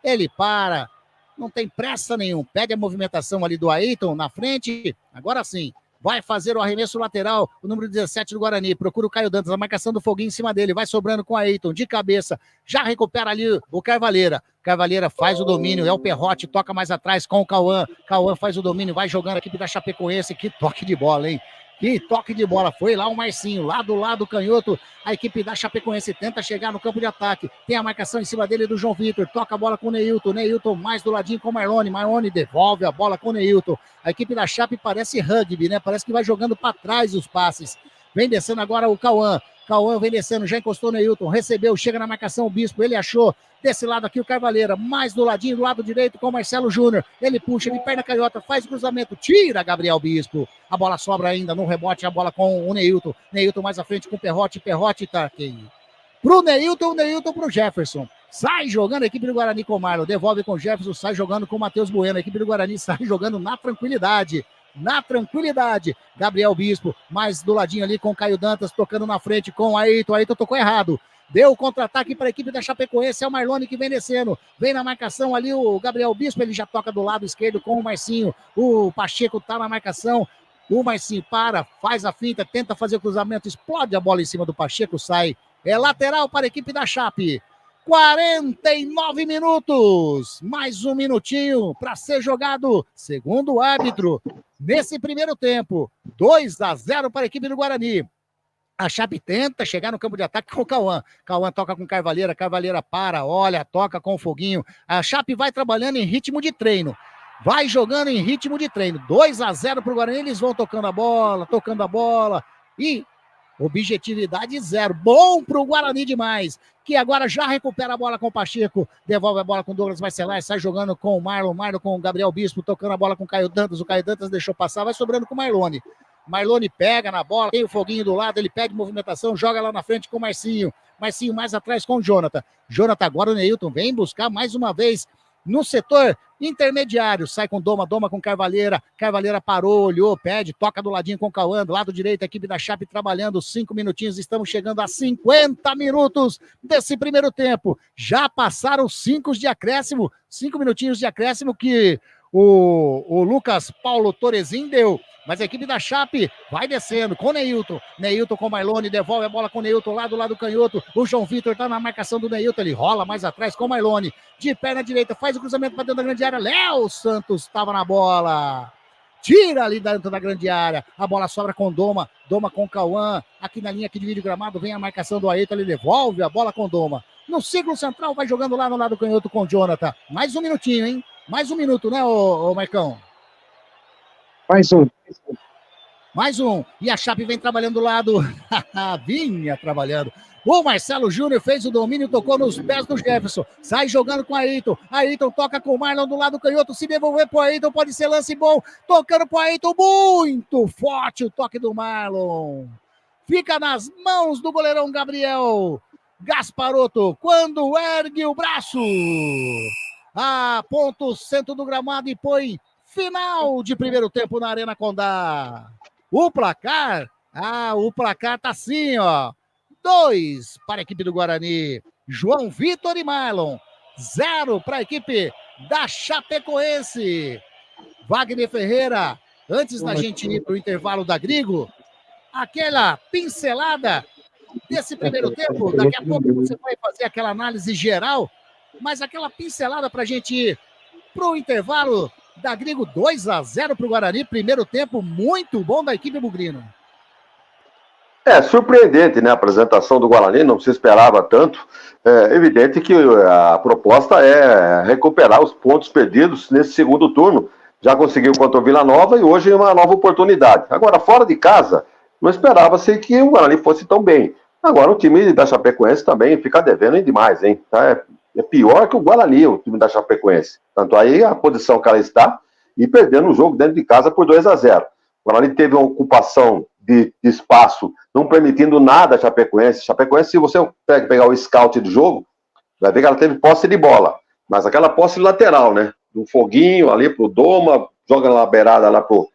ele para, não tem pressa nenhum, pede a movimentação ali do Ayrton na frente, agora sim, vai fazer o arremesso lateral, o número 17 do Guarani, procura o Caio Dantas, a marcação do Foguinho em cima dele, vai sobrando com o Ayrton, de cabeça, já recupera ali o Carvalheira faz o domínio, é o Perrotti, toca mais atrás com o Cauã faz o domínio, vai jogando a equipe da Chapecoense, que toque de bola, hein? Que toque de bola, foi lá o Marcinho, lá do lado canhoto, a equipe da Chapecoense tenta chegar no campo de ataque, tem a marcação em cima dele do João Vitor, toca a bola com o Neilton mais do ladinho com o Marlone devolve a bola com o Neilton, a equipe da Chape parece rugby, né, parece que vai jogando para trás os passes, vem descendo agora o Cauã vem descendo, já encostou no Neilton, recebeu, chega na marcação o Bispo, ele achou, desse lado aqui o Carvalheira, mais do ladinho, do lado direito com o Marcelo Júnior, ele puxa de perna canhota, faz o cruzamento, tira Gabriel Bispo, a bola sobra ainda no rebote, a bola com o Neilton mais à frente com o Perrotti tá aqui. Pro Neilton, o Neilton pro Jefferson, sai jogando a equipe do Guarani com o Marlon, devolve com o Jefferson, sai jogando com o Matheus Bueno, a equipe do Guarani sai jogando na tranquilidade, na tranquilidade. Gabriel Bispo, mais do ladinho ali com o Caio Dantas, tocando na frente com o Ayrton. Ayrton tocou errado. Deu o contra-ataque para a equipe da Chapecoense, é o Marlone que vem descendo, vem na marcação ali o Gabriel Bispo, ele já toca do lado esquerdo com o Marcinho, o Pacheco tá na marcação, o Marcinho para, faz a finta, tenta fazer o cruzamento, explode a bola em cima do Pacheco, sai, é lateral para a equipe da Chape. 49 minutos, mais um minutinho para ser jogado, segundo o árbitro, nesse primeiro tempo, 2-0 para a equipe do Guarani. A Chape tenta chegar no campo de ataque com o Cauã. Cauã toca com Carvalheira, Carvalheira para, olha, toca com o Foguinho. A Chape vai trabalhando em ritmo de treino. Vai jogando em ritmo de treino. 2-0 para o Guarani, eles vão tocando a bola. E objetividade zero. Bom para o Guarani demais. Que agora já recupera a bola com o Pacheco. Devolve a bola com o Douglas Marcelar. Sai jogando com o Marlon com o Gabriel Bispo. Tocando a bola com o Caio Dantas. O Caio Dantas deixou passar. Vai sobrando com o Marlone. Marlone pega na bola, tem o Foguinho do lado, ele pede movimentação, joga lá na frente com o Marcinho. Marcinho mais atrás com o Jonathan. Jonathan agora o Neilton vem buscar mais uma vez no setor intermediário. Sai com Doma com Carvalheira. Carvalheira parou, olhou, pede, toca do ladinho com o Cauã. Do lado direito, a equipe da Chape trabalhando 5 minutinhos. Estamos chegando a 50 minutos desse primeiro tempo. Já passaram 5 minutinhos de acréscimo que o Lucas Paulo Torezin deu. Mas a equipe da Chape vai descendo com o Neilton. Neilton com o Marlone, devolve a bola com o Neilton lá do lado canhoto. O João Vitor tá na marcação do Neilton, ele rola mais atrás com o Marlone. De perna direita, faz o cruzamento para dentro da grande área. Léo Santos estava na bola. Tira ali dentro da grande área. A bola sobra com o Doma com o Cauã. Aqui na linha que divide o gramado, vem a marcação do Ayrton, ele devolve a bola com o Doma. No círculo central, vai jogando lá no lado canhoto com o Jonathan. Mais um minutinho, hein? Mais um minuto, né, ô Marcão? Mais um. E a Chape vem trabalhando do lado. Vinha trabalhando. O Marcelo Júnior fez o domínio, tocou nos pés do Jefferson. Sai jogando com o Ayrton. Ayrton toca com o Marlon do lado canhoto. Se devolver pro Ayrton, pode ser lance bom. Tocando pro Ayrton, muito forte o toque do Marlon. Fica nas mãos do goleirão Gabriel Gasparotto. Quando ergue o braço, aponta o centro do gramado e põe final de primeiro tempo na Arena Condá. O placar tá assim, ó. 2 para a equipe do Guarani. João Vitor e Marlon. 0 para a equipe da Chapecoense. Wagner Ferreira, antes da gente ir para o intervalo da Grigo, aquela pincelada desse primeiro tempo. Daqui a pouco você vai fazer aquela análise geral, mas aquela pincelada para a gente ir para o intervalo da Grigo. 2-0 para o Guarani, primeiro tempo muito bom da equipe bugrina. Surpreendente, né, a apresentação do Guarani, não se esperava tanto. É evidente que a proposta é recuperar os pontos perdidos nesse segundo turno. Já conseguiu contra o Vila Nova e hoje uma nova oportunidade. Agora, fora de casa, não esperava-se que o Guarani fosse tão bem. Agora, o time da Chapecoense também fica devendo demais, hein? É pior que o Guarani, o time da Chapecoense. Tanto aí a posição que ela está e perdendo o jogo dentro de casa por 2-0. O Guarani teve uma ocupação de espaço, não permitindo nada a Chapecoense. Chapecoense, se você pegar o scout do jogo, vai ver que ela teve posse de bola. Mas aquela posse lateral, né? Do Foguinho ali pro Doma, joga na beirada lá pro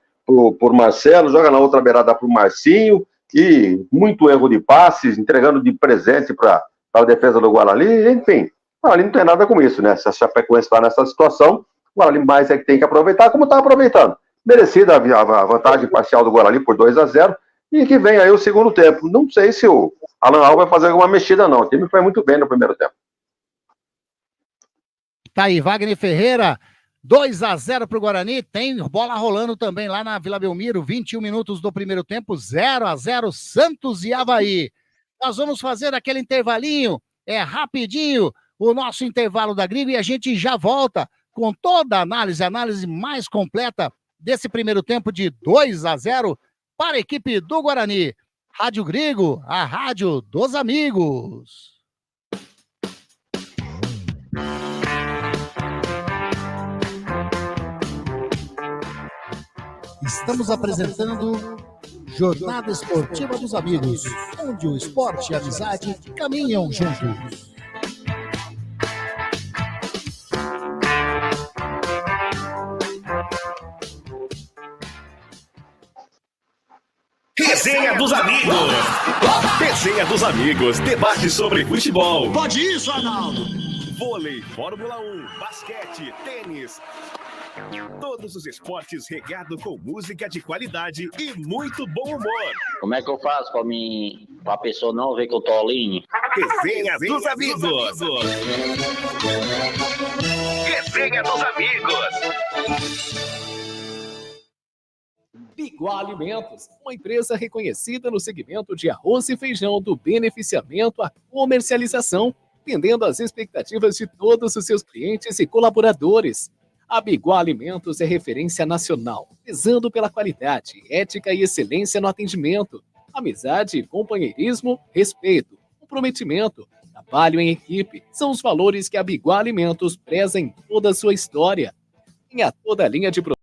Marcelo, joga na outra beirada pro Marcinho, e muito erro de passes, entregando de presente para a defesa do Guarani, enfim. O Guarani não tem nada com isso, né? Se a Chapecoense está nessa situação, o Guarani mais é que tem que aproveitar, como está aproveitando. Merecida a vantagem parcial do Guarani por 2-0, e que vem aí o segundo tempo. Não sei se o Alan Al vai fazer alguma mexida, não. O time foi muito bem no primeiro tempo. Tá aí, Wagner Ferreira, 2-0 para o Guarani. Tem bola rolando também lá na Vila Belmiro, 21 minutos do primeiro tempo, 0-0, Santos e Avaí. Nós vamos fazer aquele intervalinho, rapidinho, o nosso intervalo da Grigo, e a gente já volta com toda a análise mais completa desse primeiro tempo de 2-0 para a equipe do Guarani. Rádio Grigo, a rádio dos amigos. Estamos apresentando Jornada Esportiva dos Amigos, onde o esporte e a amizade caminham juntos. Resenha dos amigos. Resenha dos amigos. Debate sobre futebol. Pode isso, Arnaldo. Vôlei, Fórmula 1, basquete, tênis. Todos os esportes regado com música de qualidade e muito bom humor. Como é que eu faço pra pessoa não ver que eu tô alinho? Resenha dos amigos. Resenha dos amigos. Biguá Alimentos, uma empresa reconhecida no segmento de arroz e feijão do beneficiamento à comercialização, atendendo às expectativas de todos os seus clientes e colaboradores. A Biguá Alimentos é referência nacional, prezando pela qualidade, ética e excelência no atendimento, amizade, companheirismo, respeito, comprometimento, trabalho em equipe. São os valores que a Biguá Alimentos preza em toda a sua história. Tem a toda a linha de produtos.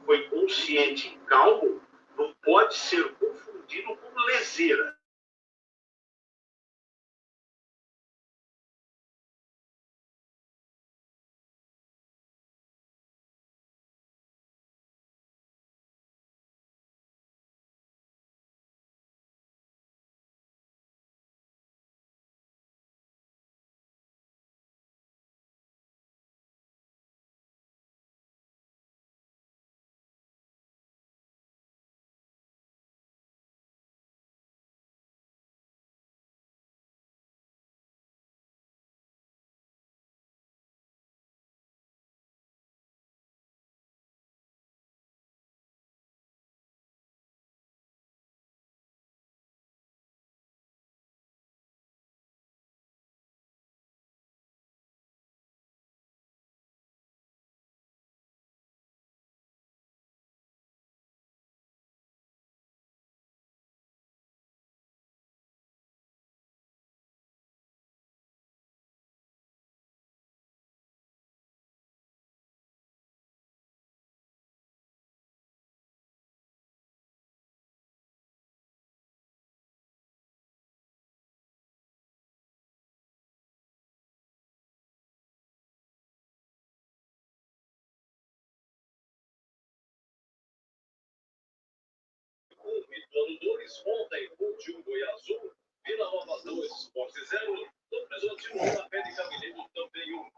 O inconsciente calmo não pode ser confundido com leseira. Plano 2, ontem, último Goiás 1, Vila Nova 2, Sport 0, Novo Horizonte 1, América Mineiro também 1.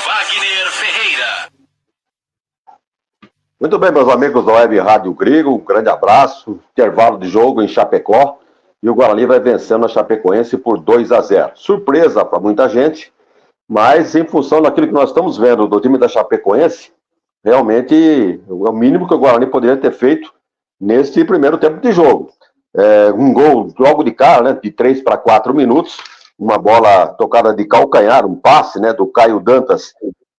Wagner Ferreira. Muito bem, meus amigos da Web Rádio Grego, um grande abraço. Intervalo de jogo em Chapecó. E o Guarani vai vencendo a Chapecoense por 2-0. Surpresa para muita gente, mas em função daquilo que nós estamos vendo do time da Chapecoense, realmente é o mínimo que o Guarani poderia ter feito neste primeiro tempo de jogo. Um gol logo de cara, né, de 3 para 4 minutos, uma bola tocada de calcanhar, um passe, né, do Caio Dantas,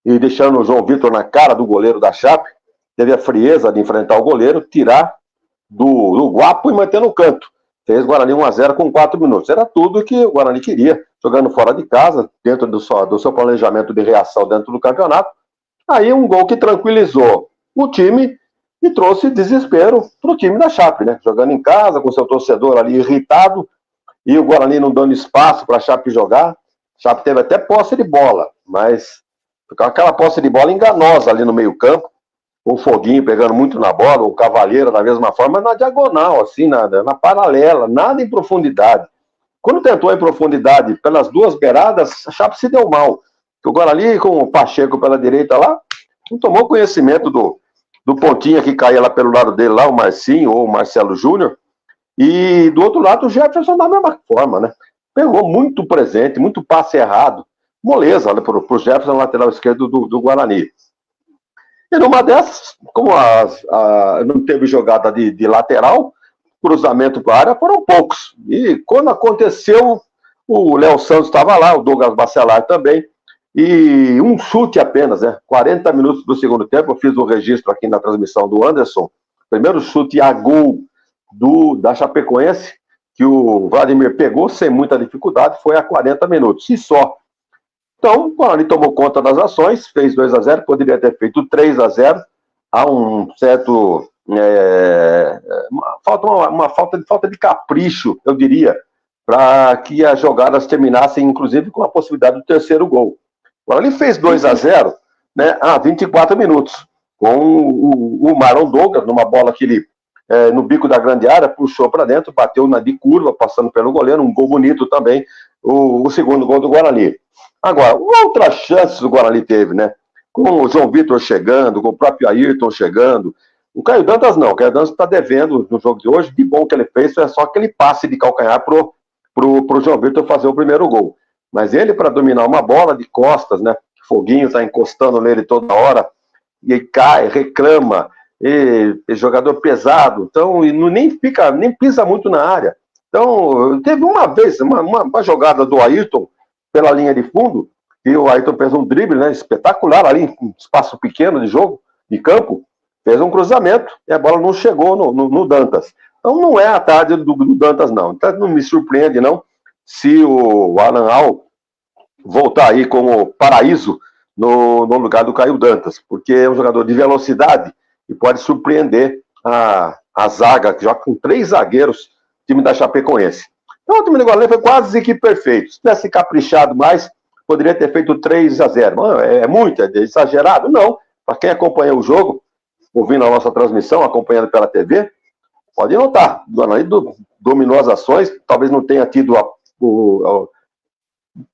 e deixando o João Vitor na cara do goleiro da Chape. Teve a frieza de enfrentar o goleiro, tirar do guapo e manter no canto. Fez Guarani 1-0 com 4 minutos. Era tudo que o Guarani queria, jogando fora de casa, dentro do seu planejamento de reação dentro do campeonato. Aí um gol que tranquilizou o time e trouxe desespero para o time da Chape, né? Jogando em casa, com seu torcedor ali irritado, e o Guarani não dando espaço para a Chape jogar. A Chape teve até posse de bola, mas ficou aquela posse de bola enganosa ali no meio campo, o Foguinho pegando muito na bola, o Cavalheiro da mesma forma, na diagonal, assim, na paralela, nada em profundidade. Quando tentou em profundidade pelas duas beiradas, a Chape se deu mal. O Guarani, com o Pacheco pela direita lá, não tomou conhecimento do pontinha que caía lá pelo lado dele, lá, o Marcinho ou o Marcelo Júnior, e do outro lado o Jefferson da mesma forma, né? Pegou muito presente, muito passe errado, moleza para o Jefferson, lateral esquerdo do Guarani. E numa dessas, como não teve jogada de lateral, cruzamento para a área foram poucos. E quando aconteceu, o Léo Santos estava lá, o Douglas Bacelar também, e um chute apenas, né? 40 minutos do segundo tempo, eu fiz um registro aqui na transmissão do Anderson, primeiro chute a gol da Chapecoense, que o Vladimir pegou sem muita dificuldade, foi a 40 minutos, e só. Então, o Guarani tomou conta das ações, fez 2-0, poderia ter feito 3-0, há um certo... falta de capricho, eu diria, para que as jogadas terminassem, inclusive, com a possibilidade do terceiro gol. O Guarani fez 2-0, né, a 24 minutos, com o Marlon Douglas, numa bola que ele, no bico da grande área, puxou para dentro, bateu na de curva, passando pelo goleiro, um gol bonito também, o segundo gol do Guarani. Agora, outras chances o Guarani teve, né? Com o João Vitor chegando, com o próprio Ayrton chegando. O Caio Dantas não, o Caio Dantas está devendo no jogo de hoje, de bom que ele fez, foi só aquele passe de calcanhar pro João Vitor fazer o primeiro gol. Mas ele, para dominar uma bola de costas, né? Foguinho está encostando nele toda hora, e cai, reclama, e jogador pesado, então nem pisa muito na área. Então, teve uma vez, uma jogada do Ayrton pela linha de fundo, e o Ayrton fez um drible, né, espetacular ali, em espaço pequeno de jogo, de campo, fez um cruzamento, e a bola não chegou no Dantas. Então não é a tarde do Dantas, não. Então não me surpreende, não, se o Alan Al voltar aí como paraíso no lugar do Caio Dantas, porque é um jogador de velocidade e pode surpreender a zaga, que joga com 3 zagueiros, time da Chapecoense. Então, o time do Guarani foi quase que perfeito. Se tivesse caprichado mais, poderia ter feito 3-0. É muito? É exagerado? Não. Para quem acompanha o jogo, ouvindo a nossa transmissão, acompanhando pela TV, pode notar. O Guarani dominou as ações, talvez não tenha tido o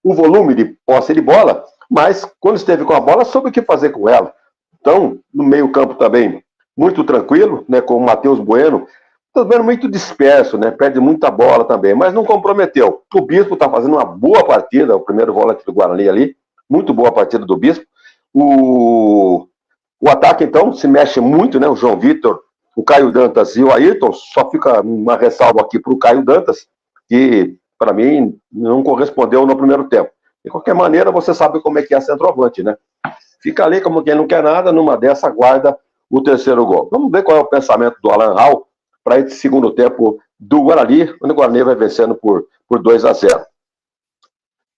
volume de posse de bola, mas quando esteve com a bola, soube o que fazer com ela. Então, no meio-campo também, muito tranquilo, né, com o Matheus Bueno, também muito disperso, né? Perde muita bola também, mas não comprometeu. O Bispo está fazendo uma boa partida, o primeiro volante do Guarani ali, muito boa partida do Bispo. O ataque, então, se mexe muito, né? O João Vitor, o Caio Dantas e o Ayrton, só fica uma ressalva aqui para o Caio Dantas, que, para mim, não correspondeu no primeiro tempo. De qualquer maneira, você sabe como é que é centroavante, né? Fica ali como quem não quer nada, numa dessa guarda o terceiro gol. Vamos ver qual é o pensamento do Alan Hall para esse segundo tempo do Guarani, onde o Guarani vai vencendo por 2-0.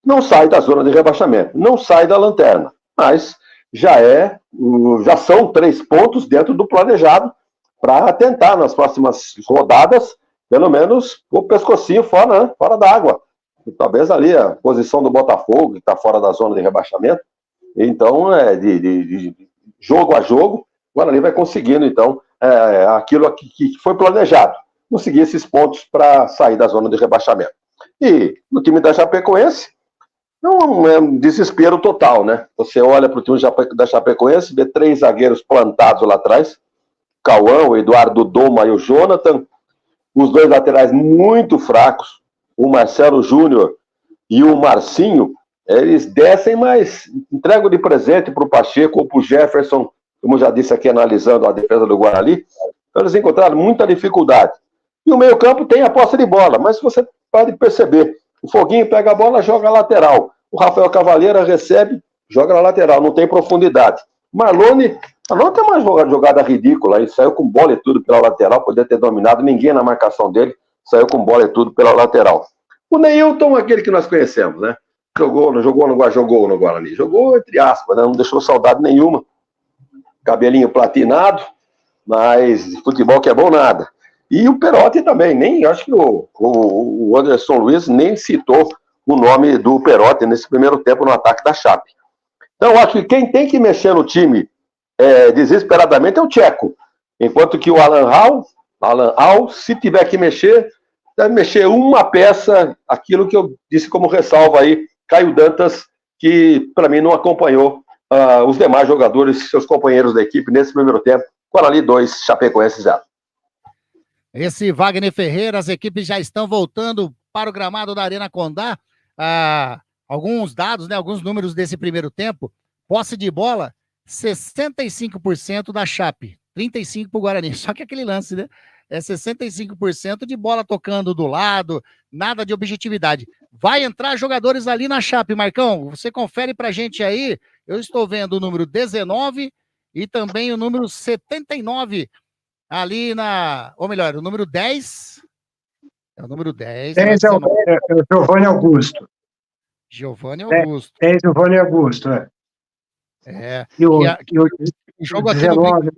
Não sai da zona de rebaixamento, não sai da lanterna, mas já são 3 pontos dentro do planejado para tentar nas próximas rodadas, pelo menos o pescocinho fora da água. talvez ali a posição do Botafogo, que está fora da zona de rebaixamento. Então, de jogo a jogo, o Guarani vai conseguindo, então, aquilo que foi planejado, conseguir esses pontos para sair da zona de rebaixamento. E no time da Chapecoense, não é um desespero total, né? Você olha para o time da Chapecoense, vê 3 zagueiros plantados lá atrás, Cauã, o Eduardo Doma e o Jonathan, os 2 laterais muito fracos, o Marcelo Júnior e o Marcinho, eles descem, mas entregam de presente para o Pacheco ou para o Jefferson, como já disse aqui, analisando a defesa do Guarani, eles encontraram muita dificuldade. E o meio-campo tem a posse de bola, mas você pode perceber, o Foguinho pega a bola, joga a lateral. O Rafael Cavaleira recebe, joga na lateral, não tem profundidade. Marlone tem uma jogada ridícula, ele saiu com bola e tudo pela lateral, poderia ter dominado, ninguém na marcação dele, saiu com bola e tudo pela lateral. O Neilton, aquele que nós conhecemos, né? Jogou no Guarani. Jogou entre aspas, né? Não deixou saudade nenhuma. Cabelinho platinado, mas futebol que é bom nada. E o Perotti também, nem acho que o Anderson Luiz nem citou o nome do Perotti nesse primeiro tempo no ataque da Chape. Então, acho que quem tem que mexer no time desesperadamente é o Tcheco. Enquanto que o Alan Al, se tiver que mexer, deve mexer uma peça, aquilo que eu disse como ressalva aí, Caio Dantas, que para mim não acompanhou os demais jogadores, seus companheiros da equipe nesse primeiro tempo. Guarani 2, Chapecoense 0. Esse Wagner Ferreira, as equipes já estão voltando para o gramado da Arena Condá. Alguns dados, né, alguns números desse primeiro tempo. Posse de bola, 65% da Chape, 35% para o Guarani. Só que aquele lance, né? É 65% de bola tocando do lado, nada de objetividade. Vai entrar jogadores ali na Chape, Marcão. Você confere pra gente aí. Eu estou vendo o número 19 e também o número 79 ali ou melhor, o número 10. É o número 10. 10 é o Giovanni Augusto. Giovanni Augusto. 10 Giovanni Augusto, E o jogo aqui 19...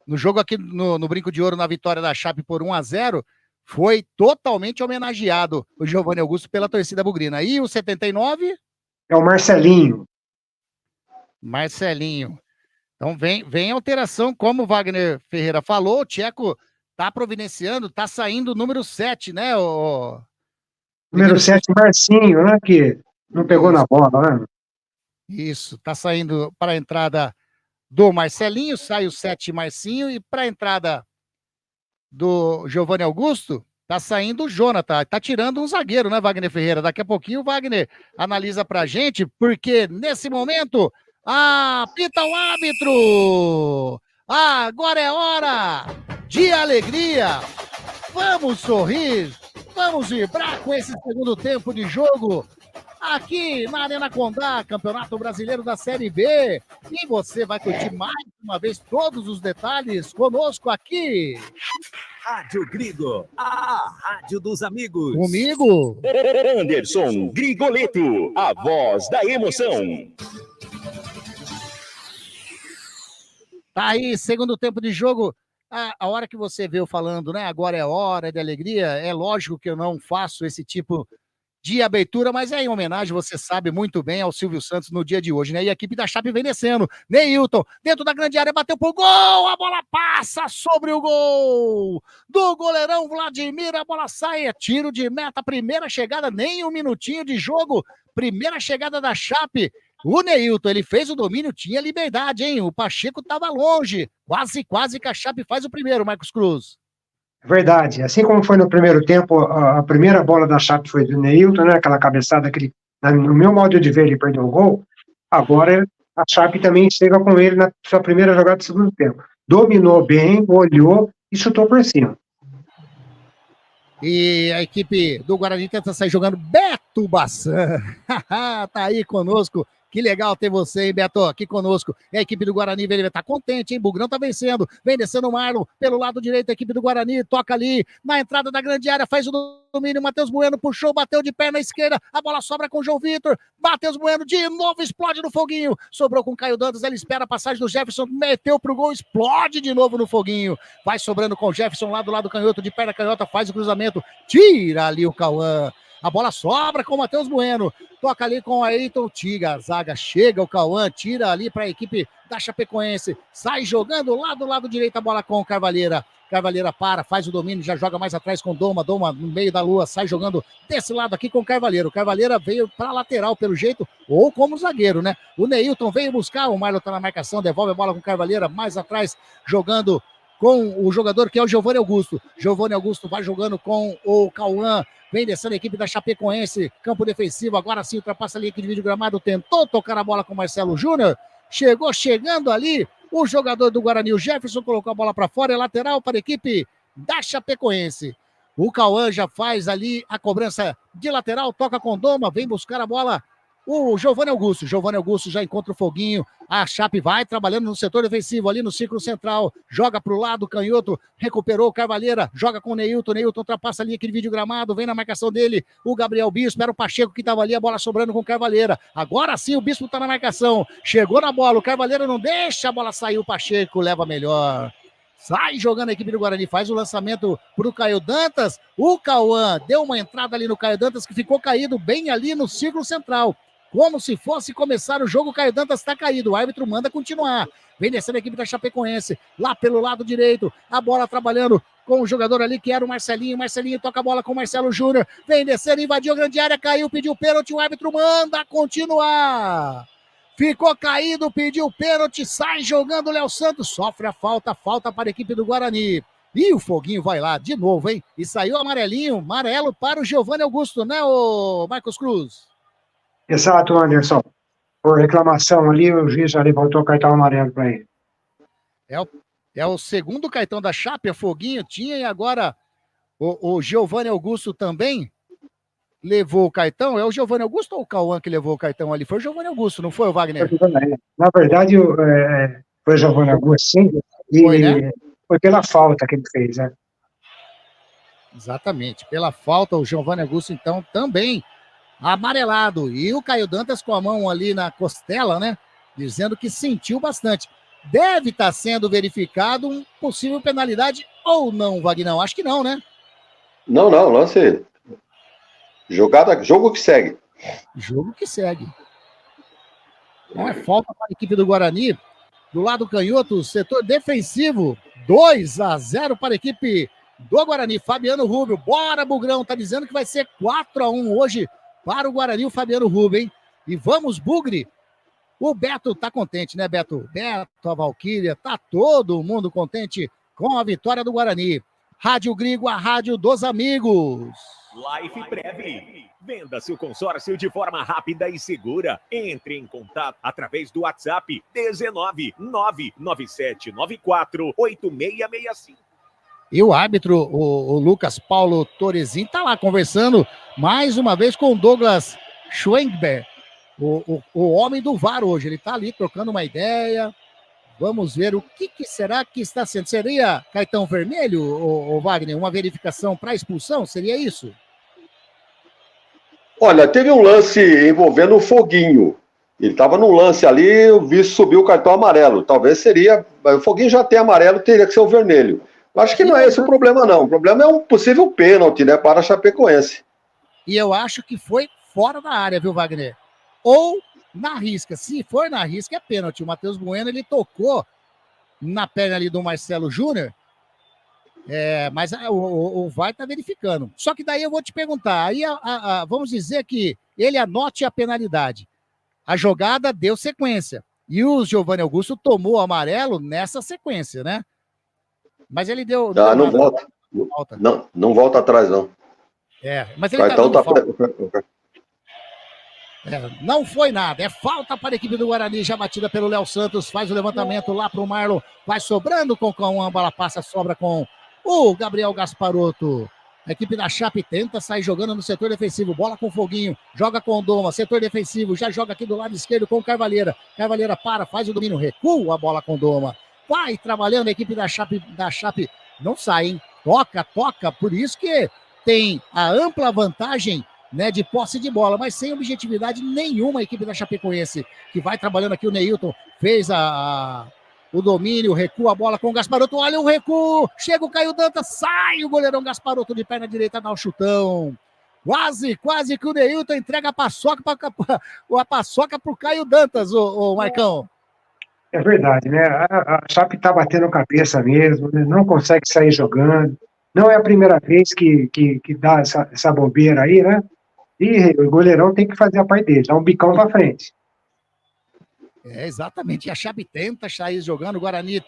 no jogo aqui no Brinco de Ouro, na vitória da Chape por 1-0, foi totalmente homenageado o Giovanni Augusto pela torcida bugrina. E o 79? É o Marcelinho. Marcelinho. Então vem alteração, como o Wagner Ferreira falou, o Tcheco tá providenciando, tá saindo o número 7, né? Número 7, Marcinho, né? Que não pegou na bola, né? Isso, tá saindo para a entrada do Marcelinho, sai o 7 Marcinho, e para a entrada do Giovanni Augusto, tá saindo o Jonathan, tá tirando um zagueiro, né, Wagner Ferreira? Daqui a pouquinho o Wagner analisa pra gente, porque nesse momento, apita o árbitro! Agora é hora de alegria! Vamos sorrir, vamos vibrar com esse segundo tempo de jogo, aqui na Arena Condá, Campeonato Brasileiro da Série B. E você vai curtir mais uma vez todos os detalhes conosco aqui. Rádio Grigo, a rádio dos amigos. Comigo, Anderson Grigoleto, a voz da emoção. Tá aí, segundo tempo de jogo. A hora que você veio falando, né? Agora é hora de alegria. É lógico que eu não faço esse tipo de abertura, mas é em homenagem, você sabe muito bem, ao Silvio Santos no dia de hoje, né? E a equipe da Chape vem descendo. Neilton, dentro da grande área, bateu pro gol, a bola passa sobre o gol do goleirão Vladimir, a bola sai, é tiro de meta, primeira chegada, nem um minutinho de jogo, primeira chegada da Chape. O Neilton, ele fez o domínio, tinha liberdade, hein? O Pacheco tava longe, quase que a Chape faz o primeiro, Marcos Cruz. Verdade. Assim como foi no primeiro tempo, a primeira bola da Chape foi do Neilton, né? Aquela cabeçada que ele, no meu modo de ver, ele perdeu o gol. Agora a Chape também chega com ele na sua primeira jogada do segundo tempo. Dominou bem, olhou e chutou por cima. E a equipe do Guarani tenta sair jogando. Beto Bassan tá aí conosco. Que legal ter você, hein, Beto, aqui conosco. E a equipe do Guarani tá contente, hein? Bugrão tá vencendo. Vem descendo o Marlon pelo lado direito. A equipe do Guarani toca ali na entrada da grande área. Faz o domínio. Matheus Bueno puxou, bateu de perna esquerda. A bola sobra com o João Vitor. Matheus Bueno de novo explode no foguinho. Sobrou com o Caio Dantas. Ele espera a passagem do Jefferson. Meteu pro gol. Explode de novo no foguinho. Vai sobrando com o Jefferson lá do lado canhoto. De perna canhota. Faz o cruzamento. Tira ali o Cauã. A bola sobra com o Matheus Bueno. Toca ali com o Ayrton Tiga. A zaga chega, o Cauã tira ali para a equipe da Chapecoense. Sai jogando lá do lado direito a bola com o Carvalheira. Carvalheira faz o domínio, já joga mais atrás com Doma no meio da lua, sai jogando desse lado aqui com o Carvalheira. O Carvalheira veio para lateral pelo jeito, ou como zagueiro, né? O Neilton veio buscar, o Marlon tá na marcação, devolve a bola com o Carvalheira, mais atrás, jogando com o jogador que é o Giovanni Augusto. Giovanni Augusto vai jogando com o Cauã, vem descendo a equipe da Chapecoense, campo defensivo, agora sim ultrapassa a linha de vídeo gramado, tentou tocar a bola com o Marcelo Júnior, chegando ali, o jogador do Guarani, o Jefferson, colocou a bola para fora, é lateral para a equipe da Chapecoense. O Cauã já faz ali a cobrança de lateral, toca com Doma, vem buscar a bola o Giovanni Augusto. Giovanni Augusto já encontra o Foguinho, a Chape vai trabalhando no setor defensivo, ali no círculo central, joga para o lado, canhoto, recuperou o Carvalheira, joga com o Neilton ultrapassa ali aquele vídeo gramado, vem na marcação dele, o Gabriel Bispo, era o Pacheco que estava ali, a bola sobrando com o Carvalheira, agora sim o Bispo está na marcação, chegou na bola, o Carvalheira não deixa a bola sair, o Pacheco leva melhor. Sai jogando a equipe do Guarani, faz o lançamento para o Caio Dantas, o Cauã deu uma entrada ali no Caio Dantas que ficou caído bem ali no círculo central. Como se fosse começar o jogo, o Caio Dantas está caído, o árbitro manda continuar. Vem descendo a equipe da Chapecoense, lá pelo lado direito, a bola trabalhando com o jogador ali que era o Marcelinho. Marcelinho toca a bola com o Marcelo Júnior, vem descendo, invadiu a grande área, caiu, pediu pênalti, o árbitro manda continuar. Ficou caído, pediu pênalti, sai jogando o Léo Santos, sofre a falta para a equipe do Guarani. E o Foguinho vai lá de novo, hein? E saiu amarelo para o Giovanni Augusto, né, o Marcos Cruz? Exato, Anderson. Por reclamação ali, o juiz já levantou o cartão amarelo para ele. É o segundo cartão da Chape, a Foguinho tinha, e agora o Giovanni Augusto também levou o cartão. É o Giovanni Augusto ou o Cauã que levou o cartão ali? Foi o Giovanni Augusto, não foi o Wagner? Na verdade, foi o Giovanni Augusto, sim, e foi, né? Foi pela falta que ele fez, né? Exatamente, pela falta, o Giovanni Augusto, então, também amarelado. E o Caio Dantas com a mão ali na costela, né? Dizendo que sentiu bastante. Deve estar sendo verificado uma possível penalidade ou não, Vagnão? Acho que não, né? Não, lance. Jogo que segue. Jogo que segue. Então é falta para a equipe do Guarani. Do lado canhoto, setor defensivo, 2-0 para a equipe do Guarani. Fabiano Rubio, bora Bugrão, tá dizendo que vai ser 4-1 hoje para o Guarani, o Fabiano Rubio, hein? E vamos, Bugre. O Beto tá contente, né, Beto? Beto, a Valquíria, tá todo mundo contente com a vitória do Guarani. Rádio Grigo, a rádio dos amigos. Life Prev. Venda seu consórcio de forma rápida e segura. Entre em contato através do WhatsApp 19 99794 8665. E o árbitro, o Lucas Paulo Torresin, está lá conversando mais uma vez com o Douglas Schwenberg, o homem do VAR hoje. Ele está ali trocando uma ideia. Vamos ver o que será que está sendo. Seria cartão vermelho, o Wagner? Uma verificação para expulsão? Seria isso? Olha, teve um lance envolvendo o Foguinho. Ele estava no lance ali, o vice subiu o cartão amarelo. Talvez seria... O Foguinho já tem amarelo, teria que ser o vermelho. Acho que não é esse o problema, não. O problema é um possível pênalti, né, para a Chapecoense. E eu acho que foi fora da área, viu, Wagner? Ou na risca. Se for na risca, é pênalti. O Matheus Bueno, ele tocou na perna ali do Marcelo Júnior, mas o VAR está verificando. Só que daí eu vou te perguntar, aí vamos dizer que ele anote a penalidade. A jogada deu sequência. E o Giovanni Augusto tomou o amarelo nessa sequência, né? Mas ele deu... não volta. Não volta atrás, não. Mas ele não foi nada. É falta para a equipe do Guarani, já batida pelo Léo Santos. Faz o levantamento lá para o Marlon. Vai sobrando com a bola passa, sobra com o Gabriel Gasparotto. A equipe da Chape tenta sair jogando no setor defensivo. Bola com o Foguinho. Joga com o Doma. Setor defensivo. Já joga aqui do lado esquerdo com o Carvalheira. Carvalheira faz o domínio. Recua a bola com o Doma. Vai trabalhando a equipe da Chape. Não sai, hein? Toca. Por isso que tem a ampla vantagem, né, de posse de bola, mas sem objetividade nenhuma a equipe da Chapecoense, que vai trabalhando aqui. O Neilton fez o domínio, recua a bola com o Gasparotto. Olha o recuo. Chega o Caio Dantas, sai o goleirão Gasparotto de perna direita, dá o chutão. Quase que o Neilton entrega a paçoca pro Caio Dantas, o Marcão. É verdade, né? A Chape tá batendo cabeça mesmo, né? Não consegue sair jogando. Não é a primeira vez que dá essa bobeira aí, né? E o goleirão tem que fazer a parte dele, dá um bicão pra frente. Exatamente. E a Chape tenta sair jogando, o Guarani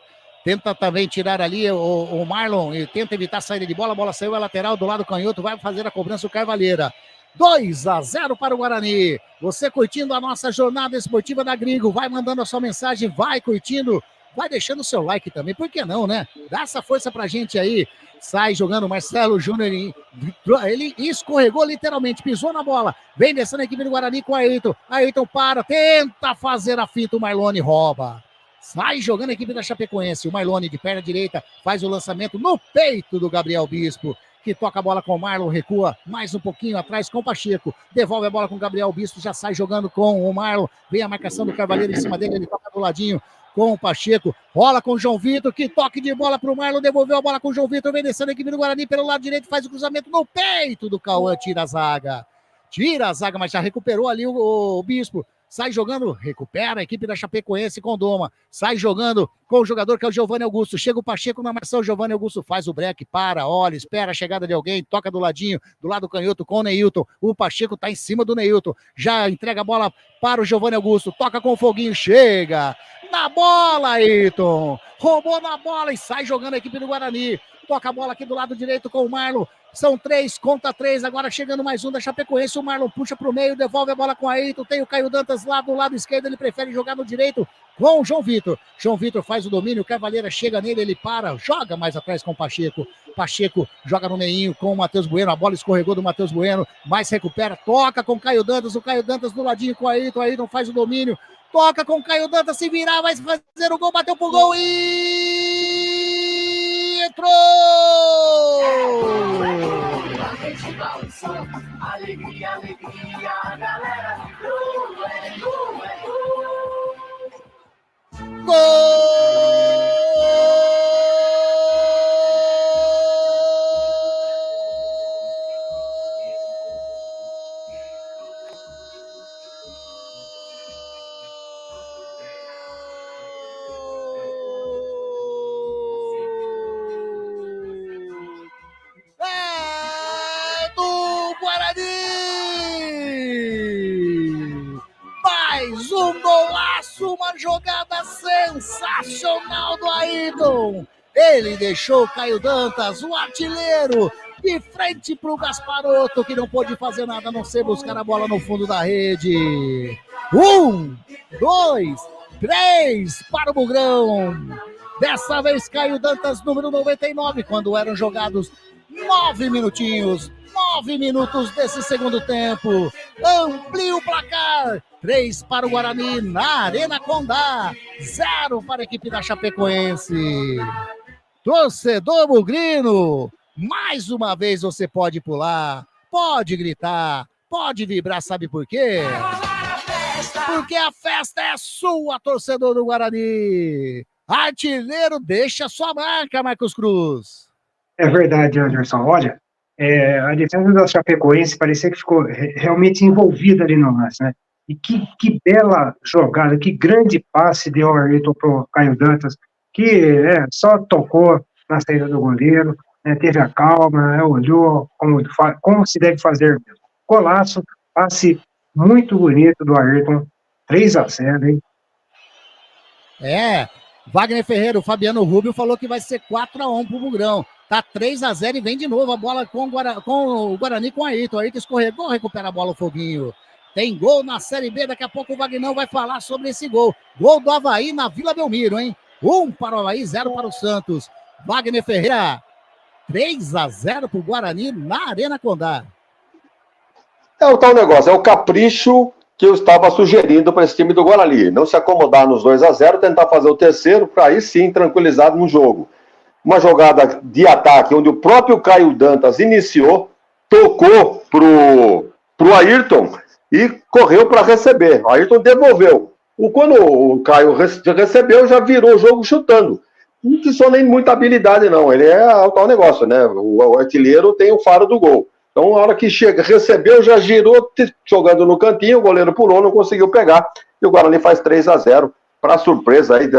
tenta também tirar ali o Marlon, e tenta evitar a saída de bola, a bola saiu a lateral do lado canhoto, vai fazer a cobrança o Carvalheira. 2-0 para o Guarani. Você curtindo a nossa jornada esportiva da Grigo, vai mandando a sua mensagem, vai curtindo, vai deixando o seu like também, por que não, né? Dá essa força pra gente aí. Sai jogando o Marcelo Júnior, ele escorregou literalmente, pisou na bola, vem descendo a equipe do Guarani com o Ayrton. Ayrton para, tenta fazer a finta, o Marlone rouba. Sai jogando a equipe da Chapecoense, o Marlone de perna direita faz o lançamento no peito do Gabriel Bispo, que toca a bola com o Marlon, recua mais um pouquinho atrás com o Pacheco, devolve a bola com o Gabriel Bispo, já sai jogando com o Marlon, vem a marcação do Carvalheiro em cima dele, ele toca do ladinho com o Pacheco, rola com o João Vitor, que toque de bola pro Marlon, devolveu a bola com o João Vitor, vem descendo a equipe do Guarani pelo lado direito, faz o cruzamento no peito do Cauã, tira a zaga, mas já recuperou ali o Bispo, sai jogando, recupera a equipe da Chapecoense com Doma, sai jogando com o jogador que é o Giovanni Augusto, chega o Pacheco na marcação, o Giovanni Augusto faz o break, para, olha, espera a chegada de alguém, toca do ladinho, do lado canhoto com o Neilton, o Pacheco tá em cima do Neilton, já entrega a bola para o Giovanni Augusto, toca com o Foguinho, chega na bola, Ayrton, roubou na bola e sai jogando a equipe do Guarani, toca a bola aqui do lado direito com o Marlon, são 3 contra 3, agora chegando mais um da Chapecoense, o Marlon puxa pro meio, devolve a bola com o Ayrton, tem o Caio Dantas lá do lado esquerdo, ele prefere jogar no direito com o João Vitor faz o domínio, o Carvalheira chega nele, ele para, joga mais atrás com o Pacheco joga no meinho com o Matheus Bueno, a bola escorregou do Matheus Bueno, mas recupera, toca com o Caio Dantas do ladinho com o Ayrton faz o domínio, toca com o Caio Dantas, se virar, vai fazer o gol, bateu pro gol e entrou! Alegria, alegria, galera. Mais um golaço, uma jogada sensacional do Ayrton. Ele deixou o Caio Dantas, o artilheiro, de frente para o Gasparotto, que não pôde fazer nada a não ser buscar a bola no fundo da rede. 1, 2, 3 para o Bugrão. Dessa vez Caio Dantas, número 99, quando eram jogados 9 minutinhos. 9 minutos desse segundo tempo. Amplia o placar. 3 para o Guarani na Arena Condá. 0 para a equipe da Chapecoense. Torcedor bugrino, mais uma vez você pode pular, pode gritar, pode vibrar, sabe por quê? Porque a festa é sua, torcedor do Guarani. Artilheiro, deixa sua marca, Marcos Cruz. É verdade, Anderson. Olha, a defesa da Chapecoense parecia que ficou realmente envolvida ali no lance, né? E que bela jogada, que grande passe deu o Ayrton pro Caio Dantas, que só tocou na saída do goleiro, teve a calma, olhou como se deve fazer mesmo. Golaço, passe muito bonito do Ayrton, 3-0, hein? Wagner Ferreira, o Fabiano Rubio falou que vai ser 4-1 pro Bugrão. Tá 3-0 e vem de novo a bola com o Guarani com o Ayrton. O Ayrton escorregou, recupera a bola o Foguinho. Tem gol na Série B, daqui a pouco o Vagnão vai falar sobre esse gol. Gol do Avaí na Vila Belmiro, hein? 1 para o Avaí, 0 para o Santos. Wagner Ferreira, 3-0 pro Guarani na Arena Condá. É o tal negócio, é o capricho que eu estava sugerindo para esse time do Guarani. Não se acomodar nos 2-0, tentar fazer o terceiro, para aí sim, tranquilizado no jogo. Uma jogada de ataque, onde o próprio Caio Dantas iniciou, tocou pro Ayrton e correu para receber. O Ayrton devolveu. Quando o Caio recebeu, já virou o jogo chutando. Não precisou nem muita habilidade, não. Ele é o tal negócio, né? O artilheiro tem o faro do gol. Então, a hora que chega, recebeu, já girou, jogando no cantinho, o goleiro pulou, não conseguiu pegar. E o Guarani faz 3-0, para surpresa aí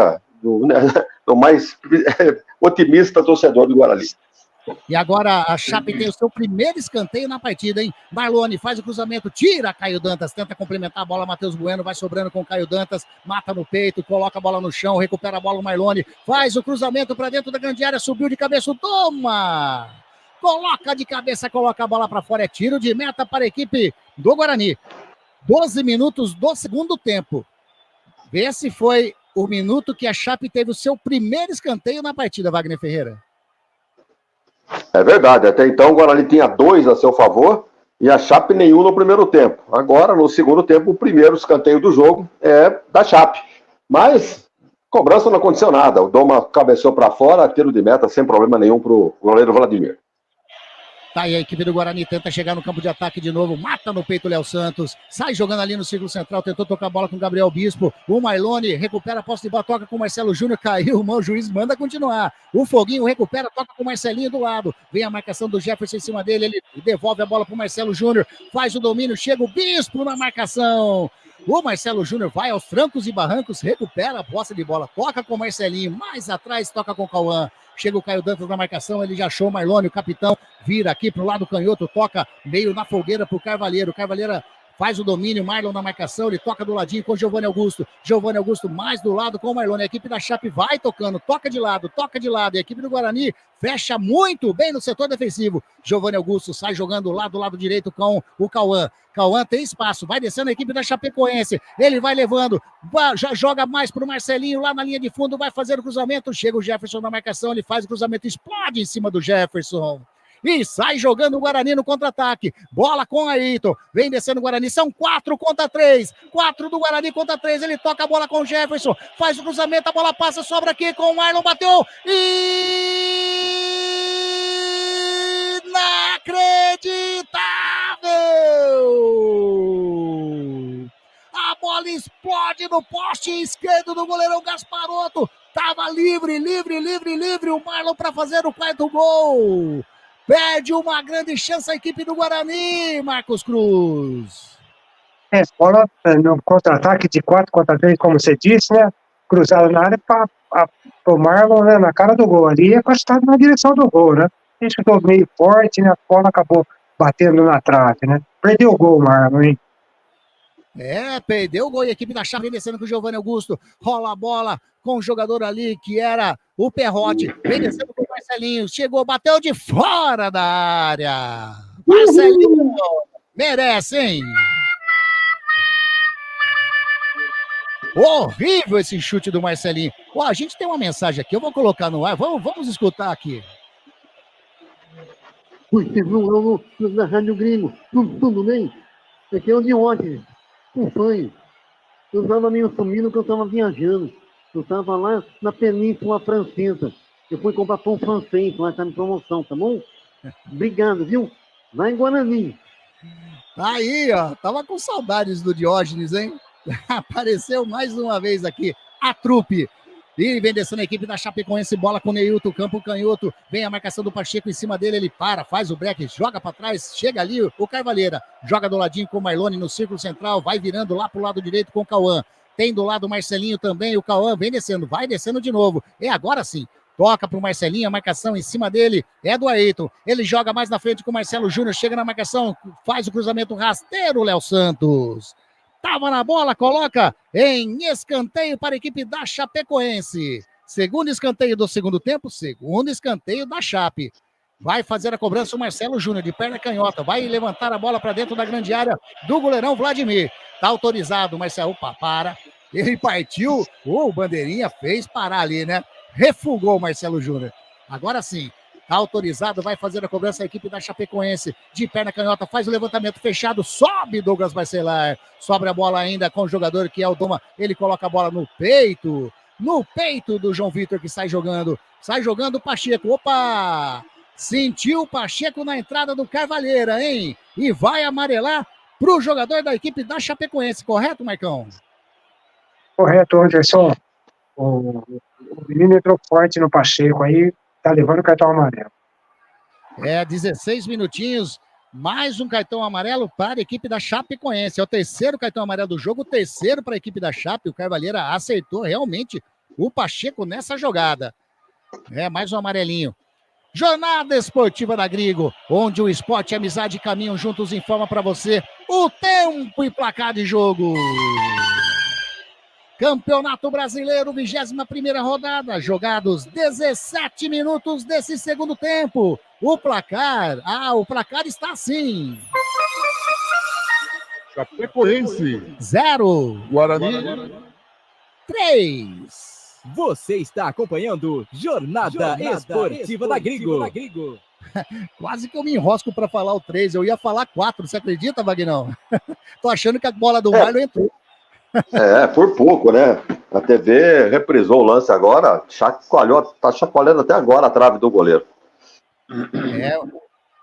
do mais otimista torcedor do Guarani. E agora a Chape tem o seu primeiro escanteio na partida, hein? Marlone faz o cruzamento, tira Caio Dantas, tenta complementar a bola, Matheus Bueno vai sobrando com o Caio Dantas, mata no peito, coloca a bola no chão, recupera a bola o Marlone, faz o cruzamento para dentro da grande área, subiu de cabeça, toma! Coloca de cabeça, coloca a bola para fora, é tiro de meta para a equipe do Guarani. 12 minutos do segundo tempo. Vê se foi o minuto que a Chape teve o seu primeiro escanteio na partida, Wagner Ferreira. É verdade, até então o Guarani tinha 2 a seu favor e a Chape nenhum no primeiro tempo. Agora, no segundo tempo, o primeiro escanteio do jogo é da Chape. Mas, cobrança não aconteceu nada. O Doma cabeceou para fora, tiro de meta sem problema nenhum para o goleiro Vladimir. Tá aí a equipe do Guarani, tenta chegar no campo de ataque de novo, mata no peito o Léo Santos, sai jogando ali no círculo central, tentou tocar a bola com o Gabriel Bispo, o Marlone recupera a posse de bola, toca com o Marcelo Júnior, caiu, o juiz manda continuar, o Foguinho recupera, toca com o Marcelinho do lado, vem a marcação do Jefferson em cima dele, ele devolve a bola pro Marcelo Júnior, faz o domínio, chega o Bispo na marcação, o Marcelo Júnior vai aos trancos e barrancos, recupera a posse de bola, toca com o Marcelinho, mais atrás toca com o Cauã. Chega o Caio Dantas na marcação, ele já achou o Marlone, o capitão, vira aqui pro lado canhoto, toca meio na folgueira pro Carvalheiro. Carvalheira faz o domínio, Marlon na marcação, ele toca do ladinho com o Giovanni Augusto. Giovanni Augusto mais do lado com o Marlone. A equipe da Chape vai tocando, toca de lado. E a equipe do Guarani fecha muito bem no setor defensivo. Giovanni Augusto sai jogando lá do lado direito com o Cauã. Cauã tem espaço, vai descendo a equipe da Chapecoense, ele vai levando, já joga mais pro Marcelinho lá na linha de fundo, vai fazer o cruzamento, chega o Jefferson na marcação, ele faz o cruzamento, explode em cima do Jefferson. E sai jogando o Guarani no contra-ataque. Bola com Ayrton. Vem descendo o Guarani. São 4 contra 3. 4 do Guarani contra 3. Ele toca a bola com o Jefferson. Faz o cruzamento. A bola passa. Sobra aqui com o Marlon. Bateu. Inacreditável! A bola explode no poste esquerdo do goleirão Gasparotto. Tava livre. O Marlon para fazer o quarto gol. Perde uma grande chance a equipe do Guarani, Marcos Cruz. Bola no contra-ataque de 4 contra 3, como você disse, né? Cruzado na área para o Marlon, né? Na cara do gol ali, encostado na direção do gol, né? Ele chutou meio forte, né? A bola acabou batendo na trave, né? Perdeu o gol, Marlon, hein? Perdeu o gol e a equipe da Chape vem descendo com o Giovanni Augusto. Rola a bola com o jogador ali que era o Perrotti. Vem descendo com o Marcelinho. Chegou, bateu de fora da área. Marcelinho merece, hein? Horrível esse chute do Marcelinho. A gente tem uma mensagem aqui, eu vou colocar no ar. Vamos escutar aqui. Na Rádio Gringo, tudo bem? Aqui é o de ontem. Um sonho. Eu estava meio sumindo que eu estava viajando. Eu estava lá na Península Francesa. Eu fui comprar pão francês, lá está em promoção, tá bom? Obrigado, viu? Vai em Guarani. Aí, ó. Tava com saudades do Diógenes, hein? Apareceu mais uma vez aqui a trupe. E vem descendo a equipe da Chapecoense, bola com o Neilton, campo canhoto, vem a marcação do Pacheco em cima dele, ele faz o break, joga para trás, chega ali o Carvalheira, joga do ladinho com o Marlone no círculo central, vai virando lá pro lado direito com o Cauã, tem do lado o Marcelinho também, o Cauã vem descendo, vai descendo de novo, agora sim, toca pro Marcelinho, a marcação em cima dele é do Ayrton, ele joga mais na frente com o Marcelo Júnior, chega na marcação, faz o cruzamento rasteiro, Léo Santos. Tava na bola, coloca em escanteio para a equipe da Chapecoense. Segundo escanteio do segundo tempo, segundo escanteio da Chape. Vai fazer a cobrança o Marcelo Júnior, de perna canhota. Vai levantar a bola para dentro da grande área do goleirão Vladimir. Tá autorizado, Marcelo. Opa, para. Ele partiu. O Bandeirinha fez parar ali, né? Refugou o Marcelo Júnior. Agora sim. Tá autorizado, vai fazer a cobrança a equipe da Chapecoense, de perna canhota, faz o levantamento fechado, sobe Douglas Barcelar, sobra a bola ainda com o jogador que é o Doma, ele coloca a bola no peito do João Vitor que sai jogando o Pacheco, opa, sentiu o Pacheco na entrada do Carvalheira, hein, e vai amarelar pro jogador da equipe da Chapecoense, correto, Marcão? Correto, Anderson, o menino entrou forte no Pacheco aí, tá levando o cartão amarelo. 16 minutinhos Mais um cartão amarelo para a equipe da Chapecoense. É o terceiro cartão amarelo do jogo, o terceiro para a equipe da Chape. O Carvalheira acertou realmente o Pacheco nessa jogada. Mais um amarelinho. Jornada Esportiva da Grigo, onde o esporte e a amizade caminham juntos, informa para você o tempo e placar de jogo. Campeonato Brasileiro, 21ª rodada, jogados 17 minutos desse segundo tempo. O placar está assim. Chapecoense 0, Guarani 3. Você está acompanhando Jornada Esportiva da Grigo. Quase que eu me enrosco para falar o 3. Eu ia falar 4, você acredita, Vagnão? Tô achando que a bola do Marlon entrou. Por pouco, né? A TV reprisou o lance agora, tá chacoalhando até agora a trave do goleiro.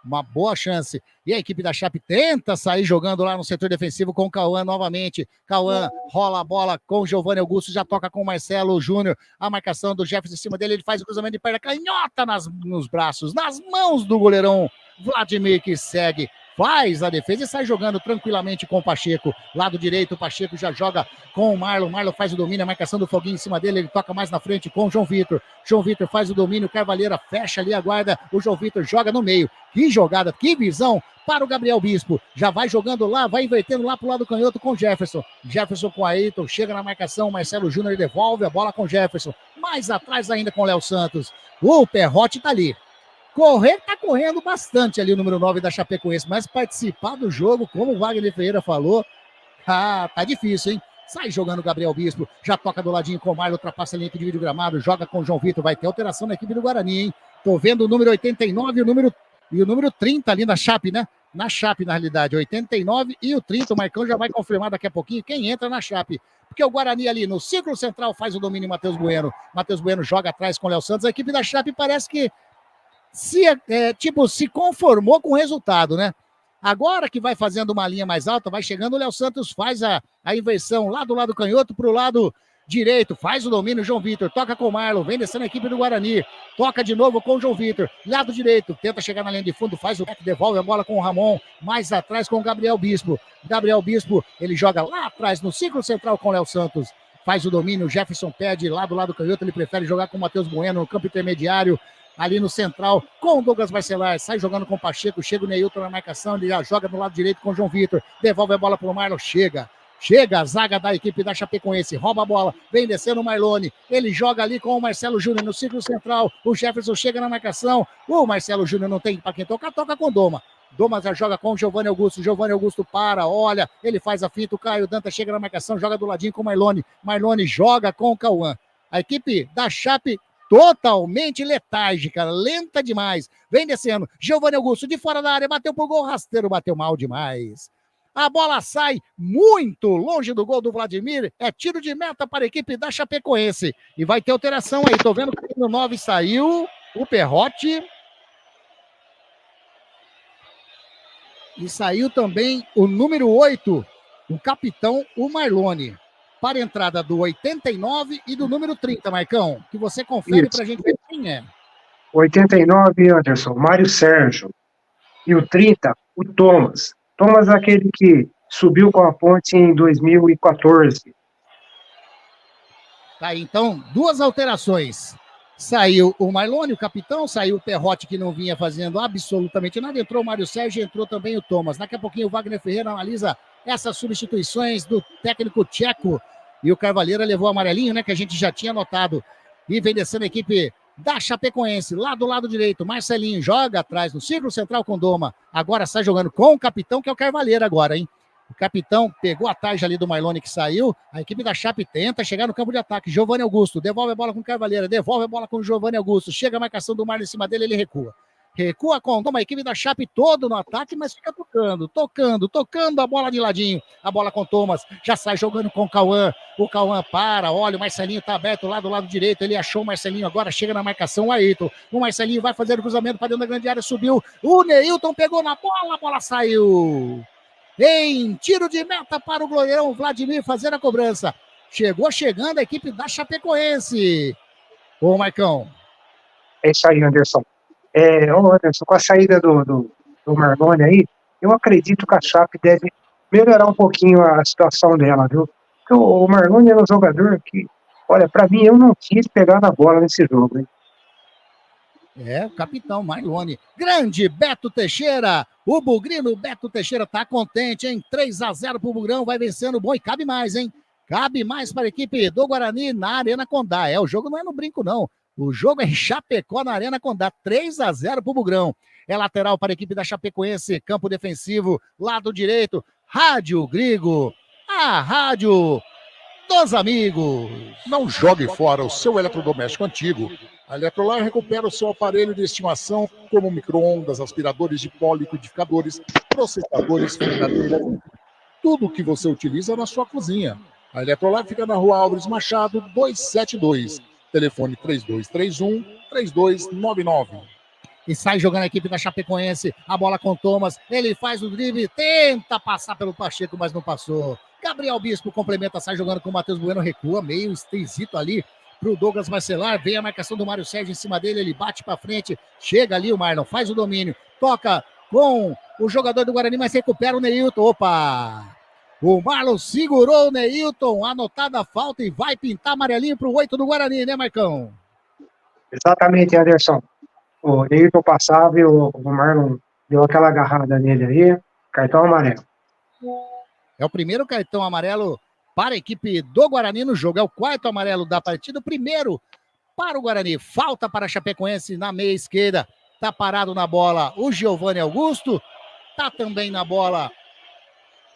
Uma boa chance. E a equipe da Chape tenta sair jogando lá no setor defensivo com o Cauã novamente. Cauã rola a bola com o Giovanni Augusto, já toca com o Marcelo Júnior. A marcação do Jefferson em cima dele, ele faz o cruzamento de perna canhota nos braços, nas mãos do goleirão Vladimir, que segue. Faz a defesa e sai jogando tranquilamente com o Pacheco. Lado direito, o Pacheco já joga com o Marlon. Marlon faz o domínio, a marcação do Foguinho em cima dele. Ele toca mais na frente com o João Vitor. João Vitor faz o domínio, Carvalheira fecha ali a guarda. O João Vitor joga no meio. Que jogada, que visão para o Gabriel Bispo. Já vai jogando lá, vai invertendo lá pro lado canhoto com o Jefferson. Jefferson com o Ayrton, chega na marcação. Marcelo Júnior devolve a bola com o Jefferson. Mais atrás ainda com o Léo Santos. O Perrote tá ali. Tá correndo bastante ali o número 9 da Chapecoense, mas participar do jogo, como o Wagner Ferreira falou, tá difícil, hein? Sai jogando o Gabriel Bispo, já toca do ladinho com o Marlon, ultrapassa a linha que divide o gramado, joga com o João Vitor, vai ter alteração na equipe do Guarani, hein? Tô vendo o número 89 e o número 30 ali na Chape, né? Na Chape, na realidade, 89 e o 30, o Marcão já vai confirmar daqui a pouquinho quem entra na Chape. Porque o Guarani ali no círculo central faz o domínio Matheus Bueno. Matheus Bueno joga atrás com o Léo Santos, a equipe da Chape parece que se conformou com o resultado, né? Agora que vai fazendo uma linha mais alta, vai chegando o Léo Santos, faz a inversão lá do lado canhoto pro lado direito, faz o domínio, João Vitor, toca com o Marlon, vem descendo a equipe do Guarani, toca de novo com o João Vitor, lado direito, tenta chegar na linha de fundo, faz o back, devolve a bola com o Ramon, mais atrás com o Gabriel Bispo. Gabriel Bispo, ele joga lá atrás no círculo central com o Léo Santos, faz o domínio, o Jefferson pede lá do lado canhoto, ele prefere jogar com o Matheus Bueno no campo intermediário, ali no central, com o Douglas Barcelar, sai jogando com o Pacheco, chega o Neilton na marcação, ele já joga do lado direito com o João Vitor, devolve a bola para o Marlon, chega a zaga da equipe da Chapecoense, rouba a bola, vem descendo o Marlone, ele joga ali com o Marcelo Júnior no círculo central, o Jefferson chega na marcação, o Marcelo Júnior não tem para quem toca com o Doma já joga com o Giovanni Augusto para, olha, ele faz a finta, o Caio Dantas chega na marcação, joga do ladinho com o Marlone joga com o Cauã, a equipe da Chape totalmente letárgica, lenta demais, vem descendo, Giovanni Augusto de fora da área, bateu pro gol, rasteiro, bateu mal demais, a bola sai muito longe do gol do Vladimir, é tiro de meta para a equipe da Chapecoense, e vai ter alteração aí, tô vendo que no 9 saiu o Perrote, e saiu também o número 8, o capitão, o Marlone, para a entrada do 89 e do número 30, Marcão, que você confere para a gente ver quem é. 89, Anderson, Mário Sérgio. E o 30, o Thomas. Thomas é aquele que subiu com a Ponte em 2014. Tá, então, duas alterações. Saiu o Marlone, o capitão, saiu o Perrote, que não vinha fazendo absolutamente nada, entrou o Mário Sérgio, entrou também o Thomas. Daqui a pouquinho o Wagner Ferreira analisa essas substituições do técnico tcheco, e o Carvalheira levou o amarelinho, né, que a gente já tinha notado, e vem descendo a equipe da Chapecoense, lá do lado direito, Marcelinho joga atrás no círculo central com Doma, agora sai jogando com o capitão, que é o Carvalheira agora, hein? O capitão pegou a tarja ali do Marlone que saiu, a equipe da Chape tenta chegar no campo de ataque, Giovanni Augusto, devolve a bola com o Carvalheira, devolve a bola com o Giovanni Augusto, chega a marcação do Marlon em cima dele, ele recua com a equipe da Chape todo no ataque, mas fica tocando a bola de ladinho, a bola com o Thomas, já sai jogando com o Cauã para, olha, o Marcelinho tá aberto lá do lado direito, ele achou o Marcelinho, agora chega na marcação o Ayrton, o Marcelinho vai fazer o cruzamento para dentro da grande área, subiu, o Neilton pegou na bola, a bola saiu, em tiro de meta para o goleirão Vladimir fazer a cobrança, chegando a equipe da Chapecoense, ô Marcão. É isso aí, Anderson. Anderson, com a saída do Marlone aí, eu acredito que a Chape deve melhorar um pouquinho a situação dela, viu? Porque o Marlone é um jogador que, olha, para mim, eu não quis pegar na bola nesse jogo, hein? O capitão Marlone. Grande Beto Teixeira. O bugrino Beto Teixeira tá contente, hein? 3-0 pro Bugrão, vai vencendo bom e cabe mais, hein? Cabe mais para a equipe do Guarani na Arena Condá. O jogo não é no brinco, não. O jogo é em Chapecó na Arena Condá. 3-0 pro Bugrão. É lateral para a equipe da Chapecoense. Campo defensivo, lado direito. Rádio Grigo. A rádio dos amigos. Não jogue fora o seu eletrodoméstico antigo. A Eletrolar recupera o seu aparelho de estimação, como micro-ondas, aspiradores de pó, liquidificadores, processadores, frigideiras, tudo que você utiliza na sua cozinha. A Eletrolar fica na Rua Álvares Machado, 272. Telefone 3231-3299. E sai jogando a equipe da Chapecoense. A bola com Thomas. Ele faz o drible, tenta passar pelo Pacheco, mas não passou. Gabriel Bispo complementa, sai jogando com o Matheus Bueno, recua, meio esquisito ali pro Douglas Marcelar. Vem a marcação do Mário Sérgio em cima dele, ele bate pra frente. Chega ali o Marlon, faz o domínio. Toca com o jogador do Guarani, mas recupera o Neilton. Opa! O Marlon segurou o Neilton, anotada a falta e vai pintar amarelinho pro 8 do Guarani, né, Marcão? Exatamente, Anderson. O Neilton passava e o Marlon deu aquela agarrada nele aí, cartão amarelo. É o primeiro cartão amarelo para a equipe do Guarani no jogo. É o quarto amarelo da partida, o primeiro para o Guarani. Falta para a Chapecoense na meia esquerda. Tá parado na bola o Giovanni Augusto. Tá também na bola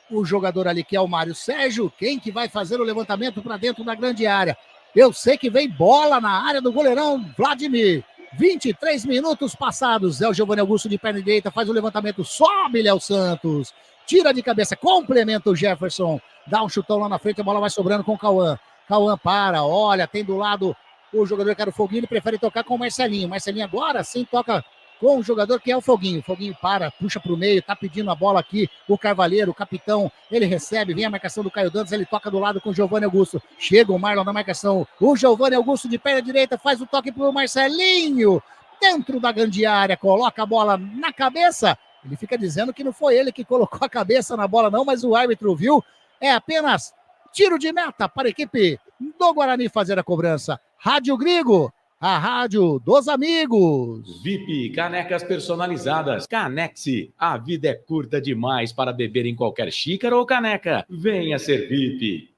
o jogador ali que é o Mário Sérgio. Quem que vai fazer o levantamento para dentro da grande área? Eu sei que vem bola na área do goleirão Vladimir. 23 minutos passados. É o Giovanni Augusto de perna direita. Faz o levantamento. Sobe, Léo Santos. Tira de cabeça. Complementa o Jefferson. Dá um chutão lá na frente. A bola vai sobrando com o Cauã. Cauã para. Olha, tem do lado o jogador que era o Foguinho. Ele prefere tocar com o Marcelinho. Marcelinho agora sim toca com o jogador que é o Foguinho. O Foguinho para, puxa para o meio, tá pedindo a bola aqui, o Carvalheiro, o capitão, ele recebe, vem a marcação do Caio Dantas, ele toca do lado com o Giovanni Augusto. Chega o Marlon na marcação, o Giovanni Augusto de perna direita faz o toque pro Marcelinho, dentro da grande área, coloca a bola na cabeça. Ele fica dizendo que não foi ele que colocou a cabeça na bola não, mas o árbitro viu. É apenas tiro de meta para a equipe do Guarani fazer a cobrança. Rádio Grigo, a rádio dos amigos. VIP, canecas personalizadas. Canex-se. A vida é curta demais para beber em qualquer xícara ou caneca. Venha ser VIP.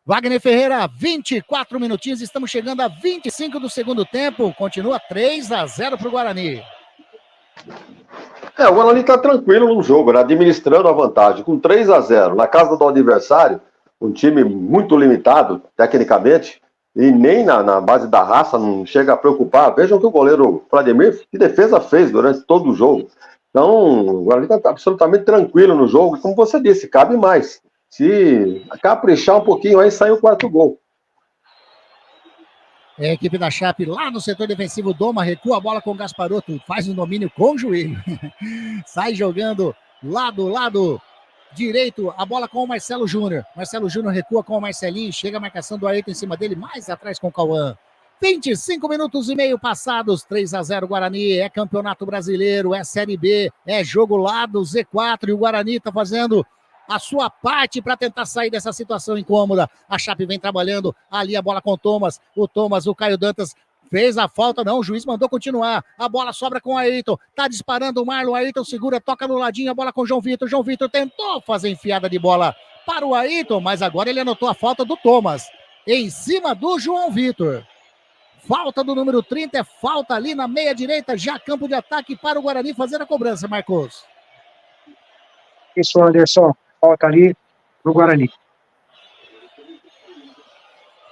Wagner Ferreira, 24 minutinhos. Estamos chegando a 25 do segundo tempo. Continua 3-0 para o Guarani. O Guarani está tranquilo no jogo, né? Administrando a vantagem. Com 3-0 na casa do adversário, um time muito limitado tecnicamente. E nem na base da raça não chega a preocupar. Vejam que o goleiro Vladimir, que defesa fez durante todo o jogo. Então, o Guarani está absolutamente tranquilo no jogo. E como você disse, cabe mais. Se caprichar um pouquinho, aí sai o quarto gol. É a equipe da Chape lá no setor defensivo. Doma, recua a bola com o Gasparotto. Faz um domínio com o joelho. Sai jogando lá do lado direito, a bola com o Marcelo Júnior. Marcelo Júnior recua com o Marcelinho. Chega a marcação do Ayrton em cima dele, mais atrás com o Cauã. 25 minutos e meio passados, 3-0 Guarani. É campeonato brasileiro, é Série B, é jogo lá do Z4. E o Guarani está fazendo a sua parte para tentar sair dessa situação incômoda. A Chape vem trabalhando ali a bola com o Thomas. O Caio Dantas fez a falta, não, o juiz mandou continuar. A bola sobra com o Ayrton, tá disparando o Marlon, Ayrton segura, toca no ladinho, a bola com o João Vitor. João Vitor tentou fazer enfiada de bola para o Ayrton, mas agora ele anotou a falta do Thomas, em cima do João Vitor. Falta do número 30, é falta ali na meia direita, já campo de ataque para o Guarani fazer a cobrança, Marcos. Isso, Anderson, falta ali no Guarani.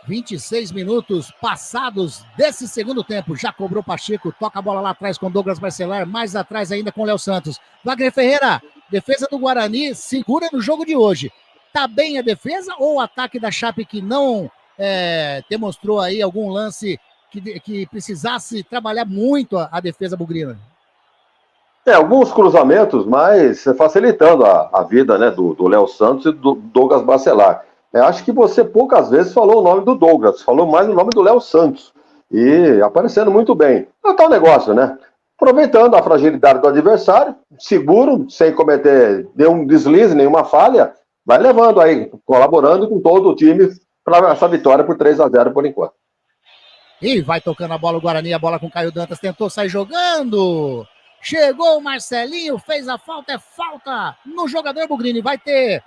26 minutos passados desse segundo tempo. Já cobrou Pacheco, toca a bola lá atrás com Douglas Marcelar, mais atrás ainda com Léo Santos. Wagner Ferreira, defesa do Guarani, segura no jogo de hoje. Tá bem a defesa ou o ataque da Chape que não demonstrou aí algum lance que precisasse trabalhar muito a defesa bugrina? Alguns cruzamentos, mas facilitando a vida, né, do Léo Santos e do Douglas Marcelar. Acho que você poucas vezes falou o nome do Douglas, falou mais o nome do Léo Santos. E aparecendo muito bem. É tal negócio, né? aproveitando a fragilidade do adversário, seguro, sem cometer nenhum deslize, nenhuma falha, vai levando aí, colaborando com todo o time para essa vitória por 3-0 por enquanto. E vai tocando a bola o Guarani, a bola com o Caio Dantas, tentou sair jogando. Chegou o Marcelinho, fez a falta, é falta no jogador Bugrini. Vai ter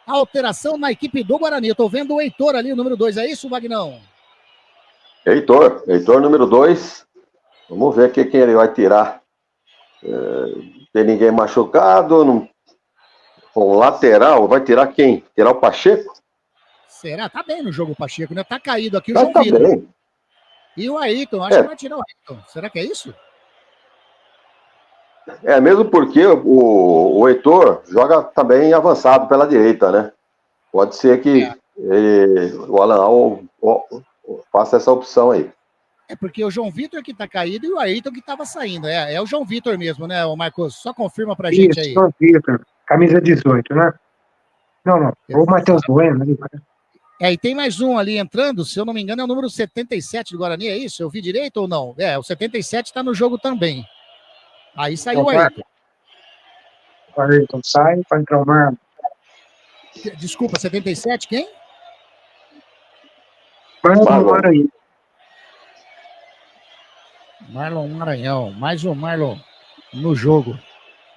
alteração na equipe do Guarani. Eu tô vendo o Heitor ali, o número 2, é isso, Vagnão? Heitor número 2. Vamos ver aqui quem ele vai tirar. Tem ninguém machucado. Não... O lateral, vai tirar quem? Tirar o Pacheco? Será? Tá bem no jogo o Pacheco, né? Tá caído aqui o João Vitor. Bem. E o Ayrton, acho que vai tirar o Ayrton. Será que é isso? Mesmo porque o Heitor joga também avançado pela direita, né? Pode ser que o Alan faça essa opção aí. É porque o João Vitor que tá caído e o Ayrton que tava saindo. É o João Vitor mesmo, né, o Marcos? Só confirma pra gente aí. João Vitor, camisa 18, né? Não. O Matheus Bueno. E tem mais um ali entrando, se eu não me engano, é o número 77 do Guarani, é isso? Eu vi direito ou não? O 77 tá no jogo também. Aí saiu o Ayrton. O Ayrton sai para entrar o Marlon. Desculpa, 77, quem? Marlon Maranhão. Marlon Maranhão, mais um Marlon no jogo.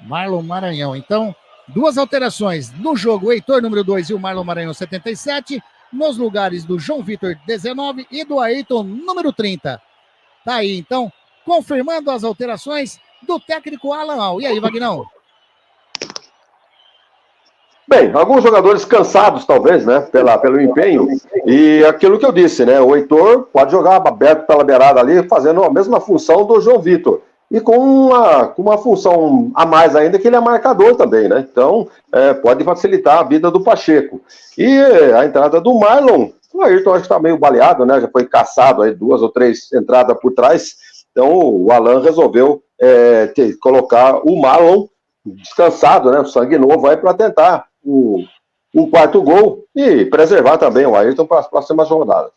Marlon Maranhão. Então, duas alterações no jogo, o Heitor, número 2, e o Marlon Maranhão, 77, nos lugares do João Vitor, 19, e do Ayrton, número 30. Tá aí, então, confirmando as alterações do técnico Alan Al. E aí, Vagnão? Bem, alguns jogadores cansados, talvez, né, pelo empenho, e aquilo que eu disse, né, o Heitor pode jogar aberto pela beirada ali, fazendo a mesma função do João Vitor, e com uma função a mais ainda, que ele é marcador também, né, então pode facilitar a vida do Pacheco. E a entrada do Marlon, o Ayrton acho que está meio baleado, né, já foi caçado aí 2 ou 3 entradas por trás, então o Alan resolveu colocar o Marlon descansado, né, sangue novo aí para tentar o quarto gol e preservar também o Ayrton para as próximas rodadas.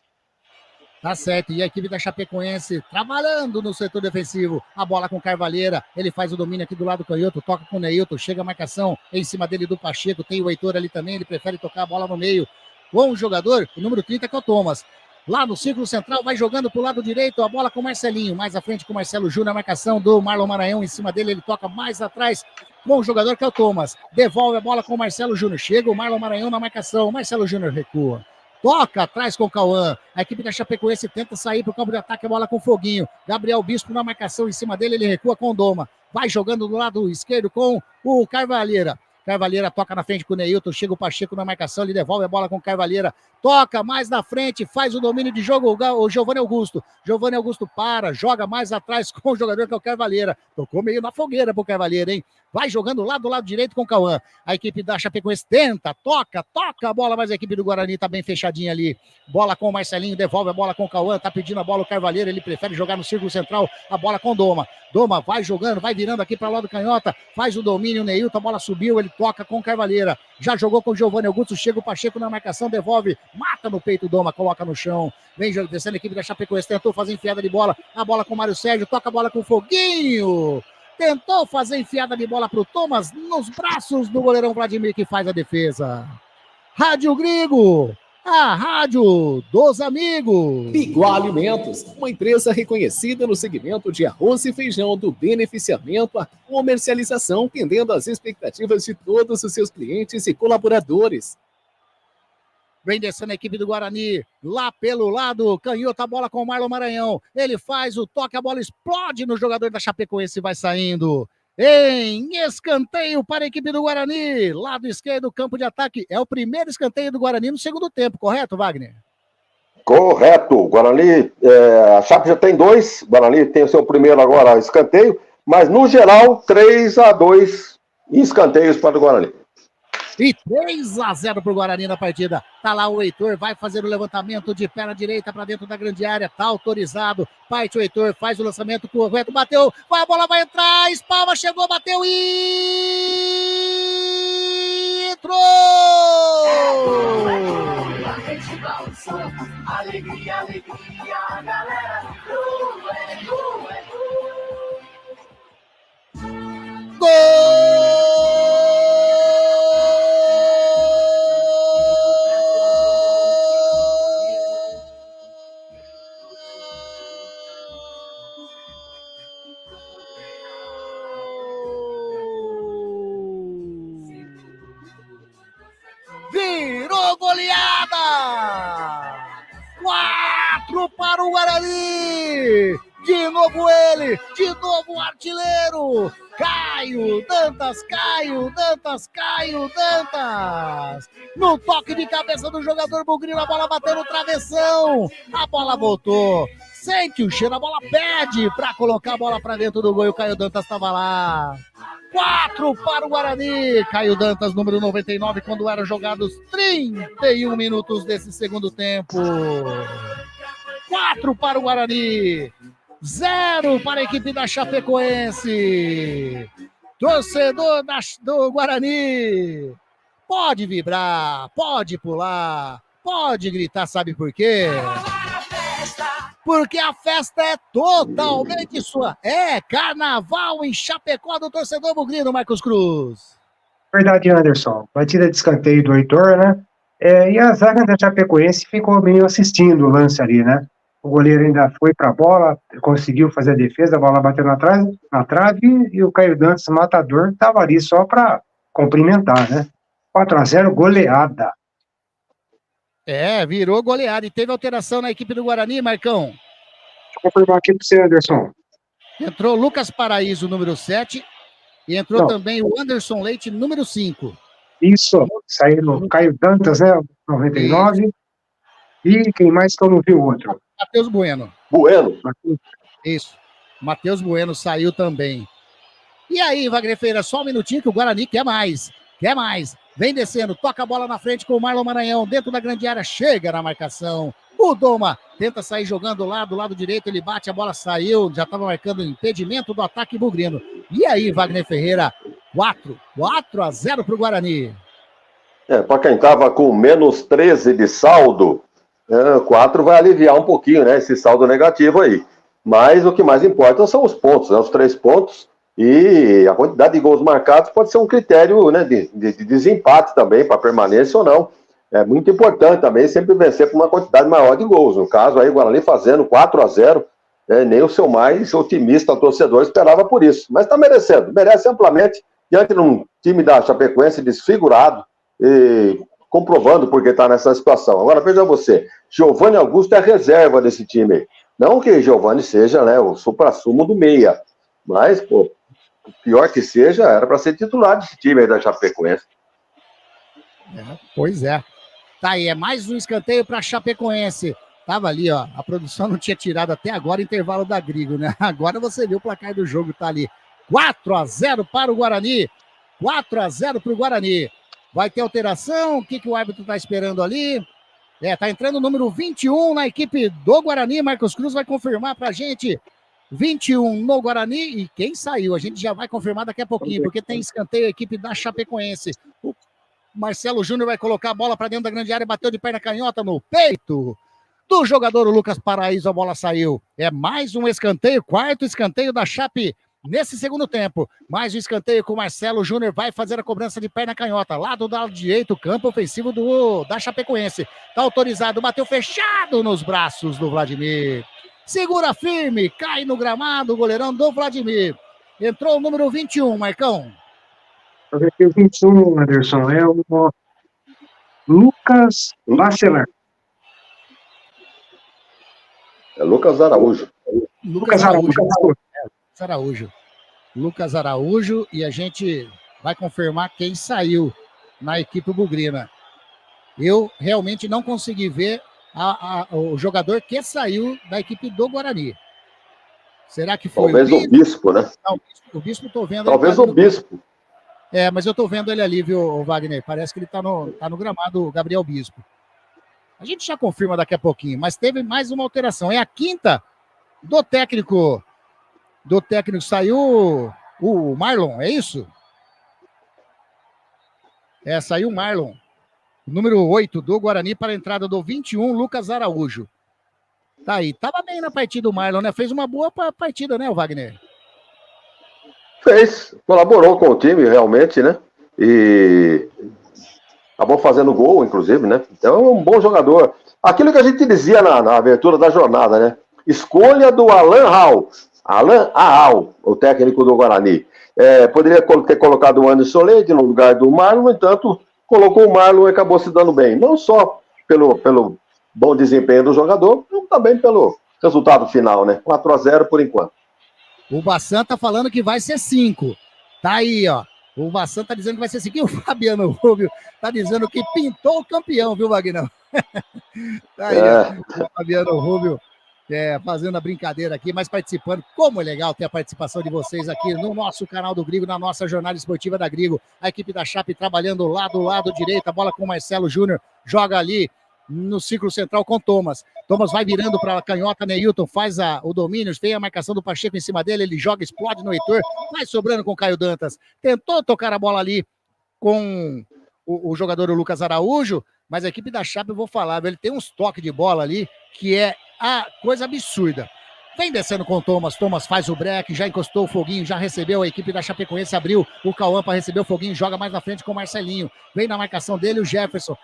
Tá certo, e a equipe da Chapecoense trabalhando no setor defensivo, a bola com o Carvalheira, ele faz o domínio aqui do lado canhoto, toca com o Neilton, chega a marcação em cima dele do Pacheco, tem o Heitor ali também, ele prefere tocar a bola no meio com o jogador, o número 30 que é o Thomas. Lá no círculo central, vai jogando pro lado direito, a bola com o Marcelinho, mais à frente com o Marcelo Júnior, a marcação do Marlon Maranhão em cima dele, ele toca mais atrás com o jogador que é o Thomas, devolve a bola com o Marcelo Júnior, chega o Marlon Maranhão na marcação, o Marcelo Júnior recua, toca atrás com o Cauã, a equipe da Chapecoense tenta sair pro campo de ataque, a bola com o Foguinho, Gabriel Bispo na marcação em cima dele, ele recua com o Doma, vai jogando do lado esquerdo com o Carvalheira toca na frente com o Neilton, chega o Pacheco na marcação, ele devolve a bola com o Carvalheira, toca mais na frente, faz o domínio de jogo, o Giovanni Augusto para, joga mais atrás com o jogador que é o Carvalheira, tocou meio na fogueira pro Carvalheira, hein? Vai jogando lá do lado direito com o Cauã, a equipe da Chapecoense tenta, toca a bola, mas a equipe do Guarani tá bem fechadinha ali, bola com o Marcelinho, devolve a bola com o Cauã, tá pedindo a bola o Carvalheira, ele prefere jogar no círculo central, a bola com o Doma vai jogando, vai virando aqui para lá do canhota, faz o domínio, o Neilton, a bola subiu, ele toca com o Carvalheira, já jogou com o Giovanni Augusto, chega o Pacheco na marcação, devolve, mata no peito o Doma, coloca no chão, vem descendo a equipe da Chapecoense, tentou fazer enfiada de bola, a bola com o Mário Sérgio, toca a bola com o Foguinho, tentou fazer enfiada de bola pro Thomas, nos braços do goleirão Vladimir, que faz a defesa. Rádio Grigo, a rádio dos amigos. Biguá Alimentos, uma empresa reconhecida no segmento de arroz e feijão, do beneficiamento à comercialização, atendendo às expectativas de todos os seus clientes e colaboradores. Vem descendo a equipe do Guarani, lá pelo lado, canhota a bola com o Marlon Maranhão, ele faz o toque, a bola explode no jogador da Chapecoense, vai saindo em escanteio para a equipe do Guarani, lado esquerdo, campo de ataque, é o primeiro escanteio do Guarani no segundo tempo, correto, Wagner? Correto, o Guarani, a Chape já tem 2, o Guarani tem o seu primeiro agora escanteio, mas no geral 3-2 em escanteios para o Guarani. E 3-0 pro Guarani na partida. Tá lá o Heitor, vai fazer o levantamento de perna direita para dentro da grande área. Tá autorizado. Parte o Heitor, faz o lançamento correto, bateu. Vai, a bola vai entrar. Espalma, chegou, bateu e entrou! Alegria, alegria, galera. goleada! 4 para o Guarani! De novo ele, de novo o artilheiro! Caio Dantas! No toque de cabeça do jogador bugrino, a bola bateu no travessão, a bola voltou. Sente o cheiro, a bola pede para colocar a bola para dentro do gol e o Caio Dantas estava lá. 4 para o Guarani. Caio Dantas, número 99, quando eram jogados 31 minutos desse segundo tempo. 4 para o Guarani. 0 para a equipe da Chapecoense. Torcedor do Guarani, pode vibrar, pode pular, pode gritar, sabe por quê? Porque a festa é totalmente sua. É carnaval em Chapecó do torcedor bugrino, Marcos Cruz. Verdade, Anderson. Batida de escanteio do Heitor, né? E a zaga da Chapecoense ficou meio assistindo o lance ali, né? O goleiro ainda foi para a bola, conseguiu fazer a defesa, a bola bateu na trave e o Caio Dantas, matador, estava ali só para cumprimentar, né? 4-0, goleada. Virou goleada e teve alteração na equipe do Guarani, Marcão. Deixa eu confirmar aqui para você, Anderson. Entrou Lucas Paraíso, número 7, e entrou também o Anderson Leite, número 5. Isso, saiu o Caio Dantas, né? 99. E quem mais que eu não vi o outro? Matheus Bueno. Isso. Matheus Bueno saiu também. E aí, Wagner Ferreira, só um minutinho que o Guarani quer mais. Vem descendo, toca a bola na frente com o Marlon Maranhão. Dentro da grande área, chega na marcação. O Doma tenta sair jogando lá do lado direito. Ele bate, a bola saiu. Já estava marcando impedimento do ataque bugrino. E aí, Wagner Ferreira, 4-0 para o Guarani. Para quem estava com menos 13 de saldo, 4 vai aliviar um pouquinho, né, esse saldo negativo aí. Mas o que mais importa são os pontos, né, os 3 pontos, e a quantidade de gols marcados pode ser um critério, né, de desempate também, para permanência ou não. É muito importante também sempre vencer com uma quantidade maior de gols. No caso aí, o Guarani fazendo 4-0, nem o seu mais otimista torcedor esperava por isso. Mas está merecendo, merece amplamente, diante de um time da Chapecoense desfigurado, e comprovando porque está nessa situação. Agora, veja você, Giovanni Augusto é reserva desse time. Não que Giovanni seja, né, o supra-sumo do meia, mas, pô, pior que seja, era para ser titular desse time aí da Chapecoense. Pois é. Tá aí, é mais um escanteio para Chapecoense. Tava ali, ó, a produção não tinha tirado até agora o intervalo da Grigo, né? Agora você viu o placar do jogo, tá ali. 4-0 para o Guarani. 4-0 para o Guarani. Vai ter alteração, o que o árbitro tá esperando ali? Tá entrando o número 21 na equipe do Guarani, Marcos Cruz vai confirmar pra gente. 21 no Guarani, e quem saiu? A gente já vai confirmar daqui a pouquinho, porque tem escanteio a equipe da Chapecoense. O Marcelo Júnior vai colocar a bola pra dentro da grande área, bateu de perna canhota no peito do jogador Lucas Paraíso, a bola saiu. É mais um escanteio, 4º escanteio da Chape nesse segundo tempo. Mais um escanteio com o Marcelo Júnior, vai fazer a cobrança de perna canhota, lá do lado direito, campo ofensivo da Chapecoense. Tá autorizado, bateu fechado nos braços do Vladimir. Segura firme, cai no gramado o goleirão do Vladimir. Entrou o número 21, Marcão. O 21, Anderson, é o Lucas Bacelar. É Lucas Araújo. Lucas Araújo, e a gente vai confirmar quem saiu na equipe bugrina. Eu realmente não consegui ver o jogador que saiu da equipe do Guarani. Será que foi talvez o Bispo, né? Não, o Bispo estou vendo. Talvez o Bispo. Mas eu estou vendo ele ali, viu, Wagner? Parece que ele está no gramado, o Gabriel Bispo. A gente já confirma daqui a pouquinho, mas teve mais uma alteração. É a 5ª do técnico. Do técnico saiu o Marlon, é isso? Saiu o Marlon. Número 8 do Guarani para a entrada do 21, Lucas Araújo. Tá aí, tava bem na partida o Marlon, né? Fez uma boa partida, né, o Wagner? Fez, colaborou com o time, realmente, né? E acabou fazendo gol, inclusive, né? Então é um bom jogador. Aquilo que a gente dizia na abertura da jornada, né? Escolha do Alan Ahal, o técnico do Guarani. Poderia ter colocado o Anderson Leite no lugar do Marlon, no entanto, colocou o Marlon e acabou se dando bem. Não só pelo bom desempenho do jogador, como também pelo resultado final, né? 4-0 por enquanto. O Bassan tá falando que vai ser 5. Tá aí, ó. O Bassan tá dizendo que vai ser 5. E o Fabiano Rubio tá dizendo que pintou o campeão, viu, Vagnão? Tá aí, ó. O Fabiano Rubio fazendo a brincadeira aqui, mas participando. Como é legal ter a participação de vocês aqui no nosso canal do Grigo, na nossa jornada esportiva da Grigo. A equipe da Chape trabalhando lá do lado direito, a bola com o Marcelo Júnior, joga ali no círculo central com Thomas. Thomas vai virando para a canhota, Neilton faz o domínio, vem a marcação do Pacheco em cima dele, ele joga, explode no Heitor, vai sobrando com o Caio Dantas. Tentou tocar a bola ali com o jogador Lucas Araújo, mas a equipe da Chape, eu vou falar, ele tem uns toques de bola ali que é a coisa absurda. Vem descendo com o Thomas faz o break, já encostou o Foguinho, já recebeu, a equipe da Chapecoense abriu o Cauã para receber o Foguinho, joga mais na frente com o Marcelinho, vem na marcação dele o Jefferson,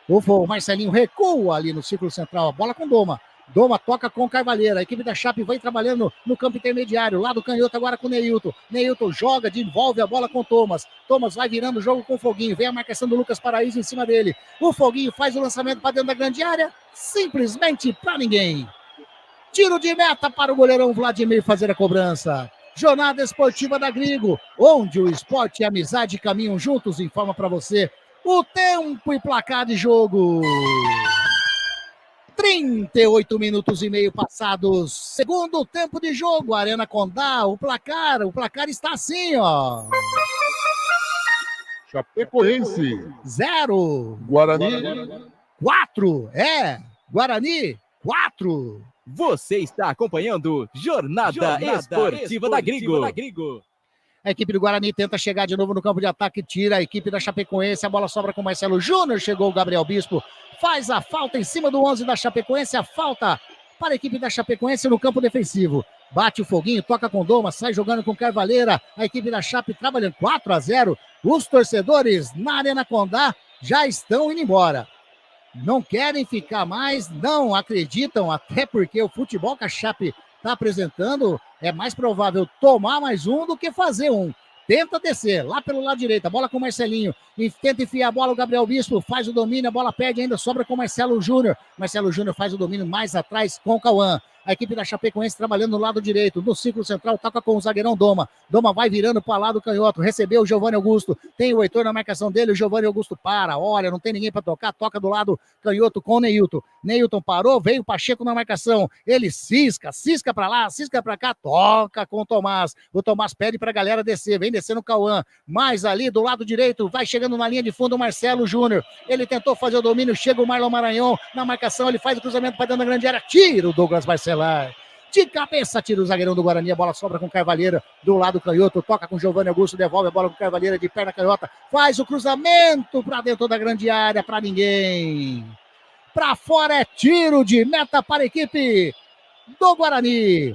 o Marcelinho recua ali no círculo central, a bola com Doma toca com o Carvalheira, a equipe da Chape vai trabalhando no campo intermediário, lá do canhoto agora com o Neilton joga, devolve a bola com o Thomas vai virando o jogo com o Foguinho, vem a marcação do Lucas Paraíso em cima dele, o Foguinho faz o lançamento para dentro da grande área, simplesmente para ninguém. Tiro de meta para o goleirão Vladimir fazer a cobrança. Jornada esportiva da Grigo, onde o esporte e a amizade caminham juntos, informa para você o tempo e placar de jogo. 38 minutos e meio passados, segundo tempo de jogo, Arena Condá, o placar está assim, ó. Chapecoense 0, Guarani 4, Guarani 4. Você está acompanhando Jornada Esportiva da Grigo. A equipe do Guarani tenta chegar de novo no campo de ataque, tira a equipe da Chapecoense, a bola sobra com o Marcelo Júnior, chegou o Gabriel Bispo, faz a falta em cima do 11 da Chapecoense, a falta para a equipe da Chapecoense no campo defensivo. Bate o Foguinho, toca com Doma, sai jogando com Carvalheira, a equipe da Chape trabalhando 4-0. Os torcedores na Arena Condá já estão indo embora. Não querem ficar mais, não acreditam, até porque o futebol que a Chape está apresentando é mais provável tomar mais um do que fazer um. Tenta descer, lá pelo lado direito, a bola com o Marcelinho, e tenta enfiar a bola, o Gabriel Bispo faz o domínio, a bola perde ainda, sobra com o Marcelo Júnior. Marcelo Júnior faz o domínio mais atrás com o Cauã. A equipe da Chapecoense trabalhando no lado direito, no círculo central, toca com o zagueirão Doma vai virando para lá do canhoto, recebeu o Giovanni Augusto, tem o Heitor na marcação dele, o Giovanni Augusto olha, não tem ninguém para tocar, toca do lado canhoto com o Neilton parou, veio o Pacheco na marcação, ele cisca para lá, cisca para cá, toca com o Tomás pede para a galera descer, vem descendo o Cauã, mais ali do lado direito, vai chegando na linha de fundo o Marcelo Júnior, ele tentou fazer o domínio, chega o Marlon Maranhão na marcação, ele faz o cruzamento para dentro da grande área, tira o Douglas Marcelar, de cabeça, tira o zagueirão do Guarani, a bola sobra com Carvalheira do lado canhoto, toca com o Giovanni Augusto, devolve a bola com Carvalheira de perna canhota, faz o cruzamento para dentro da grande área, para ninguém, para fora, é tiro de meta para a equipe do Guarani.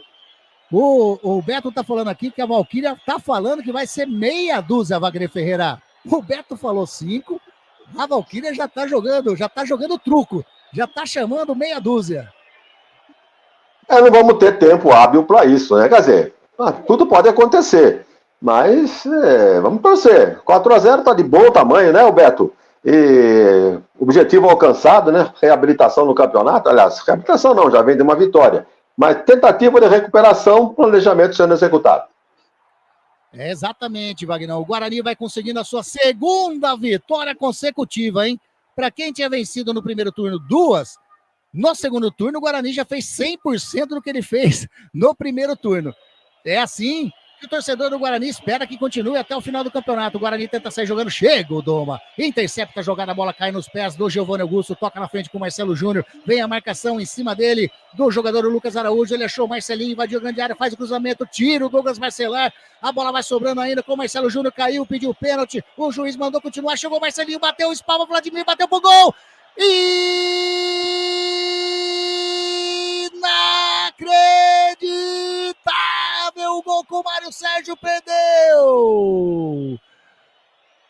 O Beto tá falando aqui que a Valquíria tá falando que vai ser meia dúzia, Wagner Ferreira. O Beto falou 5, a Valquíria já tá jogando truco, já tá chamando meia dúzia. Não vamos ter tempo hábil para isso, né? Quer dizer, tudo pode acontecer, mas vamos torcer. 4-0 tá de bom tamanho, né, Beto? E objetivo alcançado, né? Reabilitação no campeonato, aliás, reabilitação não, já vem de uma vitória. Mas tentativa de recuperação, planejamento sendo executado. Exatamente, Wagner. O Guarani vai conseguindo a sua segunda vitória consecutiva, hein? Para quem tinha vencido no primeiro turno 2, no segundo turno o Guarani já fez 100% do que ele fez no primeiro turno. É assim que o torcedor do Guarani espera que continue até o final do campeonato. O Guarani tenta sair jogando, chega o Doma, intercepta a jogada, a bola cai nos pés do Giovanni Augusto, toca na frente com o Marcelo Júnior, vem a marcação em cima dele, do jogador Lucas Araújo, ele achou o Marcelinho, invadiu a grande área, faz o cruzamento, tira o Douglas Marcelar, a bola vai sobrando ainda com o Marcelo Júnior, caiu, pediu pênalti, o juiz mandou continuar, chegou o Marcelinho, bateu, espalma, Vladimir, bateu pro gol, inacreditável, o gol que o Mário Sérgio perdeu.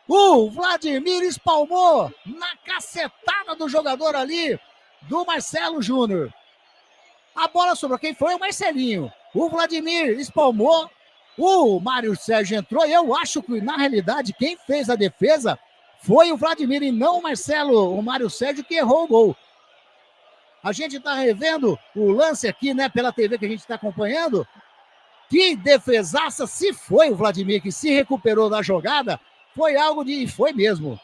O Vladimir espalmou na cacetada do jogador ali, do Marcelo Júnior. A bola sobrou, quem foi? O Marcelinho. O Vladimir espalmou, o Mário Sérgio entrou, e eu acho que, na realidade, quem fez a defesa Foi o Vladimir e não o Mário Sérgio que errou o gol. A gente está revendo o lance aqui, né, pela TV que a gente está acompanhando. Que defesaça, se foi o Vladimir que se recuperou da jogada, foi algo de... E foi mesmo,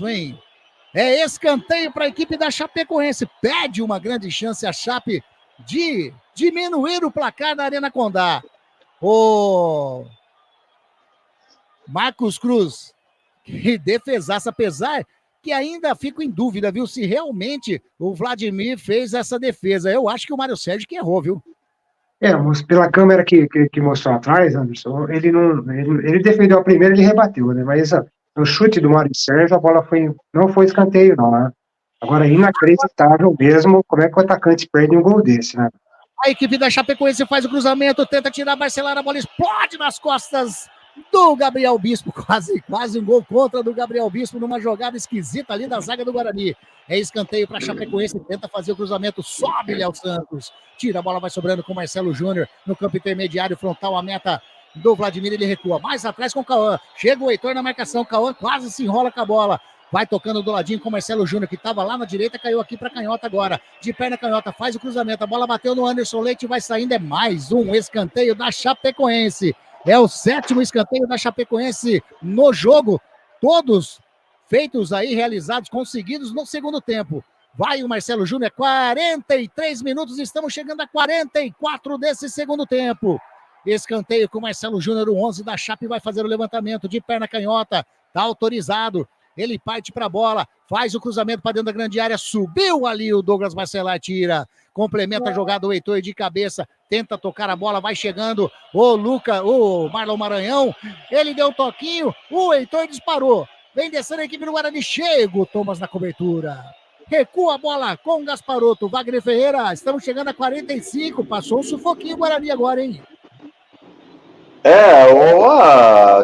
hein? É escanteio para a equipe da Chapecoense. Pede uma grande chance a Chape de diminuir o placar na Arena Condá. O Marcos Cruz, que defesaça, apesar que ainda fico em dúvida, viu, se realmente o Vladimir fez essa defesa. Eu acho que o Mário Sérgio que errou, viu? Mas pela câmera que mostrou atrás, Anderson, ele defendeu a primeira e ele rebateu, né? Mas no chute do Mário Sérgio, a bola não foi escanteio, não, né? Agora, inacreditável mesmo, como é que o atacante perde um gol desse, né? A equipe da Chapecoense faz o cruzamento, tenta tirar Barcelar, a bola explode nas costas do Gabriel Bispo, quase um gol contra do Gabriel Bispo, numa jogada esquisita ali da zaga do Guarani. É escanteio para a Chapecoense, tenta fazer o cruzamento, sobe Léo Santos, tira a bola, vai sobrando com Marcelo Júnior no campo intermediário, frontal a meta do Vladimir, ele recua, mais atrás com o Cauã, chega o Heitor na marcação, Cauã quase se enrola com a bola, vai tocando do ladinho com o Marcelo Júnior, que estava lá na direita, caiu aqui para canhota agora, de perna canhota, faz o cruzamento, a bola bateu no Anderson Leite, vai saindo, é mais um escanteio da Chapecoense. É o 7º escanteio da Chapecoense no jogo. Todos feitos aí, realizados, conseguidos no segundo tempo. Vai o Marcelo Júnior, 43 minutos, estamos chegando a 44 desse segundo tempo. Escanteio com o Marcelo Júnior, o 11 da Chape vai fazer o levantamento de perna canhota. Tá autorizado. Ele parte para a bola, faz o cruzamento para dentro da grande área, subiu ali o Douglas Barcelar, tira. Complementa a jogada o Heitor de cabeça, tenta tocar a bola, vai chegando o Marlon Maranhão, ele deu um toquinho, o Heitor disparou, vem descendo a equipe do Guarani, chega o Thomas na cobertura, recua a bola com o Gasparotto, Wagner Ferreira, estamos chegando a 45, passou um sufoquinho o Guarani agora, hein?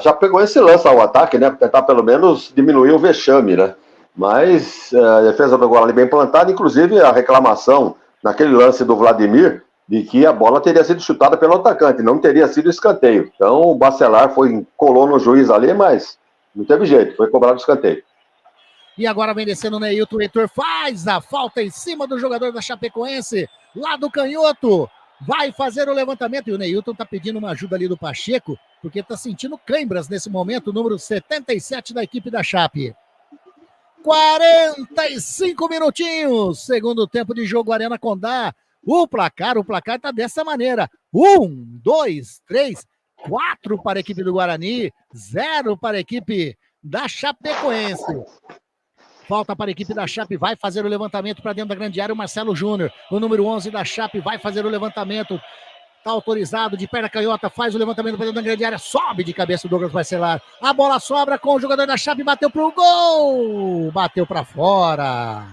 Já pegou esse lance ao ataque, né, para tentar pelo menos diminuir o vexame, né, mas a defesa do Guarani bem plantada, inclusive a reclamação naquele lance do Vladimir, de que a bola teria sido chutada pelo atacante, não teria sido escanteio. Então o Barcelar colou no juiz ali, mas não teve jeito, foi cobrado escanteio. E agora vem descendo o Neilton, o Heitor faz a falta em cima do jogador da Chapecoense, lá do canhoto, vai fazer o levantamento, e o Neilton tá pedindo uma ajuda ali do Pacheco, porque tá sentindo câimbras nesse momento, o número 77 da equipe da Chape. 45 minutinhos, segundo tempo de jogo, Arena Condá. O placar tá dessa maneira. 1, 2, 3, 4 para a equipe do Guarani, 0 para a equipe da Chapecoense. Falta para a equipe da Chape, vai fazer o levantamento para dentro da grande área, o Marcelo Júnior, o número 11 da Chape, vai fazer o levantamento. Tá autorizado, de perna canhota, faz o levantamento para dentro da grande área, sobe de cabeça o Douglas Barcelar. A bola sobra com o jogador da Chape, bateu pro gol! Bateu para fora.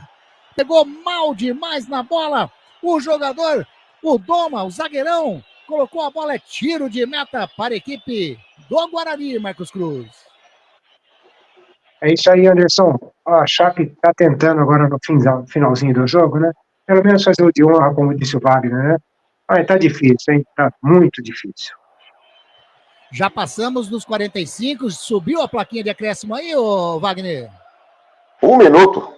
Pegou mal demais na bola. O jogador, o Doma, o zagueirão, colocou a bola, é tiro de meta para a equipe do Guarani, Marcos Cruz. É isso aí, Anderson. A Chape tá tentando agora no finalzinho do jogo, né? Pelo menos fazer o de honra, como disse o Wagner, né? Tá difícil, hein? Tá muito difícil. Já passamos dos 45, subiu a plaquinha de acréscimo aí, ô Wagner? 1 minuto.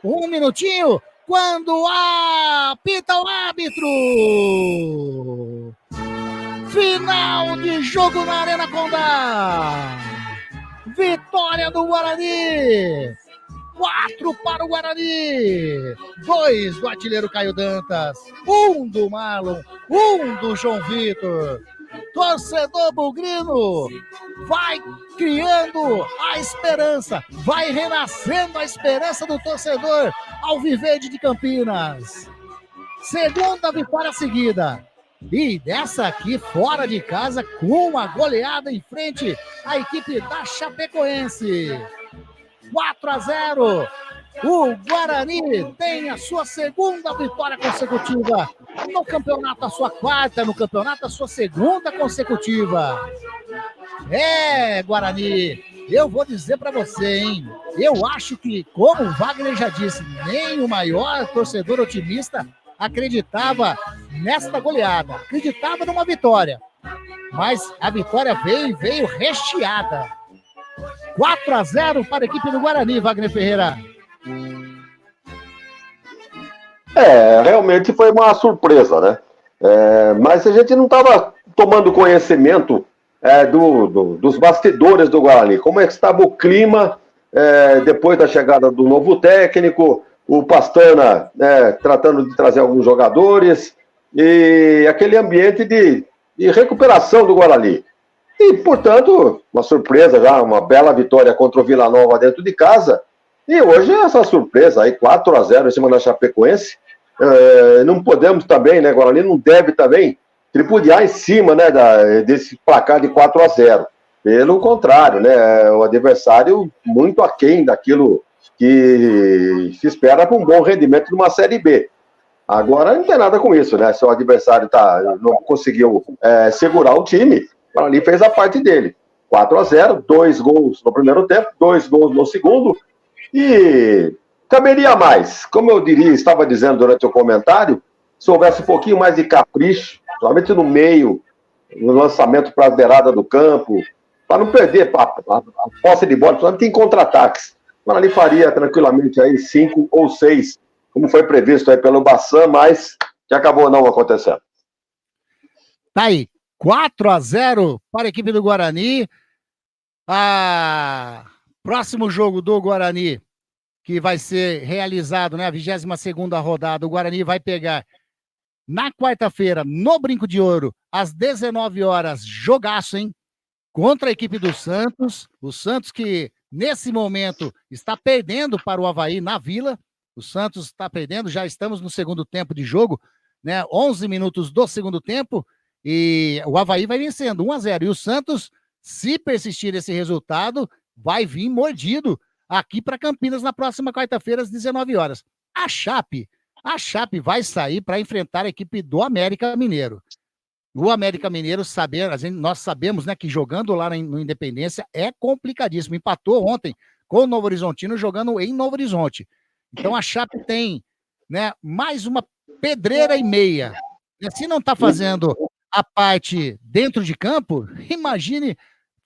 1 minutinho, quando apita o árbitro. Final de jogo na Arena Condá. Vitória do Guarani. 4 para o Guarani, 2 do artilheiro Caio Dantas, 1 do Marlon, 1 do João Vitor. Torcedor bugrino vai criando a esperança, vai renascendo a esperança do torcedor alviverde de Campinas. Segunda vitória seguida. E dessa aqui fora de casa com uma goleada em frente à equipe da Chapecoense. 4-0, o Guarani tem a sua segunda vitória consecutiva no campeonato, a sua quarta no campeonato, a sua segunda consecutiva. Guarani, eu vou dizer para você, hein, eu acho que, como o Wagner já disse, nem o maior torcedor otimista acreditava nesta goleada, acreditava numa vitória, mas a vitória veio recheada. 4-0 para a equipe do Guarani, Wagner Ferreira. Realmente foi uma surpresa, né? Mas a gente não estava tomando conhecimento dos bastidores do Guarani. Como é que estava o clima depois da chegada do novo técnico, o Pastana tratando de trazer alguns jogadores e aquele ambiente de recuperação do Guarani. E, portanto, uma surpresa já, uma bela vitória contra o Vila Nova dentro de casa. E hoje essa surpresa aí, 4-0 em cima da Chapecoense. Não podemos também, né, Guarani não deve também tripudiar em cima, né, desse placar de 4-0. Pelo contrário, né, o adversário muito aquém daquilo que se espera para um bom rendimento numa Série B. Agora não tem nada com isso, né, se o adversário não conseguiu segurar o time, o Guarani fez a parte dele. 4-0, 2 gols no primeiro tempo, 2 gols no segundo, e caberia mais. Como eu estava dizendo durante o comentário, se houvesse um pouquinho mais de capricho, somente no meio, no lançamento para a beirada do campo, para não perder a posse de bola, principalmente em contra-ataques. Mas ali faria tranquilamente aí 5 ou 6, como foi previsto aí pelo Bassan, mas que acabou não acontecendo. Tá aí, 4-0 para a equipe do Guarani. Próximo jogo do Guarani, que vai ser realizado, né, a 22ª rodada, o Guarani vai pegar na quarta-feira, no Brinco de Ouro, às 19 horas, jogaço, hein? Contra a equipe do Santos. O Santos que, nesse momento, está perdendo para o Avaí na Vila. O Santos está perdendo, já estamos no segundo tempo de jogo, né? 11 minutos do segundo tempo, e o Avaí vai vencendo 1-0. E o Santos, se persistir esse resultado, vai vir mordido aqui para Campinas na próxima quarta-feira, às 19 horas. A Chape vai sair para enfrentar a equipe do América Mineiro. O América Mineiro, nós sabemos, né, que jogando lá no Independência é complicadíssimo. Empatou ontem com o Novo Horizontino jogando em Novo Horizonte. Então a Chape tem, né, mais uma pedreira e meia. Se não está fazendo a parte dentro de campo, imagine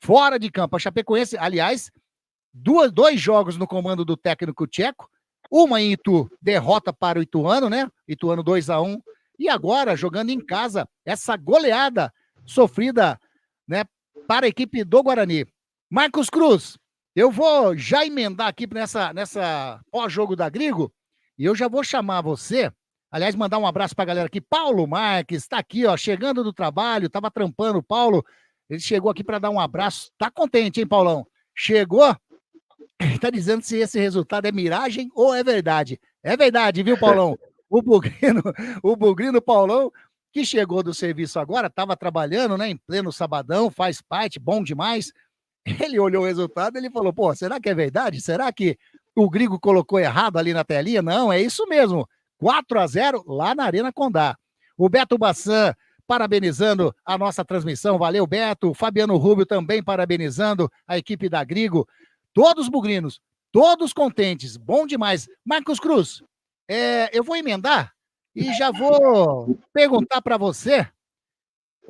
fora de campo. A Chapecoense, aliás, dois jogos no comando do técnico tcheco, uma em Itu, derrota para o Ituano, né? Ituano 2-1, e agora jogando em casa, essa goleada sofrida, né, para a equipe do Guarani. Marcos Cruz, eu vou já emendar aqui nessa pós-jogo da Grigo, e eu já vou chamar você, aliás, mandar um abraço para a galera aqui. Paulo Marques está aqui, ó, chegando do trabalho, estava trampando o Paulo, ele chegou aqui para dar um abraço. Tá contente, hein, Paulão? Chegou? Ele tá dizendo se esse resultado é miragem ou é verdade. É verdade, viu, Paulão? O Bugrino Paulão, que chegou do serviço agora, estava trabalhando, né, em pleno sabadão, faz parte, bom demais. Ele olhou o resultado e ele falou, pô, será que é verdade? Será que o Grigo colocou errado ali na telinha? Não, é isso mesmo. 4-0 lá na Arena Condá. O Beto Bassan parabenizando a nossa transmissão. Valeu, Beto. Fabiano Rubio também parabenizando a equipe da Grigo. Todos bugrinos, todos contentes. Bom demais. Marcos Cruz, eu vou emendar e já vou perguntar para você.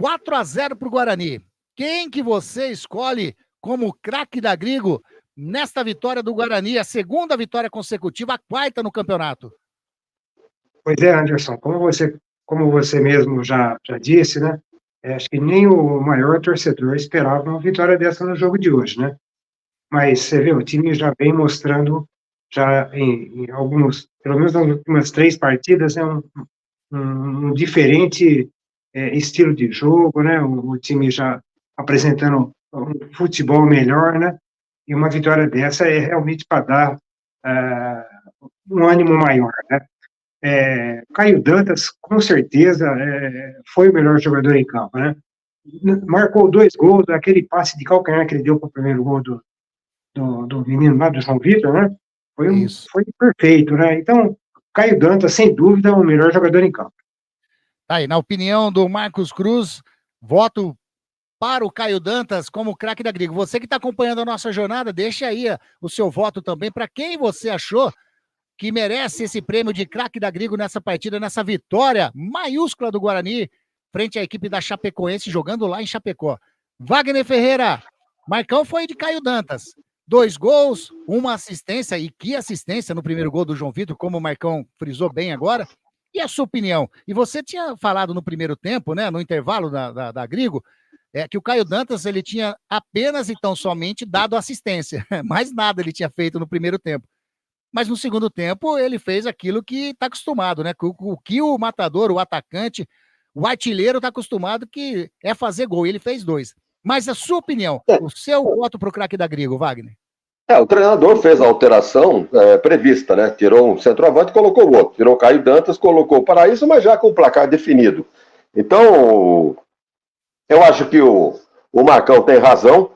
4-0 para o Guarani. Quem que você escolhe como craque da Grigo nesta vitória do Guarani? A segunda vitória consecutiva, a quarta no campeonato. Pois é, Anderson, como você mesmo já disse, né? Acho que nem o maior torcedor esperava uma vitória dessa no jogo de hoje, né? Mas você vê, o time já vem mostrando, já em alguns, pelo menos nas últimas 3 partidas, né, um diferente estilo de jogo, né? O time já apresentando um futebol melhor, né? E uma vitória dessa é realmente para dar um ânimo maior, né? Caio Dantas, com certeza, foi o melhor jogador em campo, né? Marcou 2 gols, aquele passe de calcanhar que ele deu para o primeiro gol do menino lá, do João Vitor, né? Foi perfeito, né? Então, Caio Dantas, sem dúvida, o melhor jogador em campo. Tá aí, na opinião do Marcos Cruz, voto para o Caio Dantas como craque da Grigo. Você que está acompanhando a nossa jornada, deixa aí o seu voto também para quem você achou que merece esse prêmio de craque da Grigo nessa partida, nessa vitória maiúscula do Guarani, frente à equipe da Chapecoense, jogando lá em Chapecó. Wagner Ferreira, Marcão foi de Caio Dantas. 2 gols, uma assistência, e que assistência no primeiro gol do João Vitor, como o Marcão frisou bem agora. E a sua opinião? E você tinha falado no primeiro tempo, né, no intervalo da Grigo, que o Caio Dantas ele tinha apenas e tão somente dado assistência, mais nada ele tinha feito no primeiro tempo. Mas no segundo tempo ele fez aquilo que está acostumado, né? O que o matador, o atacante, o artilheiro está acostumado, que é fazer gol, e ele fez 2. Mas a sua opinião, o seu voto para o craque da Grigo, Wagner? O treinador fez a alteração prevista, né? Tirou um centroavante e colocou o outro. Tirou o Caio Dantas, colocou o Paraíso, mas já com o placar definido. Então, eu acho que o Marcão tem razão.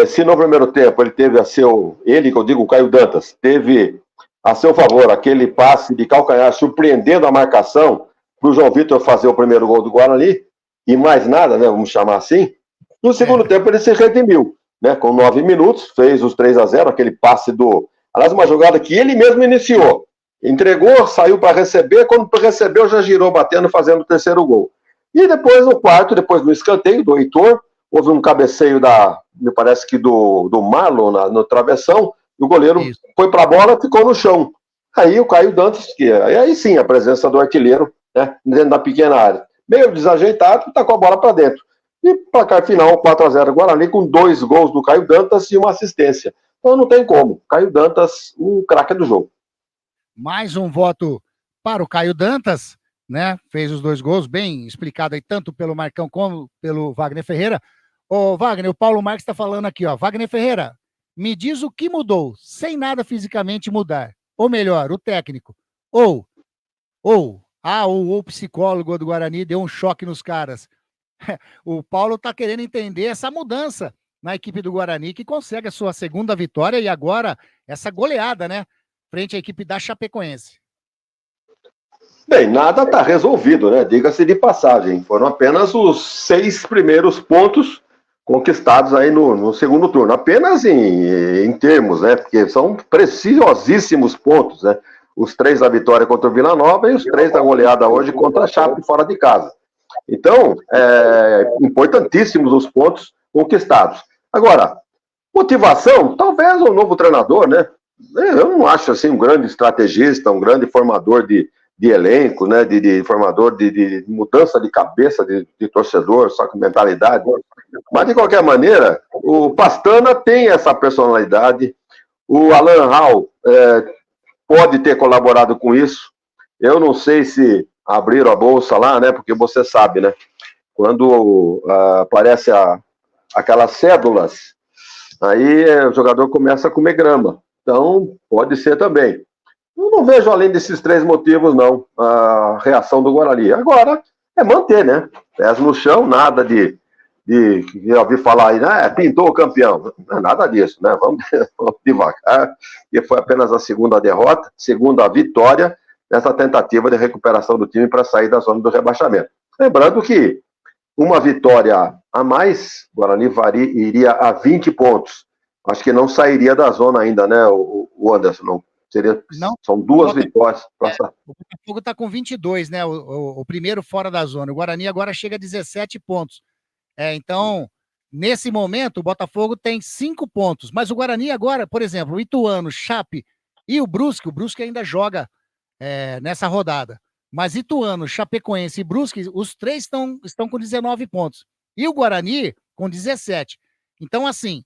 Se no primeiro tempo ele teve o Caio Dantas, teve a seu favor aquele passe de calcanhar, surpreendendo a marcação, para o João Vitor fazer o primeiro gol do Guarani, e mais nada, né? Vamos chamar assim. No segundo tempo ele se redimiu, né? Com 9 minutos, fez os 3-0, aquele passe aliás, uma jogada que ele mesmo iniciou. Entregou, saiu para receber, quando recebeu já girou batendo, fazendo o terceiro gol. E depois no quarto, depois no escanteio do Heitor, houve um cabeceio me parece que do Marlon no travessão, e o goleiro foi para a bola e ficou no chão. Aí o Caio Dantas, aí sim a presença do artilheiro, né, dentro da pequena área. Meio desajeitado, tá com a bola para dentro. E placar final, 4-0 Guarani, com 2 gols do Caio Dantas e uma assistência. Então não tem como. Caio Dantas, o craque do jogo. Mais um voto para o Caio Dantas, né? Fez os 2 gols, bem explicado aí, tanto pelo Marcão como pelo Wagner Ferreira. Ô, Wagner, o Paulo Marques está falando aqui, ó. Wagner Ferreira, me diz o que mudou, sem nada fisicamente mudar. Ou melhor, o técnico. Ou o psicólogo do Guarani deu um choque nos caras. O Paulo está querendo entender essa mudança na equipe do Guarani, que consegue a sua segunda vitória e agora essa goleada, né? Frente à equipe da Chapecoense. Bem, nada está resolvido, né? Diga-se de passagem. Foram apenas os 6 primeiros pontos conquistados aí no segundo turno. Apenas em termos, né? Porque são preciosíssimos pontos, né? Os 3 da vitória contra o Vila Nova e os 3 da goleada hoje contra a Chape fora de casa. Então, importantíssimos os pontos conquistados. Agora, motivação, talvez o novo treinador, né? Eu não acho assim um grande estrategista, um grande formador de elenco, né? De formador de mudança de cabeça de torcedor, só com mentalidade. Mas, de qualquer maneira, o Pastana tem essa personalidade. O Alan Hall pode ter colaborado com isso. Eu não sei se abriram a bolsa lá, né? Porque você sabe, né? Quando aparece aquelas cédulas, aí o jogador começa a comer grama. Então, pode ser também. Eu não vejo, além desses 3 motivos, não, a reação do Guarani. Agora, é manter, né? Pés no chão, nada de eu ouvi falar aí, né? Pintou o campeão. Não é nada disso, né? Vamos devagar, que foi apenas a segunda derrota, segunda vitória, nessa tentativa de recuperação do time para sair da zona do rebaixamento. Lembrando que uma vitória a mais, o Guarani iria a 20 pontos. Acho que não sairia da zona ainda, né, o Anderson? Não. São 2 vitórias. O Botafogo está com 22, né? O primeiro fora da zona. O Guarani agora chega a 17 pontos. Então, nesse momento, o Botafogo tem 5 pontos. Mas o Guarani agora, por exemplo, o Ituano, Chape e o Brusque ainda joga nessa rodada. Mas Ituano, Chapecoense e Brusque, os 3 estão com 19 pontos. E o Guarani com 17. Então, assim,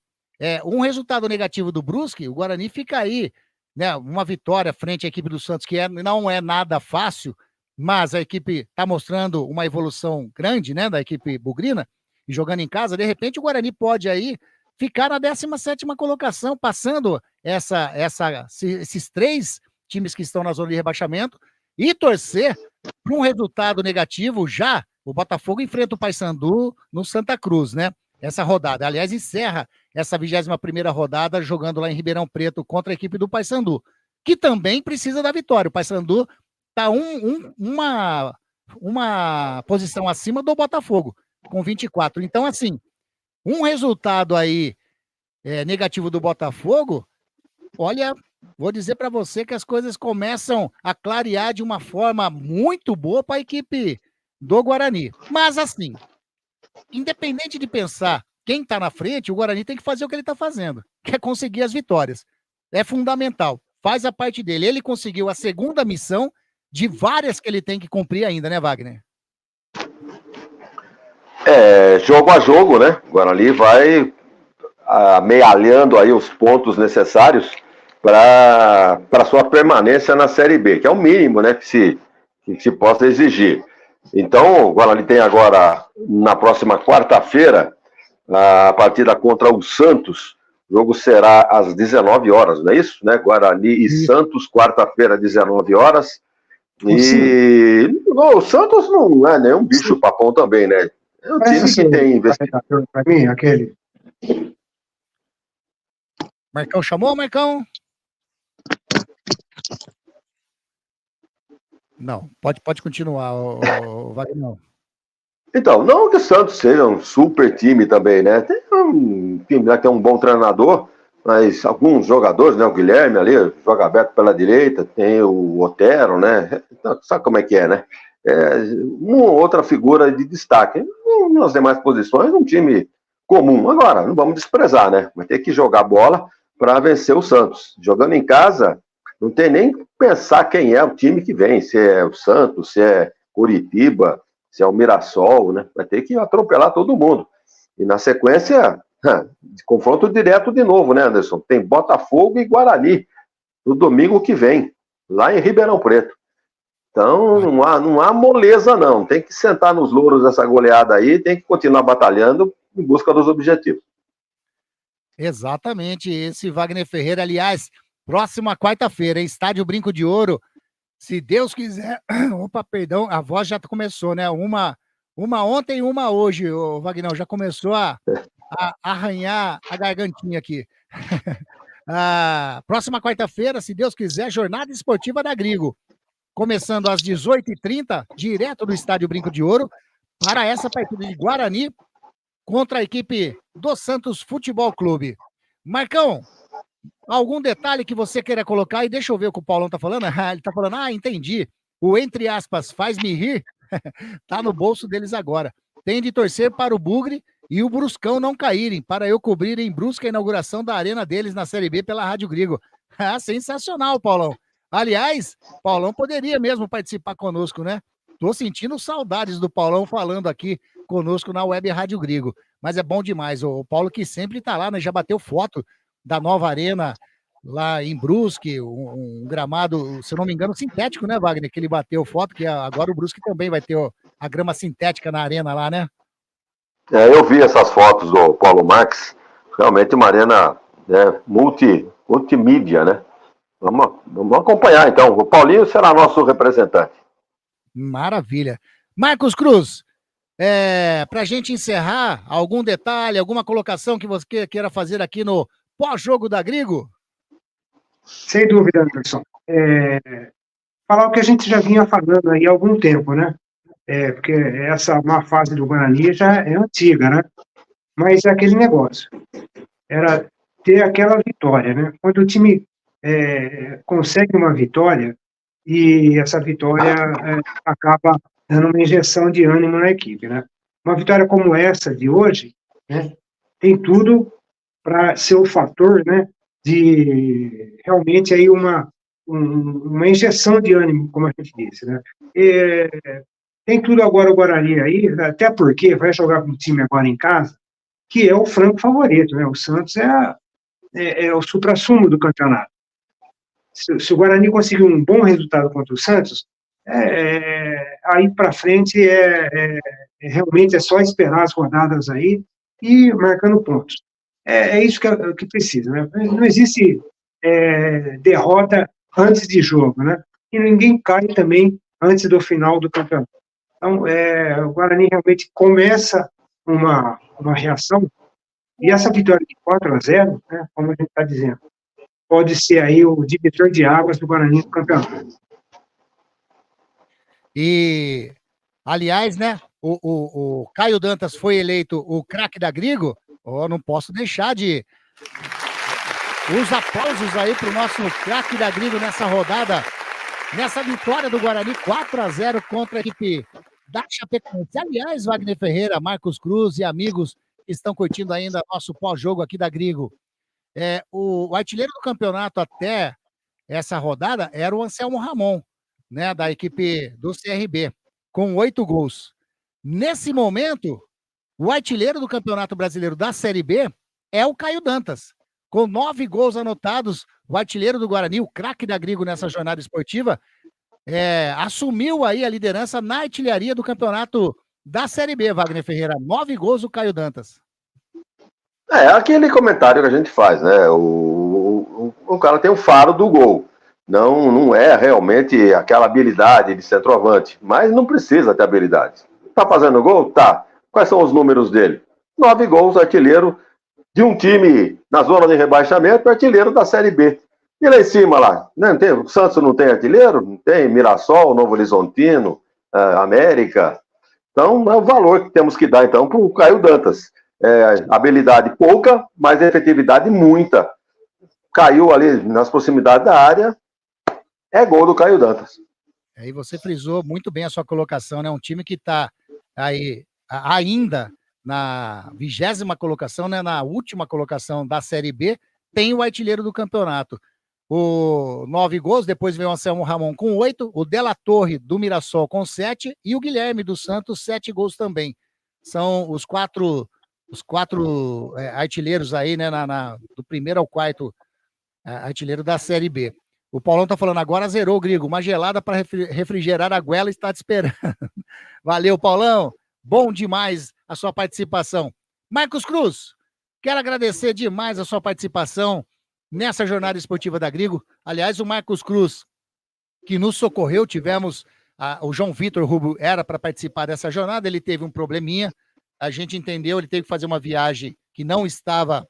um resultado negativo do Brusque, o Guarani fica aí, né, uma vitória frente à equipe do Santos, que não é nada fácil, mas a equipe está mostrando uma evolução grande, né, da equipe bugrina, e jogando em casa. De repente o Guarani pode aí ficar na 17ª colocação, passando esses 3 times que estão na zona de rebaixamento, e torcer para um resultado negativo já. O Botafogo enfrenta o Paysandu no Santa Cruz, né? Essa rodada. Aliás, encerra essa 21ª rodada jogando lá em Ribeirão Preto contra a equipe do Paysandu, que também precisa da vitória. O Paysandu está uma posição acima do Botafogo, com 24. Então, assim, um resultado aí negativo do Botafogo, olha, vou dizer para você que as coisas começam a clarear de uma forma muito boa para a equipe do Guarani. Mas, assim, independente de pensar quem tá na frente, o Guarani tem que fazer o que ele tá fazendo, que é conseguir as vitórias. É fundamental. Faz a parte dele. Ele conseguiu a segunda missão de várias que ele tem que cumprir ainda, né, Wagner? Jogo a jogo, né? O Guarani vai amealhando aí os pontos necessários para sua permanência na Série B, que é o mínimo, né, que se possa exigir. Então, o Guarani tem agora, na próxima quarta-feira, a partida contra o Santos. O jogo será às 19 horas, não é isso? Né? Guarani e Santos, quarta-feira, 19 horas. E o Santos não é nenhum bicho-papão também, né? É um time que tem investimento. Para mim, aquele. Marcão chamou, Marcão? Não, pode continuar, o Wagner. Então, não que o Santos seja um super time também, né? Tem um time lá que tem um bom treinador, mas alguns jogadores, né? O Guilherme ali, joga aberto pela direita, tem o Otero, né? Então, sabe como é que é, né? Uma outra figura de destaque. Nas demais posições, um time comum. Agora, não vamos desprezar, né? Vai ter que jogar bola para vencer o Santos. Jogando em casa, não tem nem que pensar quem é o time que vem, se é o Santos, se é Coritiba, se é o Mirassol, né? Vai ter que atropelar todo mundo. E na sequência, confronto direto de novo, né, Anderson? Tem Botafogo e Guarani no domingo que vem, lá em Ribeirão Preto. Então, não há moleza, não. Tem que sentar nos louros dessa goleada aí, tem que continuar batalhando em busca dos objetivos. Exatamente, esse Wagner Ferreira, aliás, próxima quarta-feira, em Estádio Brinco de Ouro, se Deus quiser. Opa, perdão, a voz já começou, né? Uma ontem e uma hoje, o Wagner, já começou a arranhar a gargantinha aqui. Próxima quarta-feira, se Deus quiser, Jornada Esportiva da Grigo. Começando às 18h30, direto do Estádio Brinco de Ouro, para essa partida de Guarani contra a equipe do Santos Futebol Clube. Marcão, algum detalhe que você queira colocar? E deixa eu ver o que o Paulão tá falando. Ele tá falando, entendi. O entre aspas, faz-me rir, tá no bolso deles agora. Tem de torcer para o Bugre e o Bruscão não caírem, para eu cobrir em Brusca a inauguração da arena deles na Série B pela Rádio Grigo. Sensacional, Paulão. Aliás, Paulão poderia mesmo participar conosco, né? Tô sentindo saudades do Paulão falando aqui conosco na Web Rádio Grigo. Mas é bom demais. O Paulo que sempre tá lá, né? Já bateu foto da nova arena lá em Brusque, um gramado, se eu não me engano, sintético, né, Wagner? Que ele bateu foto, que agora o Brusque também vai ter a grama sintética na arena lá, né? Eu vi essas fotos do Paulo Marques. Realmente uma arena, né, multimídia, né? Vamos acompanhar, então. O Paulinho será nosso representante. Maravilha. Marcos Cruz, para a gente encerrar, algum detalhe, alguma colocação que você queira fazer aqui no pós-jogo da Grigo? Sem dúvida, Anderson. Falar o que a gente já vinha falando aí há algum tempo, né? Porque essa má fase do Guarani já é antiga, né? Mas é aquele negócio. Era ter aquela vitória, né? Quando o time consegue uma vitória e essa vitória acaba dando uma injeção de ânimo na equipe, né? Uma vitória como essa de hoje, né, tem tudo para ser o fator, né, de realmente aí uma injeção de ânimo, como a gente disse, né? Tem tudo agora o Guarani aí, até porque vai jogar com o time agora em casa, que é o franco favorito, né? O Santos é o suprassumo do campeonato. Se o Guarani conseguir um bom resultado contra o Santos, aí para frente realmente é só esperar as rodadas aí e marcando pontos. É isso que precisa, né? Não existe derrota antes de jogo, né? E ninguém cai também antes do final do campeonato. Então, o Guarani realmente começa uma reação, e essa vitória de 4-0, né, como a gente está dizendo, pode ser aí o divisor de águas do Guarani do campeonato. E, aliás, né, o Caio Dantas foi eleito o craque da Grigo. Não posso deixar de os aplausos aí para o nosso craque da Grigo nessa rodada, nessa vitória do Guarani 4-0 contra a equipe da Chapecoense. Aliás, Wagner Ferreira, Marcos Cruz e amigos que estão curtindo ainda nosso pós-jogo aqui da Grigo. O artilheiro do campeonato até essa rodada era o Anselmo Ramon, né, da equipe do CRB, com 8 gols. Nesse momento, o artilheiro do Campeonato Brasileiro da Série B é o Caio Dantas, com 9 gols anotados. O artilheiro do Guarani, o craque da Grigo nessa jornada esportiva, assumiu aí a liderança na artilharia do campeonato da Série B, Wagner Ferreira. 9 gols o Caio Dantas. Aquele comentário que a gente faz, né? O cara tem o faro do gol. Não é realmente aquela habilidade de centroavante, mas não precisa ter habilidade. Tá fazendo gol? Tá. Quais são os números dele? 9 gols, artilheiro de um time na zona de rebaixamento, artilheiro da Série B. E lá em cima, lá, não tem, o Santos não tem artilheiro? Não tem Mirassol, Novo Horizontino, América. Então, é o valor que temos que dar, então, para o Caio Dantas. Habilidade pouca, mas efetividade muita. Caiu ali nas proximidades da área, é gol do Caio Dantas. Aí você frisou muito bem a sua colocação, né? Um time que está aí ainda na 20ª colocação, né? Na última colocação da Série B, tem o artilheiro do campeonato. O 9 gols, depois veio o Anselmo Ramon com 8, o Della Torre do Mirassol com 7 e o Guilherme do Santos, 7 gols também. São os quatro artilheiros aí, né? Do primeiro ao quarto artilheiro da Série B. O Paulão tá falando agora, zerou, Grigo. Uma gelada para refrigerar a goela está te esperando. Valeu, Paulão. Bom demais a sua participação. Marcos Cruz, quero agradecer demais a sua participação nessa jornada esportiva da Grigo. Aliás, o Marcos Cruz, que nos socorreu, tivemos o João Vitor Rubio, era para participar dessa jornada, ele teve um probleminha, a gente entendeu, ele teve que fazer uma viagem que não estava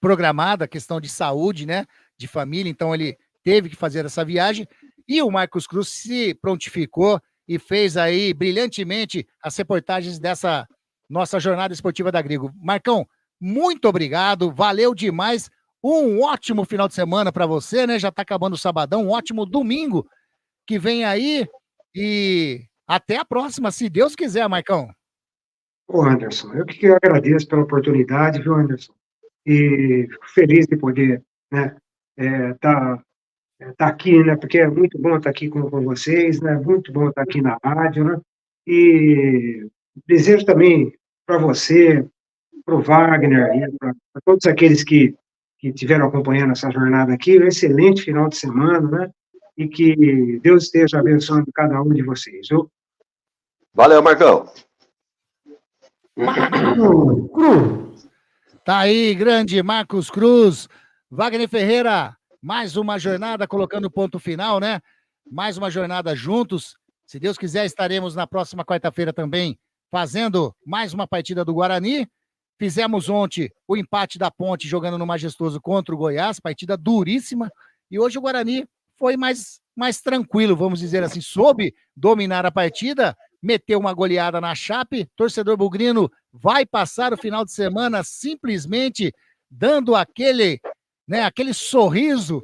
programada, questão de saúde, né, de família, então ele teve que fazer essa viagem, e o Marcos Cruz se prontificou e fez aí brilhantemente as reportagens dessa nossa jornada esportiva da Grigo. Marcão, muito obrigado, valeu demais, um ótimo final de semana para você, né, já tá acabando o sabadão, um ótimo domingo que vem aí, e até a próxima, se Deus quiser, Marcão. Ô, Anderson, eu que agradeço pela oportunidade, viu, Anderson? E fico feliz de poder, né, tá aqui, né, porque é muito bom estar aqui com vocês, né, muito bom estar aqui na rádio, né, e desejo também para você, para o Wagner, e para todos aqueles que estiveram acompanhando essa jornada aqui, um excelente final de semana, né, e que Deus esteja abençoando cada um de vocês, viu? Valeu, Marcão. Tá aí, grande Marcos Cruz. Wagner Ferreira, mais uma jornada colocando ponto final, né? Mais uma jornada juntos. Se Deus quiser, estaremos na próxima quarta-feira também fazendo mais uma partida do Guarani. Fizemos ontem o empate da Ponte jogando no Majestoso contra o Goiás, partida duríssima. E hoje o Guarani foi mais tranquilo, vamos dizer assim, soube dominar a partida, meteu uma goleada na Chape. Torcedor bugrino vai passar o final de semana simplesmente dando aquele sorriso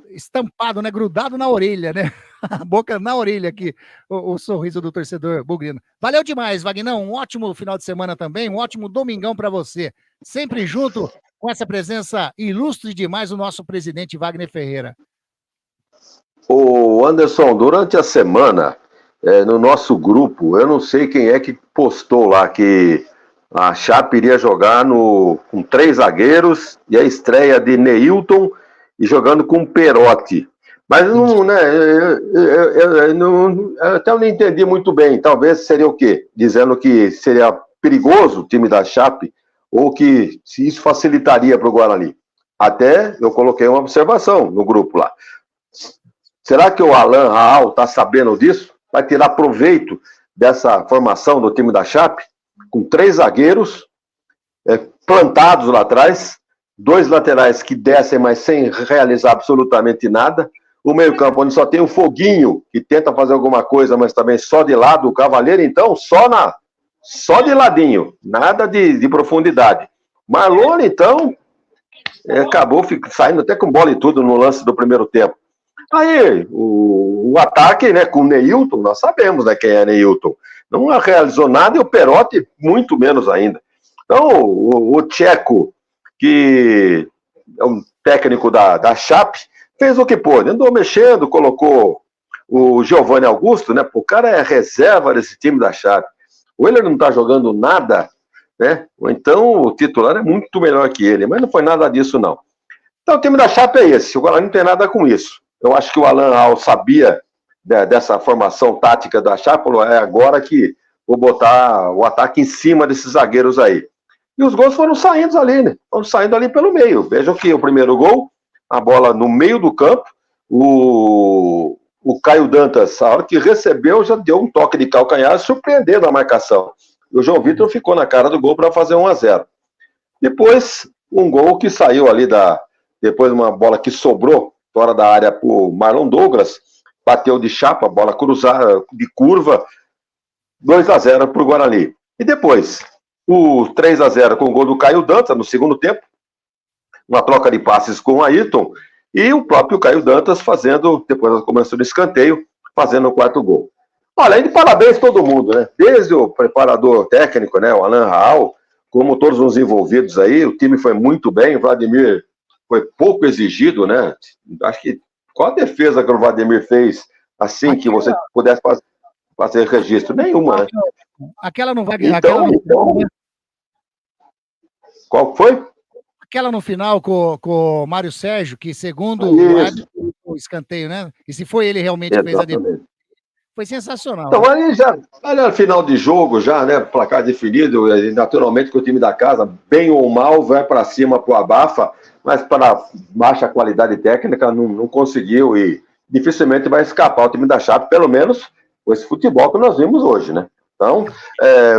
estampado, né, grudado na orelha, né? A boca na orelha aqui, o sorriso do torcedor bugrino. Valeu demais, Vagnão, um ótimo final de semana também, um ótimo domingão para você. Sempre junto com essa presença ilustre demais o nosso presidente Wagner Ferreira. Ô Anderson, durante a semana, no nosso grupo, eu não sei quem é que postou lá que a Chape iria jogar com 3 zagueiros e a estreia de Neilton e jogando com Perotti. Mas não, né, eu até não entendi muito bem. Talvez seria o quê? Dizendo que seria perigoso o time da Chape ou que se isso facilitaria para o Guarani. Até eu coloquei uma observação no grupo lá. Será que o Alan Raal está sabendo disso? Vai tirar proveito dessa formação do time da Chape? Com 3 zagueiros plantados lá atrás, 2 laterais que descem, mas sem realizar absolutamente nada. O meio-campo, onde só tem o Foguinho, que tenta fazer alguma coisa, mas também só de lado. O Cavaleiro, então, só de ladinho, nada de profundidade. Marlone, então, acabou saindo até com bola e tudo no lance do primeiro tempo. Aí, o ataque, né, com o Neilton, nós sabemos, né, quem é Neilton. Não realizou nada e o Perotti muito menos ainda. Então, o Tcheco, que é um técnico da Chape, fez o que pôde, andou mexendo, colocou o Giovanni Augusto, né? O cara é reserva desse time da Chape. Ou ele não está jogando nada, né? Ou então o titular é muito melhor que ele, mas não foi nada disso, não. Então o time da Chape é esse, o Guarani não tem nada com isso. Eu acho que o Alan Al sabia dessa formação tática da Chape, falou, é agora que vou botar o ataque em cima desses zagueiros aí. E os gols foram saindo ali, né? Foram saindo ali pelo meio. Vejam que o primeiro gol, a bola no meio do campo, o Caio Dantas, a hora que recebeu, já deu um toque de calcanhar, surpreendendo a marcação. E o João Vitor ficou na cara do gol para fazer 1-0. Depois, um gol que saiu ali depois uma bola que sobrou fora da área para o Marlon Douglas, bateu de chapa, bola cruzada, de curva, 2-0 para o Guarani. E depois, o 3-0 com o gol do Caio Dantas no segundo tempo, uma troca de passes com o Ayrton, e o próprio Caio Dantas fazendo, depois da cobrança do escanteio, fazendo o quarto gol. Olha, de parabéns todo mundo, né? Desde o preparador técnico, né, o Alan Raal, como todos os envolvidos aí, o time foi muito bem, o Vladimir foi pouco exigido, né? Acho que qual a defesa que o Vladimir fez assim que você pudesse fazer registro? Nenhuma, né? Aquela não vai... Então, qual foi? Aquela no final com o Mário Sérgio, que segundo o escanteio, né? E se foi ele realmente que fez a defesa. Foi sensacional. Então, ali no final de jogo já, né? Placar definido, e naturalmente que o time da casa, bem ou mal, vai para cima pro abafa, mas para baixa qualidade técnica não conseguiu e dificilmente vai escapar o time da Chape, pelo menos com esse futebol que nós vimos hoje, né? Então,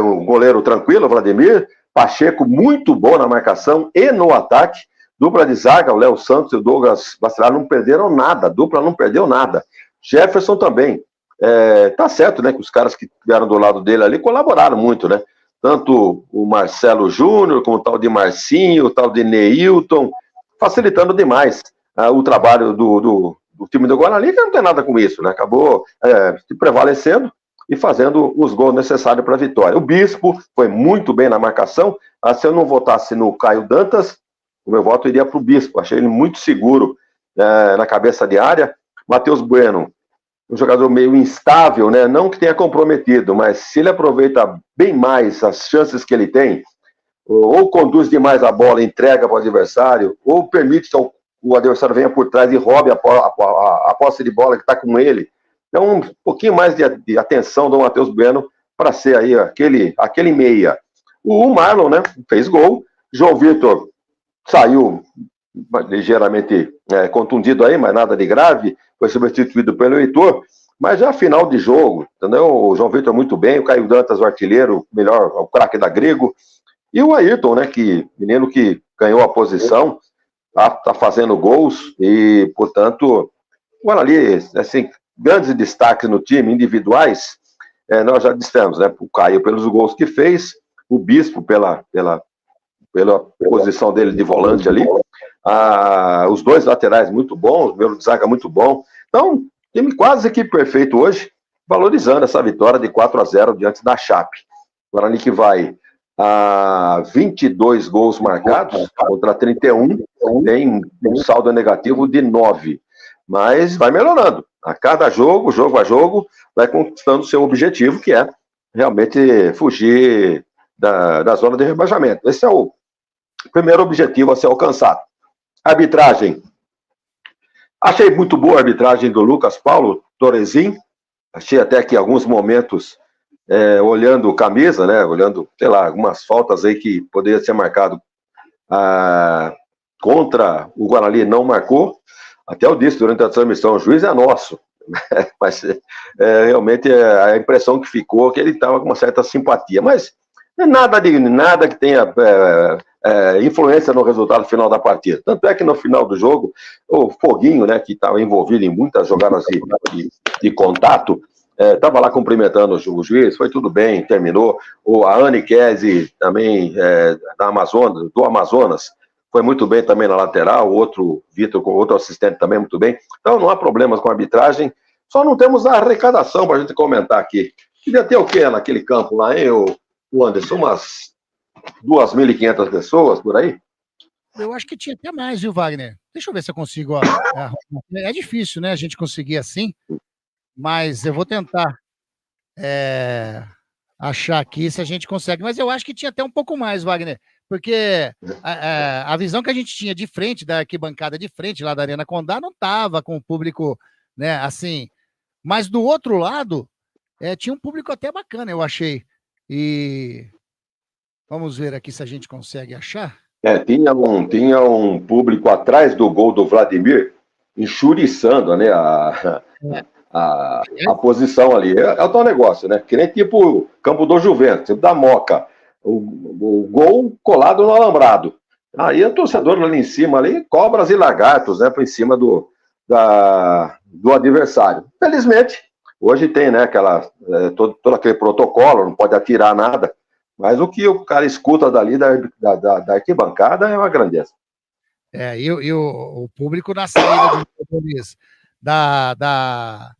o goleiro tranquilo, o Vladimir, Pacheco muito bom na marcação e no ataque, dupla de zaga, o Léo Santos e o Douglas Bacelar não perderam nada, a dupla não perdeu nada. Jefferson também. Tá certo, né, que os caras que vieram do lado dele ali colaboraram muito, né? Tanto o Marcelo Júnior, como o tal de Marcinho, o tal de Neilton, facilitando demais o trabalho do time do Guarani, que não tem nada com isso, né? Acabou se prevalecendo e fazendo os gols necessários para a vitória. O Bispo foi muito bem na marcação. Se eu não votasse no Caio Dantas, o meu voto iria para o Bispo. Achei ele muito seguro na cabeça de área. Matheus Bueno, um jogador meio instável, né? Não que tenha comprometido, mas se ele aproveita bem mais as chances que ele tem, ou conduz demais a bola, entrega para o adversário, ou permite que o adversário venha por trás e roube a posse de bola que está com ele. Então, um pouquinho mais de atenção do Matheus Bueno para ser aí aquele meia. O Marlon, né, fez gol. João Vitor saiu ligeiramente contundido aí, mas nada de grave. Foi substituído pelo Heitor. Mas já final de jogo, entendeu? O João Vitor muito bem, o Caio Dantas, o artilheiro, melhor, o craque da Grego. E o Ayrton, né, menino que ganhou a posição, tá fazendo gols e, portanto, ali, assim, grandes destaques no time, individuais, nós já dissemos, né? O Caio pelos gols que fez, o Bispo pela posição dele de volante ali, os dois laterais muito bons, o meu de zaga muito bom. Então, time quase que perfeito hoje, valorizando essa vitória de 4-0 diante da Chape. Guarani que vai a 22 gols marcados contra 31, tem um saldo negativo de 9. Mas vai melhorando. A cada jogo a jogo, vai conquistando seu objetivo, que é realmente fugir da zona de rebaixamento. Esse é o primeiro objetivo a ser alcançado. Arbitragem. Achei muito boa a arbitragem do Lucas Paulo Torresin. Achei até que em alguns momentos, olhando camisa, né, olhando, sei lá, algumas faltas aí que poderia ser marcado contra o Guarani, não marcou. Até eu disse durante a transmissão, o juiz é nosso. Mas realmente a impressão que ficou é que ele estava com uma certa simpatia. Mas nada que tenha influência no resultado final da partida. Tanto é que no final do jogo, o Foguinho, né, que estava envolvido em muitas jogadas de contato, estava lá cumprimentando o juiz, foi tudo bem, terminou. A Anne Kese, também do Amazonas, foi muito bem também na lateral, o outro, Vitor, com outro assistente também muito bem. Então não há problemas com a arbitragem, só não temos a arrecadação para a gente comentar aqui. Devia ter o quê naquele campo lá, hein, o Anderson? 2.500 pessoas por aí? Eu acho que tinha até mais, viu, Wagner? Deixa eu ver se eu consigo. Ó, é difícil, né, a gente conseguir assim, mas eu vou tentar achar aqui se a gente consegue. Mas eu acho que tinha até um pouco mais, Wagner, porque a visão que a gente tinha de frente, da arquibancada de frente, lá da Arena Condá, não estava com o público, né, assim. Mas do outro lado, tinha um público até bacana, eu achei. E vamos ver aqui se a gente consegue achar. Tinha um público atrás do gol do Vladimir, enxuriçando, né, a posição ali. É o tal negócio, né? Que nem tipo Campo do Juventus, tipo da Moca. O gol colado no alambrado. Aí o torcedor ali em cima, ali, cobras e lagartos, né, por em cima do adversário. Felizmente, hoje tem, né, todo aquele protocolo, não pode atirar nada. Mas o que o cara escuta dali da arquibancada é uma grandeza. E o público na saída dos jogadores da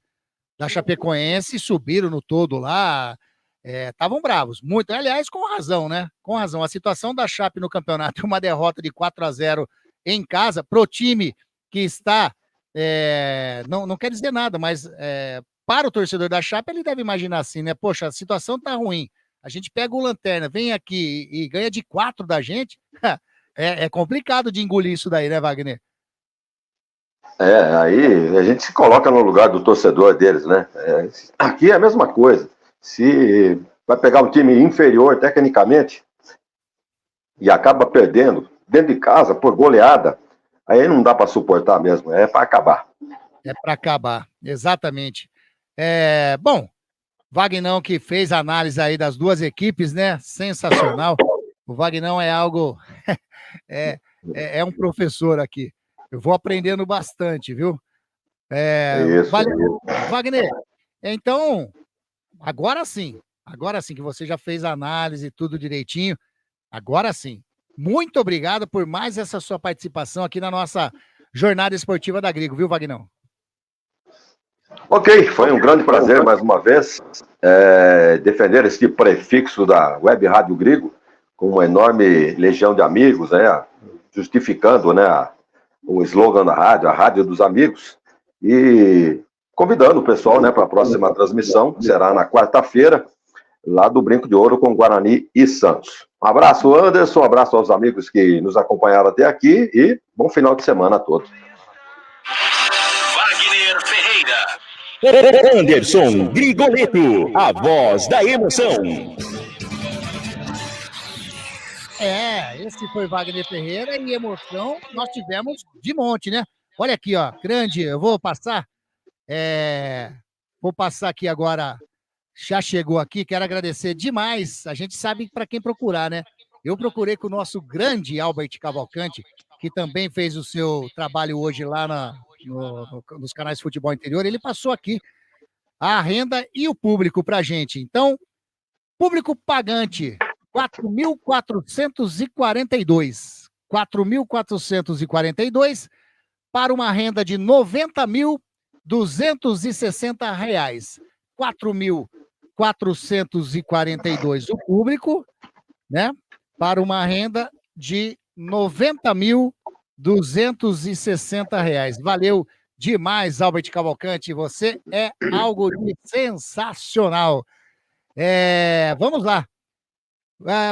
Chapecoense subiram no todo lá, estavam bravos, muito. Aliás, com razão, né? Com razão. A situação da Chape no campeonato é uma derrota de 4-0 em casa, pro time que está, não quer dizer nada, mas para o torcedor da Chape, ele deve imaginar assim, né? Poxa, a situação tá ruim. A gente pega o Lanterna, vem aqui e ganha de 4 da gente, é complicado de engolir isso daí, né, Wagner? Aí a gente se coloca no lugar do torcedor deles, né? Aqui é a mesma coisa. Se vai pegar um time inferior tecnicamente e acaba perdendo dentro de casa por goleada, aí não dá para suportar mesmo, é para acabar. É para acabar, exatamente. Bom, Vagnão que fez a análise aí das duas equipes, né? Sensacional. O Vagnão é algo... é um professor aqui. Eu vou aprendendo bastante, viu? Isso. Wagner, então, agora sim que você já fez a análise, tudo direitinho, agora sim. Muito obrigado por mais essa sua participação aqui na nossa jornada esportiva da Grigo, viu, Vagnão? Ok, foi um grande prazer mais uma vez defender esse prefixo da Web Rádio Grigo com uma enorme legião de amigos, né, justificando, né, o slogan da rádio, a rádio dos amigos, e convidando o pessoal, né, para a próxima transmissão, que será na quarta-feira, lá do Brinco de Ouro com Guarani e Santos. Um abraço, Anderson, um abraço aos amigos que nos acompanharam até aqui e bom final de semana a todos. Wagner Ferreira. Anderson Grigoleto, a voz da emoção. Esse foi Wagner Ferreira e emoção nós tivemos de monte, né? Olha aqui, ó, grande, eu vou passar aqui agora, já chegou aqui, quero agradecer demais, a gente sabe para quem procurar, né? Eu procurei com o nosso grande Albert Cavalcante, que também fez o seu trabalho hoje lá nos canais de futebol interior, ele passou aqui a renda e o público pra gente. Então, público pagante, 4.442. 4.442 para uma renda de R$ 90.260. 4.442 o público, né? Para uma renda de R$ 90.260. Valeu demais, Albert Cavalcante. Você é algo de sensacional. Vamos lá.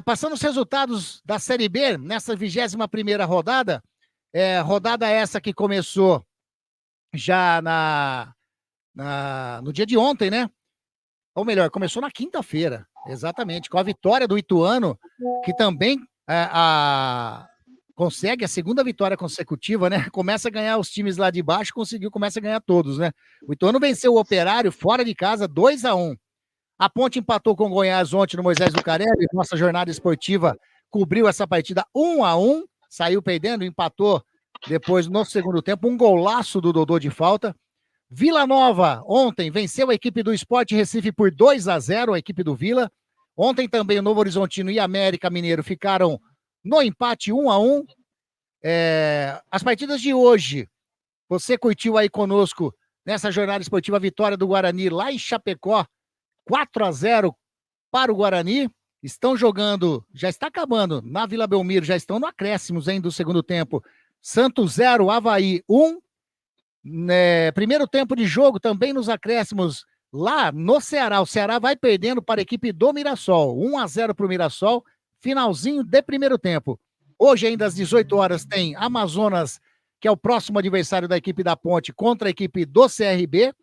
Passando os resultados da Série B, nessa 21ª rodada, rodada essa que começou já no dia de ontem, né? Ou melhor, começou na quinta-feira, exatamente, com a vitória do Ituano, que também consegue a segunda vitória consecutiva, né? Começa a ganhar os times lá de baixo, começa a ganhar todos, né? O Ituano venceu o Operário fora de casa 2-1. A Ponte empatou com o Goiás ontem no Moisés Lucarelli. Nossa jornada esportiva cobriu essa partida 1-1. Saiu perdendo, empatou depois no segundo tempo. Um golaço do Dodô de falta. Vila Nova, ontem, venceu a equipe do Sport Recife por 2-0, a equipe do Vila. Ontem também o Novo Horizontino e América Mineiro ficaram no empate 1-1. As partidas de hoje, você curtiu aí conosco nessa jornada esportiva a vitória do Guarani lá em Chapecó, 4-0 para o Guarani. estão jogando, já está acabando, na Vila Belmiro, já estão no acréscimos, hein, do segundo tempo. Santos 0, Avaí 1. Primeiro tempo de jogo também nos acréscimos lá no Ceará. O Ceará vai perdendo para a equipe do Mirassol. 1-0 para o Mirassol, finalzinho de primeiro tempo. Hoje, ainda às 18 horas, tem Amazonas, que é o próximo adversário da equipe da Ponte, contra a equipe do CRB.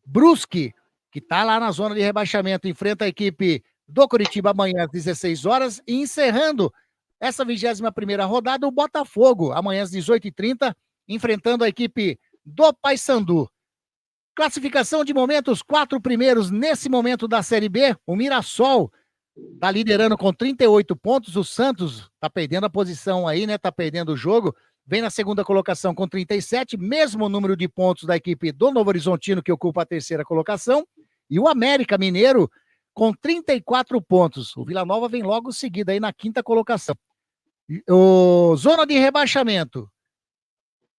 Brusque, que está lá na zona de rebaixamento, enfrenta a equipe do Coritiba amanhã às 16 horas. E encerrando essa 21ª rodada, o Botafogo, amanhã às 18h30, enfrentando a equipe do Paysandu. Classificação de momento, os 4 primeiros nesse momento da Série B. O Mirassol está liderando com 38 pontos. O Santos está perdendo a posição aí, né? Está perdendo o jogo. Vem na segunda colocação com 37, mesmo número de pontos da equipe do Novo Horizontino, que ocupa a terceira colocação. E o América Mineiro com 34 pontos. O Vila Nova vem logo seguido aí na quinta colocação. Zona de rebaixamento.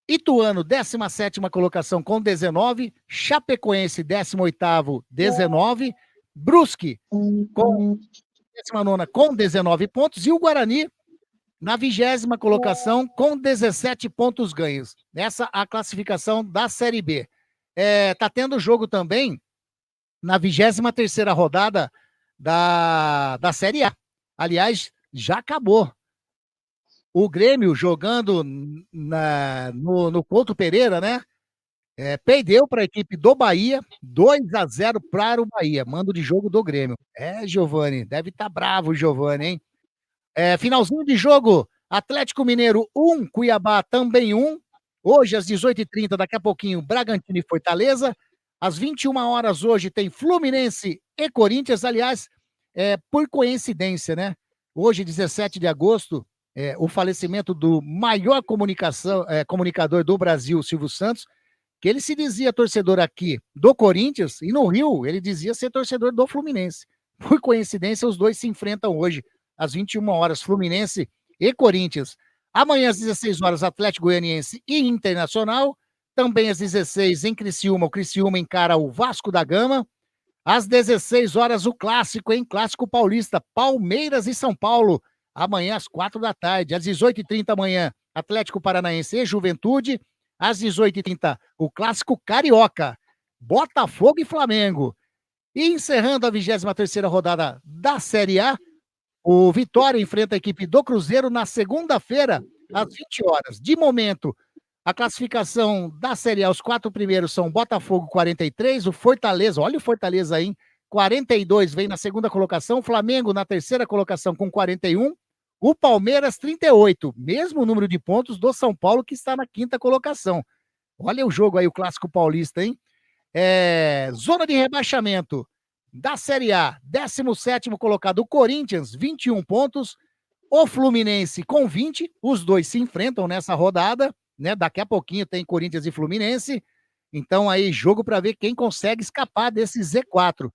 Ituano, 17ª colocação com 19. Chapecoense, 18º, 19. Brusque, com 19ª com 19 pontos. E o Guarani, na 20ª colocação, com 17 pontos ganhos. Essa a classificação da Série B. Tá tendo jogo também na 23ª rodada da Série A. Aliás, já acabou. O Grêmio jogando no Couto Pereira, né? Perdeu para a equipe do Bahia, 2-0 para o Bahia. Mando de jogo do Grêmio. Giovani, deve estar bravo o Giovani, hein? Finalzinho de jogo, Atlético Mineiro 1, Cuiabá também 1. Hoje, às 18h30, daqui a pouquinho, Bragantino e Fortaleza. Às 21 horas hoje tem Fluminense e Corinthians. Aliás, por coincidência, né? Hoje, 17 de agosto, o falecimento do maior comunicador do Brasil, Silvio Santos, que ele se dizia torcedor aqui do Corinthians, e no Rio ele dizia ser torcedor do Fluminense. Por coincidência, os dois se enfrentam hoje, às 21 horas, Fluminense e Corinthians. Amanhã, às 16 horas, Atlético Goianiense e Internacional. Também às 16 em Criciúma, o Criciúma encara o Vasco da Gama. Às 16 horas, o clássico, Clássico Paulista, Palmeiras e São Paulo. Amanhã, às 4 da tarde. Às 18h30 amanhã, Atlético Paranaense e Juventude. Às 18h30, o Clássico Carioca, Botafogo e Flamengo. E encerrando a 23ª rodada da Série A, o Vitória enfrenta a equipe do Cruzeiro na segunda-feira, às 20 horas. De momento, a classificação da Série A, os 4 primeiros são Botafogo, 43, o Fortaleza, olha o Fortaleza aí, 42, vem na segunda colocação, Flamengo na terceira colocação com 41, o Palmeiras, 38, mesmo número de pontos do São Paulo, que está na quinta colocação. Olha o jogo aí, o Clássico Paulista, hein? Zona de rebaixamento da Série A, 17º colocado, o Corinthians, 21 pontos, o Fluminense com 20, os dois se enfrentam nessa rodada, né? Daqui a pouquinho tem Corinthians e Fluminense, então aí jogo para ver quem consegue escapar desse Z4.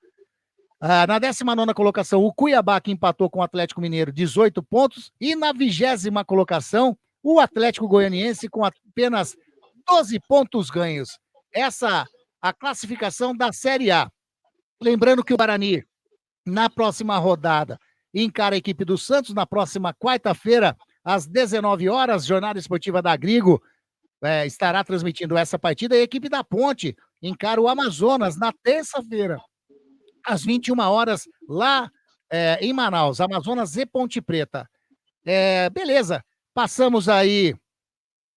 Na 19ª colocação, o Cuiabá, que empatou com o Atlético Mineiro, 18 pontos, e na 20ª colocação, o Atlético Goianiense com apenas 12 pontos ganhos. Essa a classificação da Série A. Lembrando que o Guarani, na próxima rodada, encara a equipe do Santos, na próxima quarta-feira, às 19 horas, Jornada Esportiva da Grigo estará transmitindo essa partida, e a equipe da Ponte encara o Amazonas na terça-feira, às 21 horas, lá em Manaus, Amazonas e Ponte Preta. Beleza, passamos aí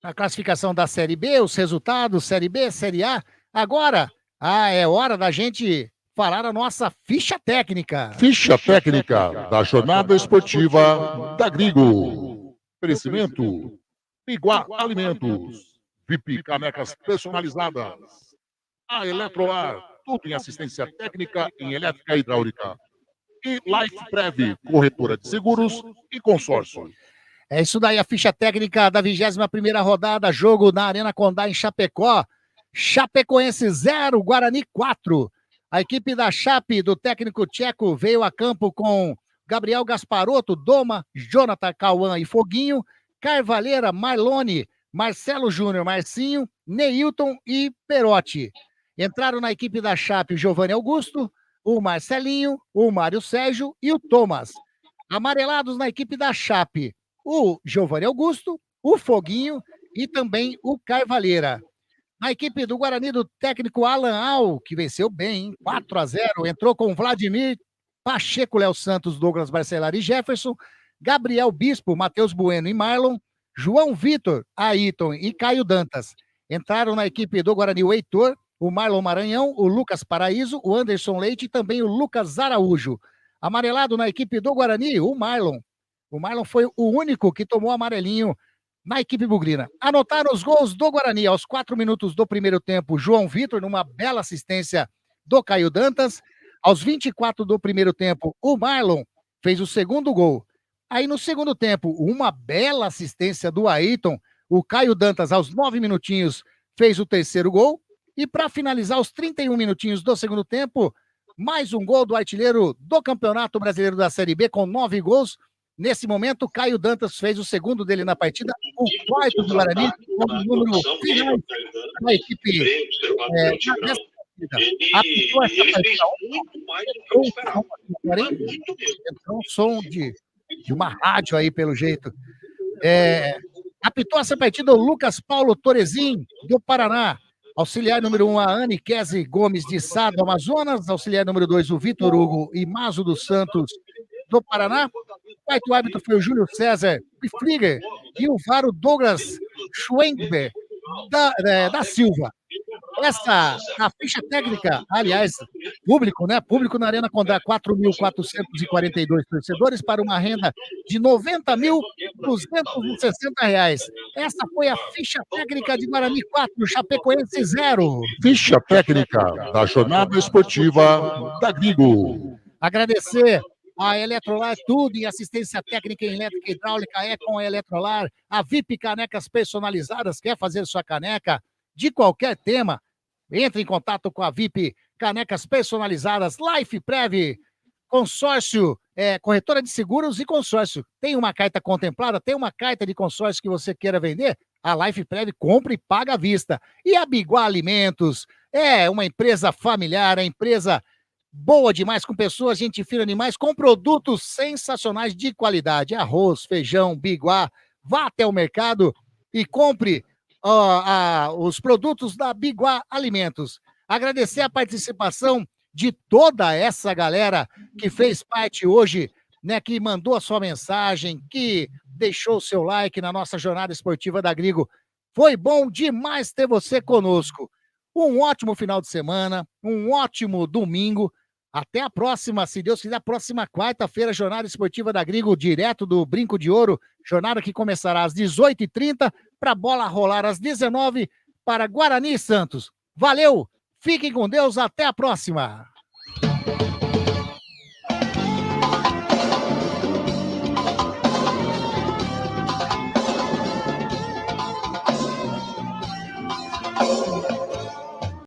a classificação da Série B, os resultados, Série B, Série A. Agora, é hora da gente falar a nossa ficha técnica. Ficha técnica da Jornada Esportiva da Grigo. Oferecimento: Piguá Alimentos, VIP Canecas Personalizadas, a Eletroar, tudo em assistência técnica em elétrica e hidráulica, e Life Prev, corretora de seguros e consórcio. É isso daí, a ficha técnica da 21ª rodada, jogo na Arena Condá em Chapecó. Chapecoense 0, Guarani 4. A equipe da Chape, do técnico tcheco, veio a campo com Gabriel Gasparotto, Doma, Jonathan, Cauã e Foguinho, Carvalheira, Marlone, Marcelo Júnior, Marcinho, Neilton e Perotti. Entraram na equipe da Chape o Giovanni Augusto, o Marcelinho, o Mário Sérgio e o Thomas. Amarelados na equipe da Chape, o Giovanni Augusto, o Foguinho e também o Carvalheira. Na equipe do Guarani, do técnico Alan Al, que venceu bem, hein? 4-0, entrou com Vladimir, Pacheco, Léo Santos, Douglas Barcelari e Jefferson, Gabriel Bispo, Matheus Bueno e Marlon, João Vitor, Ayrton e Caio Dantas. Entraram na equipe do Guarani o Heitor, o Marlon Maranhão, o Lucas Paraíso, o Anderson Leite e também o Lucas Araújo. Amarelado na equipe do Guarani, o Marlon. O Marlon foi o único que tomou amarelinho na equipe bugrina. Anotaram os gols do Guarani aos 4 minutos do primeiro tempo, João Vitor, numa bela assistência do Caio Dantas. Aos 24 do primeiro tempo, o Marlon fez o segundo gol. Aí no segundo tempo, uma bela assistência do Ayrton. O Caio Dantas, aos 9 minutinhos, fez o terceiro gol. E para finalizar, aos 31 minutinhos do segundo tempo, mais um gol do artilheiro do Campeonato Brasileiro da Série B, com 9 gols. Nesse momento, Caio Dantas fez o segundo dele na partida, o quarto do Guarani, com o número final da equipe dessa partida. Apitou essa partida. Entrou um som de uma rádio aí, pelo jeito. Apitou essa partida o Lucas Paulo Torezin, do Paraná. Auxiliar número 1, a Anne Kese Gomes de Sá, do Amazonas. Auxiliar número 2, o Vitor Hugo Imazo dos Santos, do Paraná. O quarto árbitro foi o Júlio César Pfliger e o VAR o Douglas Schwenber da Silva. A ficha técnica, aliás, público, né? Público na Arena Condá, 4.442 torcedores para uma renda de R$ 90.260. Essa foi a ficha técnica de Guarani 4, Chapecoense 0. Ficha técnica da Jornada Esportiva da Grigo. Agradecer a Eletrolar, tudo em assistência técnica em elétrica e hidráulica, é com a Eletrolar. A VIP Canecas Personalizadas, quer fazer sua caneca de qualquer tema? Entre em contato com a VIP Canecas Personalizadas, Life Prev, consórcio, corretora de seguros e consórcio. Tem uma carta contemplada? Tem uma carta de consórcio que você queira vender? A Life Prev compra e paga à vista. E a Biguá Alimentos é uma empresa familiar, é empresa boa demais, com pessoas, gente fina demais, com produtos sensacionais de qualidade. Arroz, feijão, Biguá. Vá até o mercado e compre os produtos da Biguá Alimentos. Agradecer a participação de toda essa galera que fez parte hoje, né, que mandou a sua mensagem, que deixou o seu like na nossa Jornada Esportiva da Grigo. Foi bom demais ter você conosco. Um ótimo final de semana, um ótimo domingo. Até a próxima, se Deus quiser, a próxima quarta-feira, Jornada Esportiva da Grigo, direto do Brinco de Ouro, jornada que começará às 18h30, para a bola rolar às 19h, para Guarani e Santos. Valeu, fiquem com Deus, até a próxima!